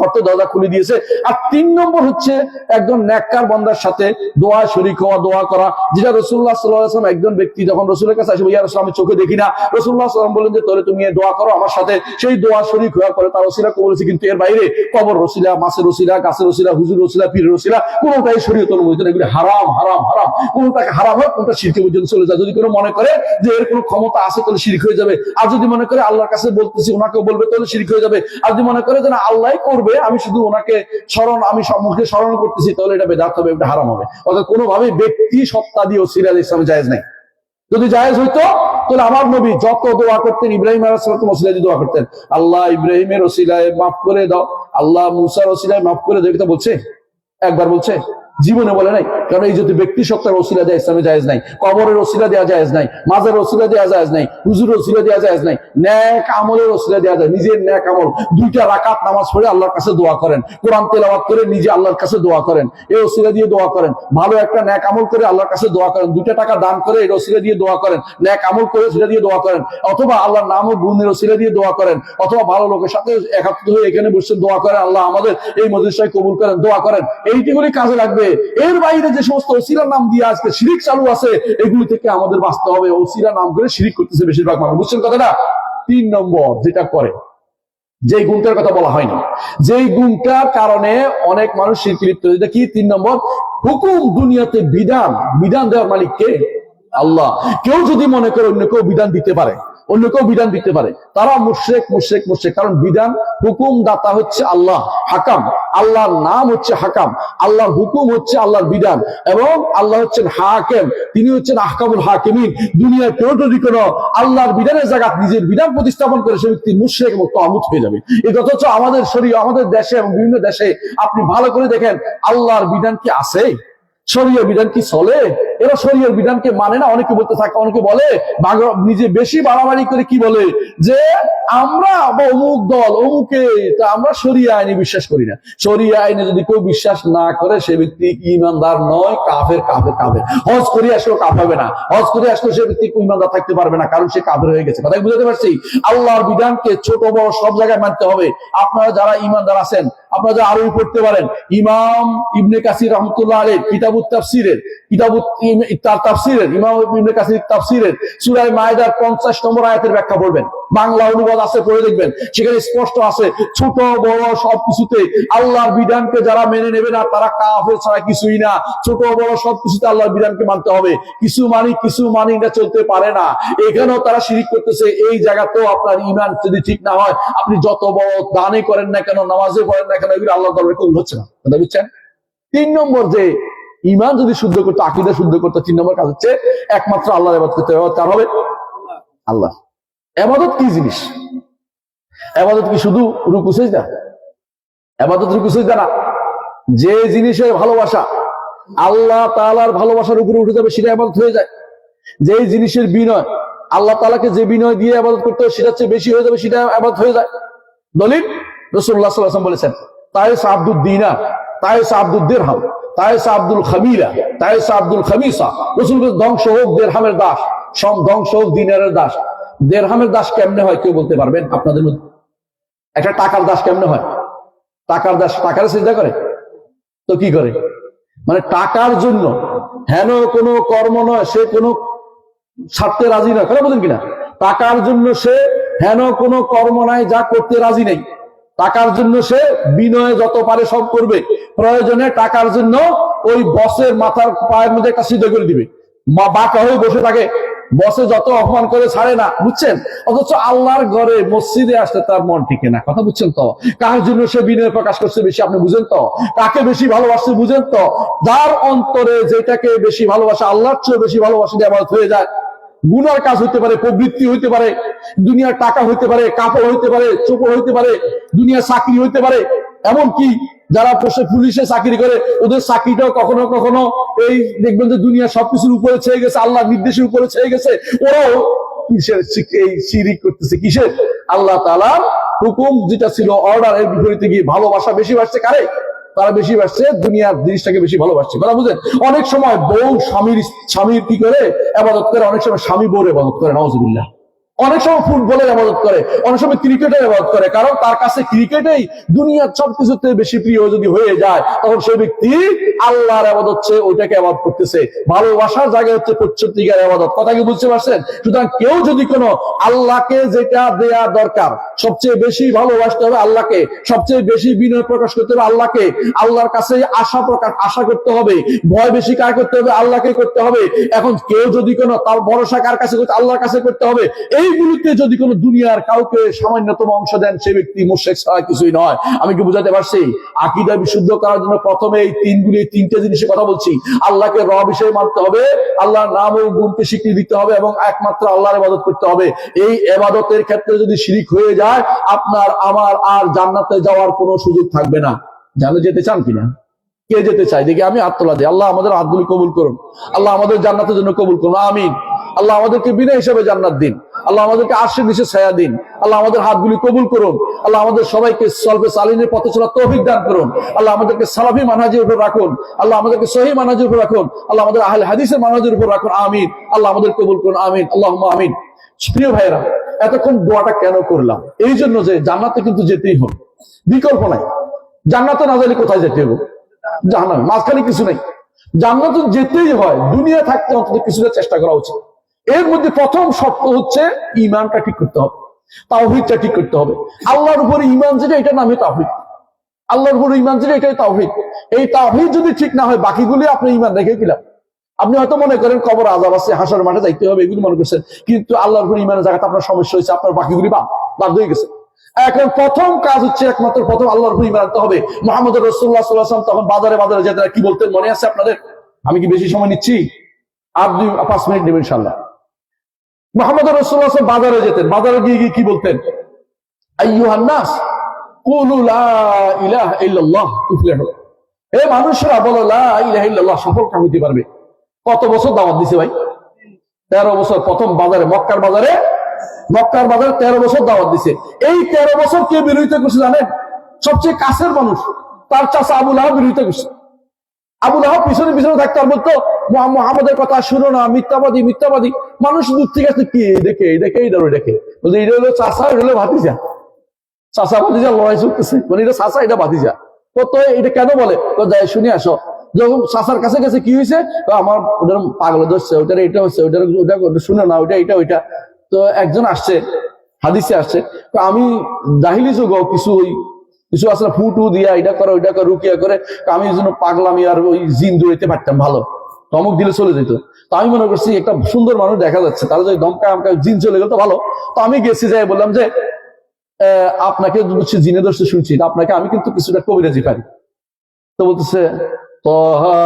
গর্তের দরজা খুলে দিয়েছে। আর 3 নম্বর হচ্ছে একজন নেককার বান্দার সাথে দোয়া শরীক হওয়া, দোয়া করা, যেটা রাসূলুল্লাহ সাল্লাল্লাহু আলাইহি ওয়াসাল্লাম একজন ব্যক্তি যখন রাসূলের কাছে আসে, ইয়া রাসূল আমি চোখে দেখি না। রাসূলুল্লাহ সাল্লাল্লাহু আলাইহি ওয়াসাল্লাম বলেন যে তাহলে তুমি দোয়া করো আমার সাথে। সেই দোয়া শরীক হওয়ার পরে তার ওসিলা কবুলেছে। কিন্তু এর বাইরে কবর ওসিলা, মাছের ওসিলা, গাছের ওসিলা, হুজুর ওসিলা, পীরের ওসিলা কোনটাই শরীয়ত অনুমোদিত না। এগুলি হারাম হারাম হারাম। কোনটাকে হারাম হয়, কোনটা শিরকে পর্যন্ত চলে যায়। যদি কোনো মনে করে যে এর কোনো ক্ষমতা আছে তাহলে শিরক হয়ে যাবে। আর যদি মনে করে আল্লাহর কাছে বলতেছি ওনাকেও বলবে তাহলে শিরক হয়ে যাবে। আর যদি মনে করে যে না আল্লাহই করবে, আমি শুধু ওনাকে আমি সম্মুখে স্মরণ করতেছি, তাহলে এটা বেদাত হবে, এটা হারাম হবে। অর্থাৎ কোনোভাবে ব্যক্তি সত্তা দিয়ে ওসিলা ইসলামে জায়েজ নাই। যদি জায়েজ হইতো তাহলে আমার নবী যত দোয়া করতেন, ইব্রাহিম আলাইহিস সালাম ওসিলা দিয়ে দোয়া করতেন, আল্লাহ ইব্রাহিমের ওসিলায় মাফ করে দাও, আল্লাহ মুসার ওসিলায় মাফ করে দাও। এটা বলছে একবার বলছে? জীবনে বলে নাই। কারণ এই যদি ব্যক্তি সত্তার ওসিলা দেওয়া ইসলামে জায়েজ নাই, কবরের ওসিলা দেওয়া জায়েজ নাই, মাজারের ওসিলা দেওয়া জায়েজ নাই, হুজুরের ওসিলা দেওয়া জায়েজ নাই। নেক আমলের ওসিলা দেওয়া যায়। নিজের নেক আমল 2টা রাকাত নামাজ পড়ে আল্লাহর কাছে দোয়া করেন, কোরআন তেলাওয়াত করে নিজে আল্লাহর কাছে দোয়া করেন, এই ওসিলা দিয়ে দোয়া করেন। ভালো একটা নেক আমল করে আল্লাহর কাছে দোয়া করেন, 2টা টাকা দান করে এই ওসিলা দিয়ে দোয়া করেন, নেক আমল করে সেটা দিয়ে দোয়া করেন, অথবা আল্লাহর নাম ও গুণের ওসিলা দিয়ে দোয়া করেন, অথবা ভালো লোকের সাথে একাত্ম হয়ে এখানে বসে দোয়া করেন, আল্লাহ আমাদের এই মজলিসটাকে কবুল করেন, দোয়া করেন। এইগুলি কাজে লাগবে। এর বাইরে যে সমস্ত ওসিলার নাম দিয়ে আজকে শিরিক চালু আছে, এগুলি থেকে আমাদের বাঁচতে হবে। ওসিলা নাম করে শিরিক করতেছে বেশিরভাগ মানুষ। বুঝছেন কথাটা? 3 নম্বর যেটা করে, যেই গুণটার কথা বলা হয়নি, যেই গুণটার কারণে অনেক মানুষ শিরকে লিপ্ত হয়েছে, কি 3 নম্বর? হুকুম। দুনিয়াতে বিধান দেওয়ার মালিক কে? আল্লাহ। কেউ যদি মনে করে অন্য কেউ বিধান দিতে পারে, তারা মুশরিক। কারণ বিধান, হুকুম দাতা হচ্ছে আল্লাহ, হাকাম। আল্লাহর নাম হচ্ছে হাকাম, আল্লাহর হুকুম হচ্ছে আল্লাহর বিধান, এবং আল্লাহ হচ্ছেন হাকিম, তিনি হচ্ছেন আহকামুল হাকিমিন। দুনিয়ার কেউ যদি কোনো আল্লাহর বিধানের জায়গায় নিজের বিধান প্রতিস্থাপন করে, সে ব্যক্তি মুশরিক এবং তাগুত হয়ে যাবে। এই অথচ আমাদের শরীয়ত, আমাদের দেশে এবং বিভিন্ন দেশে আপনি ভালো করে দেখেন, আল্লাহর বিধান কি আছে? শরীয়ত বিধান কি চলে? এরা শরীয়ত বিধানকে মানে না। অনেকে বলতে থাকে, অনেকে বলে নিজে বেশি বাড়াবাড়ি করে কি বলে যে আমরা অমুক দল অমুকে, তা আমরা শরিয়া আইনে বিশ্বাস করি না। শরিয়া আইনে যদি কেউ বিশ্বাস না করে, সে ব্যক্তি ঈমানদার নয়, কাফের। হজ করে আসলেও কাফের হবে না, হজ করে আসলেও সে ব্যক্তি ঈমানদার থাকতে পারবে না, কারণ সে কাফের হয়ে গেছে। কথা বুঝতে পারছি? আল্লাহর বিধানকে ছোট বড় সব জায়গায় মানতে হবে। আপনারা যারা ঈমানদার আছেন, আপনারা যারা আরবি পড়তে পারেন, ইমাম ইবনে কাসির রাহমাতুল্লাহ আলাইহি কিতাবুত তাফসিরের ইমাম ইবনে কাসির তাফসিরের সূরা মায়েদার 50 নম্বর আয়াতের ব্যাখ্যা পড়বেন। বাংলা অনুবাদ আছে, পড়ে দেখবেন, সেখানে স্পষ্ট আছে ছোট বড় সবকিছুতে আল্লাহর বিধানকে যারা মেনে নেবে না, তারা কাফের ছাড়া কিছুই না। ছোট বড় সবকিছুতে আল্লাহর বিধানকে মানতে হবে। কিছু মানি না, চলতে পারে না। এখানেও তারা শিরিক করতেছে। এই জায়গাতেও আপনার ঈমান যদি ঠিক না হয়, আপনি যত বড় দানই করেন না কেন, নামাজে পড়েন না কেন, এগুলো আল্লাহর দরবারে কবুল হচ্ছে না। কথা বুঝছেন? 3 নম্বর যে ঈমান যদি শুদ্ধ করতে, আকীদা শুদ্ধ করতে, 3 নম্বর কাজ হচ্ছে একমাত্র আল্লাহর ইবাদত করতে হবে। তার হবে আল্লাহ। ইবাদত কি জিনিস? ইবাদত কি শুধু রুকু সিজদা? ইবাদত রুকু সিজদা না। যে জিনিসের ভালোবাসা আল্লাহ তাআলার ভালোবাসার উপরে উঠে যাবে, সেটা ইবাদত হয়ে যায়। যে জিনিসের বিনয় আল্লাহ তাআলাকে যে বিনয় দিয়ে ইবাদত করতে হয়, সেটা চেয়ে বেশি হয়ে যাবে, সেটা ইবাদত হয়ে যায়। দলিল রাসূলুল্লাহ সাল্লাল্লাহু আলাইহি ওয়াসাল্লাম বলেছেন, তাইস আব্দুদ দিনার, তাইস আব্দুদ দিরহাম, তাইস আব্দুল খামিলা, তাইস আব্দুল খামিসা। রাসূল বলেন, ধ্বংস হোক দিরহামের দাস, ধ্বংস হোক দিনারের দাস। দিরহামের দাস কেমনে হয় কেউ বলতে পারবেন আপনাদের মধ্যে? একটা টাকার দাস কেমনে হয়? টাকার দাস টাকার সিজদা করে তো কি করে? মানে টাকার জন্য হেন কোনো কর্ম নয়, সে কোনো ছাড়তে রাজি নয়। কথা বলেন কিনা? টাকার জন্য সে হেন কোনো কর্ম নাই যা করতে রাজি নেই। টাকার জন্য সে বিনয়ে যত পারে সব করবে, প্রয়োজনে টাকার জন্য ওই বসের মাথার পায়ের মধ্যে একটা সিদ্ধ করে দিবে, বাঁকা হয়ে বসে থাকে, বসে যত অপমান করে ছাড়ে না, বুঝছেন? অথচ আল্লাহর ঘরে মসজিদে আসলে তার মন টিকে না। কথা বুঝছেন তো? কার জন্য সে বিনয় প্রকাশ করছে বেশি, আপনি বুঝেন তো? কাকে বেশি ভালোবাসছে বুঝেন তো? যার অন্তরে যেটাকে বেশি ভালোবাসে, আল্লাহর চেয়ে বেশি ভালোবাসে ইবাদত হয়ে যায়। গুনার কাজ হইতে পারে, প্রবৃত্তি হইতে পারে, দুনিয়ার টাকা হইতে পারে, কাপড় হইতে পারে, চোপড় হইতে পারে, দুনিয়ার চাকরি হইতে পারে। এমনকি যারা পুলিশে চাকরি করে, ওদের চাকরিটাও কখনো কখনো এই দেখবেন যে দুনিয়া সবকিছুর উপরে ছেয়ে গেছে, আল্লাহ নির্দেশের উপরে ছেয়ে গেছে। ওরাও কিসের এই শিরিক করতেছে? কিসের? আল্লাহ তাআলার হুকুম যেটা ছিল, অর্ডার, এর বিপরীতে গিয়ে ভালোবাসা বেশি বাড়ছে কারে? তারা বেশি বাড়ছে দুনিয়ার জিনিসটাকে বেশি ভালোবাসছে। কথা বুঝেন? অনেক সময় বউ স্বামীর কি করে ইবাদত করে, অনেক সময় স্বামী বউর ইবাদত করে, নাউজুবিল্লাহ। অনেক সময় ফুটবলের ইবাদত করে, অনেক সময় ক্রিকেটের ইবাদত করে, কারণ তার কাছে ক্রিকেটেই দুনিয়ার সবকিছুতে বেশি প্রিয় যদি হয়ে যায়, তখন সেই ব্যক্তি আল্লাহর ইবাদত হচ্ছে ওইটাকে ইবাদত করতেছে। ভালোবাসার জায়গায় হচ্ছে সত্যিকার ইবাদত। কথা কি বুঝতে পারছেন? সুতরাং কেউ যদি কোনো আল্লাহকে যেটা দেয়া দরকার, সবচেয়ে বেশি ভালোবাসতে হবে আল্লাহকে, সবচেয়ে বেশি বিনয় প্রকাশ করতে হবে আল্লাহকে, আল্লাহর কাছে আশা করতে হবে, ভয় বেশি কার করতে হবে? আল্লাহকে করতে হবে। এখন কেউ যদি কোনো তার ভরসা কার কাছে করতে? আল্লাহর কাছে করতে হবে। এইগুলিতে যদি কোনো দুনিয়ার কাউকে সামান্যতম অংশ দেন, সে ব্যক্তি মুশরিক ছাড়া কিছুই নয়। আমি কি বুঝাতে পারছি? আকীদা বিশুদ্ধ করার জন্য প্রথমে এই তিনটে জিনিসের কথা বলছি। আল্লাহকে রব হিসেবে মানতে হবে, আল্লাহর নাম ও গুণকে স্বীকৃতি দিতে হবে, এবং একমাত্র আল্লাহর ইবাদত করতে হবে। এই ইবাদতের ক্ষেত্রে যদি শিরিক হয়ে যায়, আপনার আমার আর জান্নাতে যাওয়ার কোনো সুযোগ থাকবে না। জানে যেতে চান কিনা? কে যেতে চায়? দেখি আমি হাত তোলা দিই। আল্লাহ আমাদের হাতগুলি কবুল করুন, আল্লাহ আমাদের জান্নাতের জন্য কবুল করুন, আমিন। আল্লাহ আমাদেরকে বিনা হিসাবে জান্নাত দিন, আল্লাহ আমাদেরকে আরশের নিচে ছায়া দিন, আল্লাহ আমাদের হাতগুলি কবুল করুন, আল্লাহ আমাদের সবাইকে সলফে সালিনের পথে চলার তৌফিক দান করুন, আল্লাহ আমাদেরকে সালাফি মানহাজের উপর রাখুন, আল্লাহ আমাদেরকে সহিহ মানহাজের উপর রাখুন, আল্লাহ আমাদের আহলে হাদিসের মানহাজের উপর রাখুন, আমিন। আল্লাহ আমাদের কবুল করুন, আমিন, আল্লাহুম্মা আমিন। প্রিয় ভাইরা, এতক্ষণ দোয়াটা কেন করলাম? এই জন্য যে জান্নাতে কিন্তু যেতেই হবে, বিকল্প নাই। জান্নাতে না গেলে কোথায় যেতে হবে? জাহান্নামে। মাঝখানে কিছু নেই, জান্নাতে যেতেই হয়। দুনিয়া থাকতে অন্তত কিছুটা চেষ্টা করা উচিত। এর মধ্যে প্রথম শর্ত হচ্ছে ঈমানটা ঠিক করতে হবে, তাওহীদটা ঠিক করতে হবে। আল্লাহর উপরে ঈমান যেটা, এটা নামে তাওহীদ। আল্লাহর উপরে ঈমান যেটা, এটাই তাওহীদ। এই তাওহীদ যদি ঠিক না হয়, বাকিগুলি আপনি ঈমান রেখে দিলাম। আপনি হয়তো মনে করেন কবর আযাব আছে, হাসরের মাঠে যাইতে হবে, এগুলি মনে করছেন, কিন্তু আল্লাহর উপরে ঈমানের জায়গাতে আপনার সমস্যা হয়েছে, আপনার বাকিগুলি বাদ হয়ে গেছে। এখন প্রথম কাজ হচ্ছে, একমাত্র প্রথম আল্লাহর উপর ঈমান আনতে হবে। মুহাম্মদ রাসূলুল্লাহ সাল্লাল্লাহু আলাইহি ওয়াসাল্লাম তখন বাজারে যেতেন, কি বলতেন মনে আছে আপনাদের? আমি কি বেশি সময় নিচ্ছি? আর 5 মিনিট নেবেন ইনশাআল্লাহ। মুহাম্মদ রাসূলুল্লাহ সাল্লাল্লাহু আলাইহি ওয়াসাল্লাম বাজারে যেতেন, বাজারে গিয়ে কি বলতেন? আইয়ুহান নাস কুলু লা ইলাহা ইল্লাল্লাহ তুফলিহু। হে মানুষরা, বলো লা ইলাহা ইল্লাল্লাহ, সফল কাম হতে পারবে। কত বছর দাওয়াত দিছে ভাই? 13 বছর। প্রথম বাজারে, মক্কার বাজারে 13 বছর দাওয়াত দিছে। এই 13 বছর কে বিরোধিতা করছে জানেন? সবচেয়ে কাছের মানুষ, তার চাচা আবু লাহাব বিরোধিতা করছে। আবু লাহাব পিছনে থাকতো আর বলতো, মুহাম্মদের কথা শুনো না, মিথ্যাবাদী। মানুষ দূর থেকে আসছে, কি দেখে এটা বলছে, এটা হলো চাচা, এটা হলো ভাতিজা। চাচা ভাতিজা লড়াই চলতেছে, মানে এটা চাচা, এটা ভাতিজা। তো এটা কেন বলে? তো যাই শুনে আসো। যখন চাচার কাছে গেছে, কি হয়েছে? আমার ওটার পাগল ধরছে, ওটার এটা হচ্ছে, ওটা শুনে না, ওইটা। তো একজন আসছে, হাদিসে আসছে, তো আমি জাহিলি যুগ কিছু আসলে ফুটু দিয়া এটা করে, ওইটা করে, রুকিয়া করে, আমি এই জন্য পাগলামি আর ওই জিন দৌড়াইতে পারতাম ভালো, ধমক দিলে চলে যেত। তো আমি মনে করছি একটা সুন্দর মানুষ দেখা যাচ্ছে, তারা যদি ধমকা জিন চলে গেল তো ভালো। তো আমি গেছি, যাই বললাম যে আপনাকে জিনে দর্শে শুনছি, আপনাকে আমি কিন্তু কিছুটা কবিরাজি পারি। তো বলতেছে, তাহা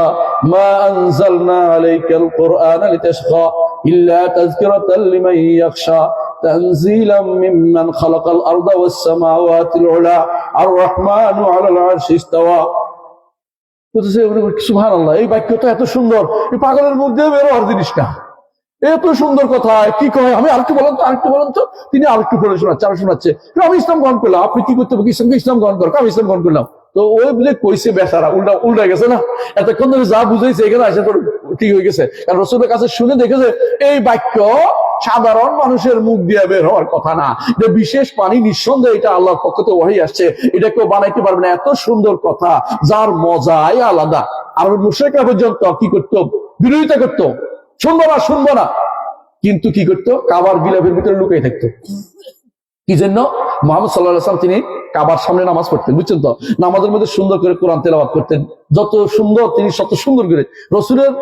মা আনজালনা আলাইকাল কুরআনা লিতাশকা ইল্লা তাযকিরাতাল লিমান ইয়াখশা তানজিলাম মিম্মান খালাকাল আরদা ওয়াস সামাওয়াতিল উলা আর রহমানু আলাল আরশি ইস্তাওয়া। বলতেছে, সুবহানাল্লাহ, এই বাক্যটা এত সুন্দর, এই পাগলের মুখ দিয়ে বের হওয়ার জিনিস না, এত সুন্দর কথা। কি কয়? আমি আরেকটু বলেন তো। তিনি আরেকটু পড়ে শোনাচ্ছে। আমি ইসলাম গ্রহণ করলাম। আপনি কি করতে হবে? ইসলাম গ্রহণ করো। আমি ইসলাম গ্রহণ করলাম। তো ওই বুঝে কইছে বেচারা, উল্টা গেছে না, এতক্ষণ ধরে যা বুঝাইছে এখানে আসে ঠিক হয়ে গেছে। কারণ রাসূলের কাছে শুনে দেখেছে এই বাক্য সাধারণ মানুষের মুখ দিয়ে বের হওয়ার কথা না, যে বিশেষ পানি, নিঃসন্দেহে এটা আল্লাহর পক্ষ থেকে ওহী আসছে, এটা কেউ বানাইতে পারবে না। এত সুন্দর কথা, যার মজাই আলাদা। আর মুশরিকরা পর্যন্ত কি করতো? বিরোধিতা করতো, শুনবো না। কিন্তু কি করতো? কাবার গিলাফের ভিতরে লুকিয়ে থাকতো। কি জন্য? মুহাম্মদ সাল্লাল্লাহু আলাইহি ওয়াসাল্লাম তিনি কাবার সামনে নামাজ পড়তেন, বুঝছেন তো? নামাজের মধ্যে সুন্দর করে কোরআন তেলাওয়াত করতেন, যত সুন্দর তিনি তত সুন্দর করে। রসুলের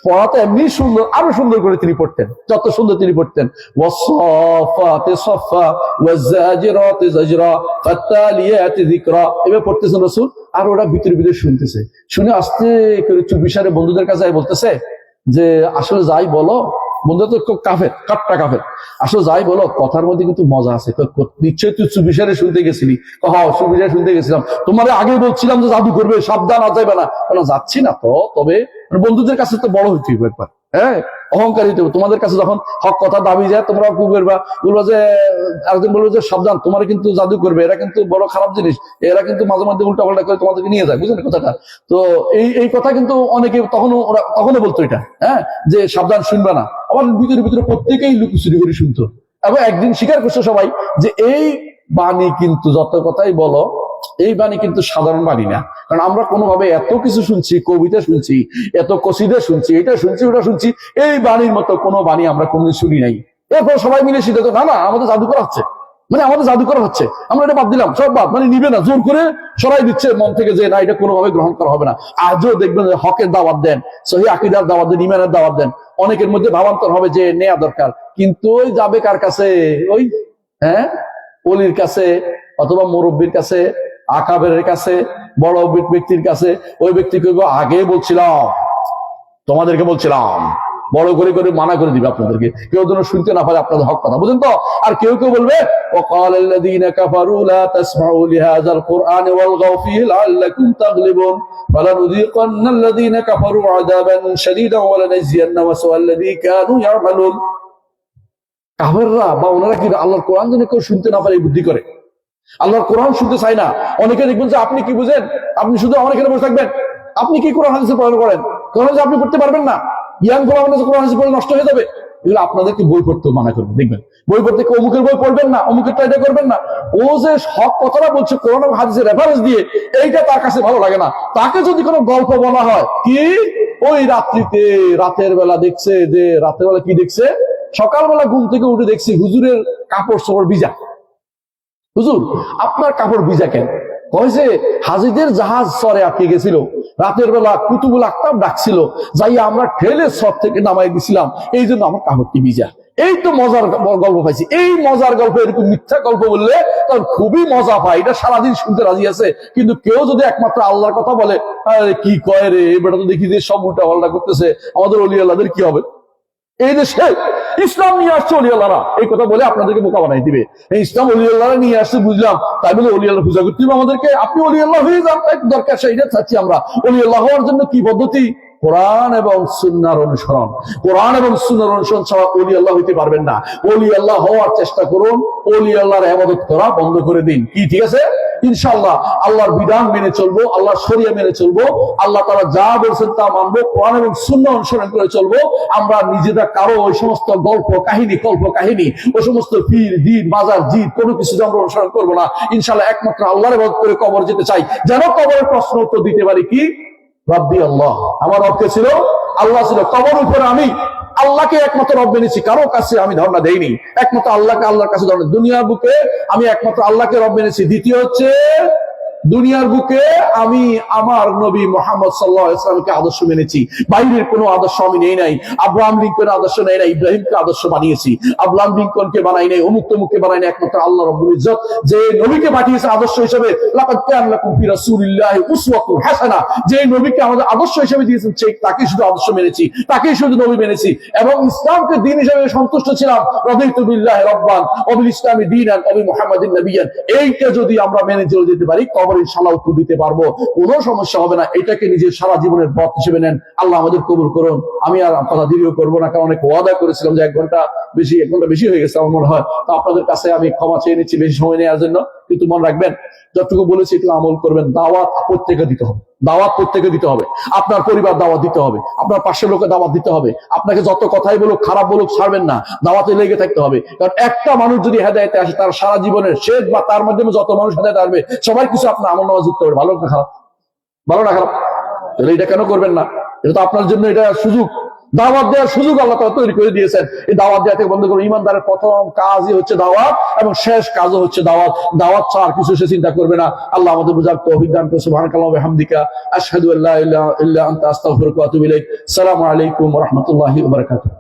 পড়াতে এমনি সুন্দর, আরো সুন্দর করে তিনি পড়তেন, যত সুন্দর তিনি পড়তেন। ওয়াসসাফাতি সাফা ওয়াজ্জাজিরাতি জাজরা ফাত্তালিয়াতি যিকরা, এভাবে পড়তেছেন রসুল। আর ওরা ভিতরে ভিতরে শুনতেছে, শুনে আস্তে করে চুপিসারে বন্ধুদের কাছে বলতেছে যে আসলে যাই বলো, বন্ধুরা তো খুব কাফের, কাট্টা কাফের, আসলে যাই বলো কথার মধ্যে কিন্তু মজা আছে। নিশ্চয়ই তুই চুপিসারে শুনতে গেছিলি? হ্যাঁ চুপিসারে শুনতে গেছিলাম, তোমার আগে বলছিলাম যে জাদু করবে, সাবধান, আর যাইবে না। যাচ্ছি না তো, তবে বন্ধুদের কাছে তো বড় হইতে হবে একবার, হ্যাঁ অহংকারী তো। তোমাদের কাছে যখন হক কথা দাবি যায়, তোমরা কি করবা, বলবো যে একজন বলবো যে সাবধান, তোমার কিন্তু জাদু করবে, এরা কিন্তু বড় খারাপ জিনিস, এরা কিন্তু মাঝে মাঝে উল্টা পাল্টা করে তোমাদেরকে নিয়ে যায়, বুঝলেন কথাটা? তো এই কথা কিন্তু অনেকে তখনও বলতো এটা, হ্যাঁ, যে সাবধান, শুনবে না। আবার ভিতরে ভিতরে প্রত্যেকেই লুকোচুরি করে শুনতো। এবং একদিন স্বীকার করছে সবাই যে এই বাণী কিন্তু, যত কথাই বলো, এই বাণী কিন্তু সাধারণ বাণী না। কারণ আমরা কোনোভাবে এত কিছু শুনছি, কবিতা শুনছি, এত কসিদা শুনছি, এটা শুনছি, ওটা শুনছি, এই বাণীর মতো কোনো বাণী আমরা কোনোদিন শুনি নাই। এরপর সবাই মিলে সিদ্ধান্ত, না না আমাদের জাদু করা হচ্ছে, মানে আমাদের জাদু করা হচ্ছে, আমরা এটা বাদ দিলাম, সব বাদ, মানে নিবে না, জোর করে সরাই দিচ্ছে মন থেকে যে না, এটা কোনোভাবে গ্রহণ করা হবে না। আজও দেখবেন যে হকের দাওয়াত দেন, সহি আকীদার দাওয়াত দেন, ইমানের দাওয়াত দেন, অনেকের মধ্যে ভাবান্তর হবে যে নেয়া দরকার, কিন্তু ওই যাবে কার কাছে? ওই অলির কাছে, অথবা মুরব্বীর কাছে, আকাবেরের কাছে, বড় ব্যক্তির কাছে। ওই ব্যক্তিকে আগে বলছিলাম, তোমাদেরকে বলছিলাম, বড় করে করে মানা করে দিবে আপনাদেরকে, কেউ যেন শুনতে না পারে আপনাদের হক কথা, বুঝেন তো? আর কেউ কেউ বলবে ওয়াকালাল্লাযীনা কাফারু লা তাসমাউ লিহাযাল কুরআনি ওয়ালগাউ ফীহি লাআল্লাকুম তাগলিবুন ফালানুযীকান্নাল্লাযীনা কাফারু আযাবান শাদীদান ওয়া লানাজজিয়ান্নাহুম আশওয়াল্লাযী কানু ইয়ামালুন। কাফেররা বা ওনারা কি আল্লাহর কোরআন যেন কেউ শুনতে না পারে এই বুদ্ধি করে, আল্লাহর কোরআন শুনতে চায় না। অনেকে দেখবেন যে আপনি কি বুঝেন, আপনি শুধু আমার এখানে বসে থাকবেন, আপনি কি কোরআন হাদিসে পড়ানো করেন, কোরআন যে আপনি পড়তে পারবেন না, ইয়াং কোরআন হাদিস পড়ে নষ্ট হয়ে যাবে। এগুলো আপনাদেরকে বই পড়তে মানা করবে, দেখবেন বই পড়তে, অমুকের বই পড়বেন না, অমুকেরটা এটা করবেন না। ও যে হক কথাটা বলছে কোরআন এবং হাদিসের রেফারেন্স দিয়ে, এইটা তার কাছে ভালো লাগে না। তাকে যদি কোনো গল্প বলা হয়, কি ওই রাত্রিতে, রাতের বেলা দেখছে, যে রাতের বেলা কি দেখছে, সকালবেলা ঘুম থেকে উঠে দেখছি হুজুরের কাপড় চোপড় ভিজা। হুজুর আপনার কাপড় ভিজা কেন? কয়েছে হাজিদের জাহাজ সরে আটকে গেছিল, রাতের বেলা কুতুবুল আকতাব ডাকছিল, যাই আমরা ঠেলে সর থেকে নামাই দিছিলাম, এই জন্য আমার কাপড়টি ভিজা। এই তো মজার গল্প পাইছি। এই মজার গল্প, এরকম মিথ্যা গল্প বললে তার খুবই মজা পায়, এটা সারাদিন শুনতে রাজি আছে। কিন্তু কেউ যদি একমাত্র আল্লাহর কথা বলে, কি কয় রে বেটা, তো দেখি যে সব উল্টা পাল্টা করতেছে, আমাদের ওলি আল্লাহদের কি হবে? এই দেশে ইসলাম নিয়ে আসছে অলি আল্লাহরা, এই কথা বলে আপনাদেরকে বোকা বানাই দিবে। এই ইসলাম অলি আল্লাহরা নিয়ে আসছে বুঝলাম, তাই বলে অলি আল্লাহ পূজা করতে হবে আমাদেরকে? আপনি অলি আল্লাহ হয়ে যান, দরকার সেইটা চাচ্ছি আমরা। অলি আল্লাহ হওয়ার জন্য কি পদ্ধতি? কোরআন এবং সুন্নাহর অনুসরণ। কোরআন এবং সুন্নাহর অনুসরণ ছাড়া ওলি আল্লাহ হইতে পারবেন না। ওলি আল্লাহ হওয়ার চেষ্টা করুন, ওলি আল্লাহর ইবাদত করা বন্ধ করে দিন। কি ঠিক আছে? ইনশাআল্লাহ আল্লাহর বিধান মেনে চলবো, আল্লাহর শরিয়া মেনে চলবো, আল্লাহ তাআলা যা বলছেন তা মানবো, কোরআন এবং সুন্নাহ অনুসরণ করে চলবো। আমরা নিজেরা কারো ওই সমস্ত গল্প কাহিনী, কল্প কাহিনী, ওই সমস্ত পীর দিন মাজার জিদ কোনো কিছু আমরা অনুসরণ করবো না। ইনশাআল্লাহ একমাত্র আল্লাহর ইবাদত করে কবর যেতে চাই, যেন কবরের প্রশ্ন উত্তর দিতে পারি কি রব্বি আল্লাহ, আমার রবকে ছিল আল্লাহ ছিল। কবর উপরে আমি আল্লাহকে একমাত্র রব মেনেছি, কারো কাছে আমি ধারণা দেইনি, একমাত্র আল্লাহকে, আল্লাহর কাছে ধারণা। দুনিয়ার বুকে আমি একমাত্র আল্লাহকে রব মেনেছি। দ্বিতীয় হচ্ছে দুনিয়ার বুকে আমি আমার নবী মুহাম্মদ সাল্লাল্লাহু আলাইহি ওয়াসাল্লামকে আদর্শ মেনেছি, বাইরের কোনো আদর্শ আমি নেই নাই। আব্রাহাম লিঙ্কনের আদর্শ নেই নাই, ইব্রাহিমকে আদর্শ বানিয়েছি। আব্রাহাম লিঙ্কনকে বানাই নাই, অমুক তমুককে বানাই নাই, একমাত্র আল্লাহ রাব্বুল ইজ্জত যে নবীকে পাঠিয়েছে আদর্শ হিসেবে, লাকাদ কানা লাকুম ফি রাসূলিল্লাহি উসওয়াতুন হাসানাহ, যে নবীকে আমাদের আদর্শ হিসেবে দিয়েছেন, সেই তাকে শুধু আদর্শ মেনেছি, তাকেই শুধু নবী মেনেছি। এবং ইসলামকে দ্বীন হিসেবে সন্তুষ্ট ছিলাম, রাদিতু বিল্লাহি রাব্বান ওয়া বিল ইসলামি দীনান ওয়া বি মুহাম্মাদিন নাবিয়্যান। এইটা যদি আমরা মেনে চলে যেতে পারি, কবর ইনশাআল্লাহ উত্তর দিতে পারবো, কোনো সমস্যা হবে না। এটাকে নিজের সারা জীবনের পথ হিসেবে নেন। আল্লাহ আমাদের কবুল করুন। আমি আর কথা দীর্ঘ করবো না, কারণ অনেক ওয়াদা করেছিলাম যে 1 ঘন্টা বেশি হয়ে গেছে আমার মনে হয়। তো আপনাদের কাছে আমি ক্ষমা চেয়ে নিচ্ছি বেশি সময় নেওয়ার জন্য। কিন্তু মনে রাখবেন, যতটুকু বলেছি একটু আমল করবেন। দাওয়াত প্রত্যেকে দিতে হবে, দাওয়াত প্রত্যেকে দিতে হবে। আপনার পরিবার দাওয়াত দিতে হবে, আপনার পাশের লোকে দাওয়াত দিতে হবে। আপনাকে যত কথাই বলুক, খারাপ বলুক, ছাড়বেন না, দাওয়াতে লেগে থাকতে হবে। কারণ একটা মানুষ যদি হেদায়েতে আসে, তার সারা জীবনের শেষ বা তার মাধ্যমে যত মানুষ হেদায়েতে আসবে, সবাই কিছু আপনার আমল নামাজ যুক্ত হবে। ভালো না খারাপ? ভালো না খারাপ? তাহলে এটা কেন করবেন না? এটা তো আপনার জন্য এটা সুযোগ। দাওয়াত দেওয়ার সুযোগ আল্লাহ তাআলা তৈরি করে দিয়েছেন। এই দাওয়াত দেওয়া থেকে বন্ধ করুন। ইমানদারের প্রথম কাজই হচ্ছে দাওয়াত, এবং শেষ কাজও হচ্ছে দাওয়াত। দাওয়াত ছাড়া কিছু সে চিন্তা করবে না। আল্লাহ আমাদের বুঝার তৌফিক দান করুন। সুবহানাকাল্লাহি ওয়া বিহামদিকা আশহাদু আল্লা ইলাহা ইল্লা আনতা আস্তাগফিরুকা ওয়া আতুবু ইলাইক। আসসালামু আলাইকুম ওয়া রাহমাতুল্লাহি ওয়া বারাকাতুহু।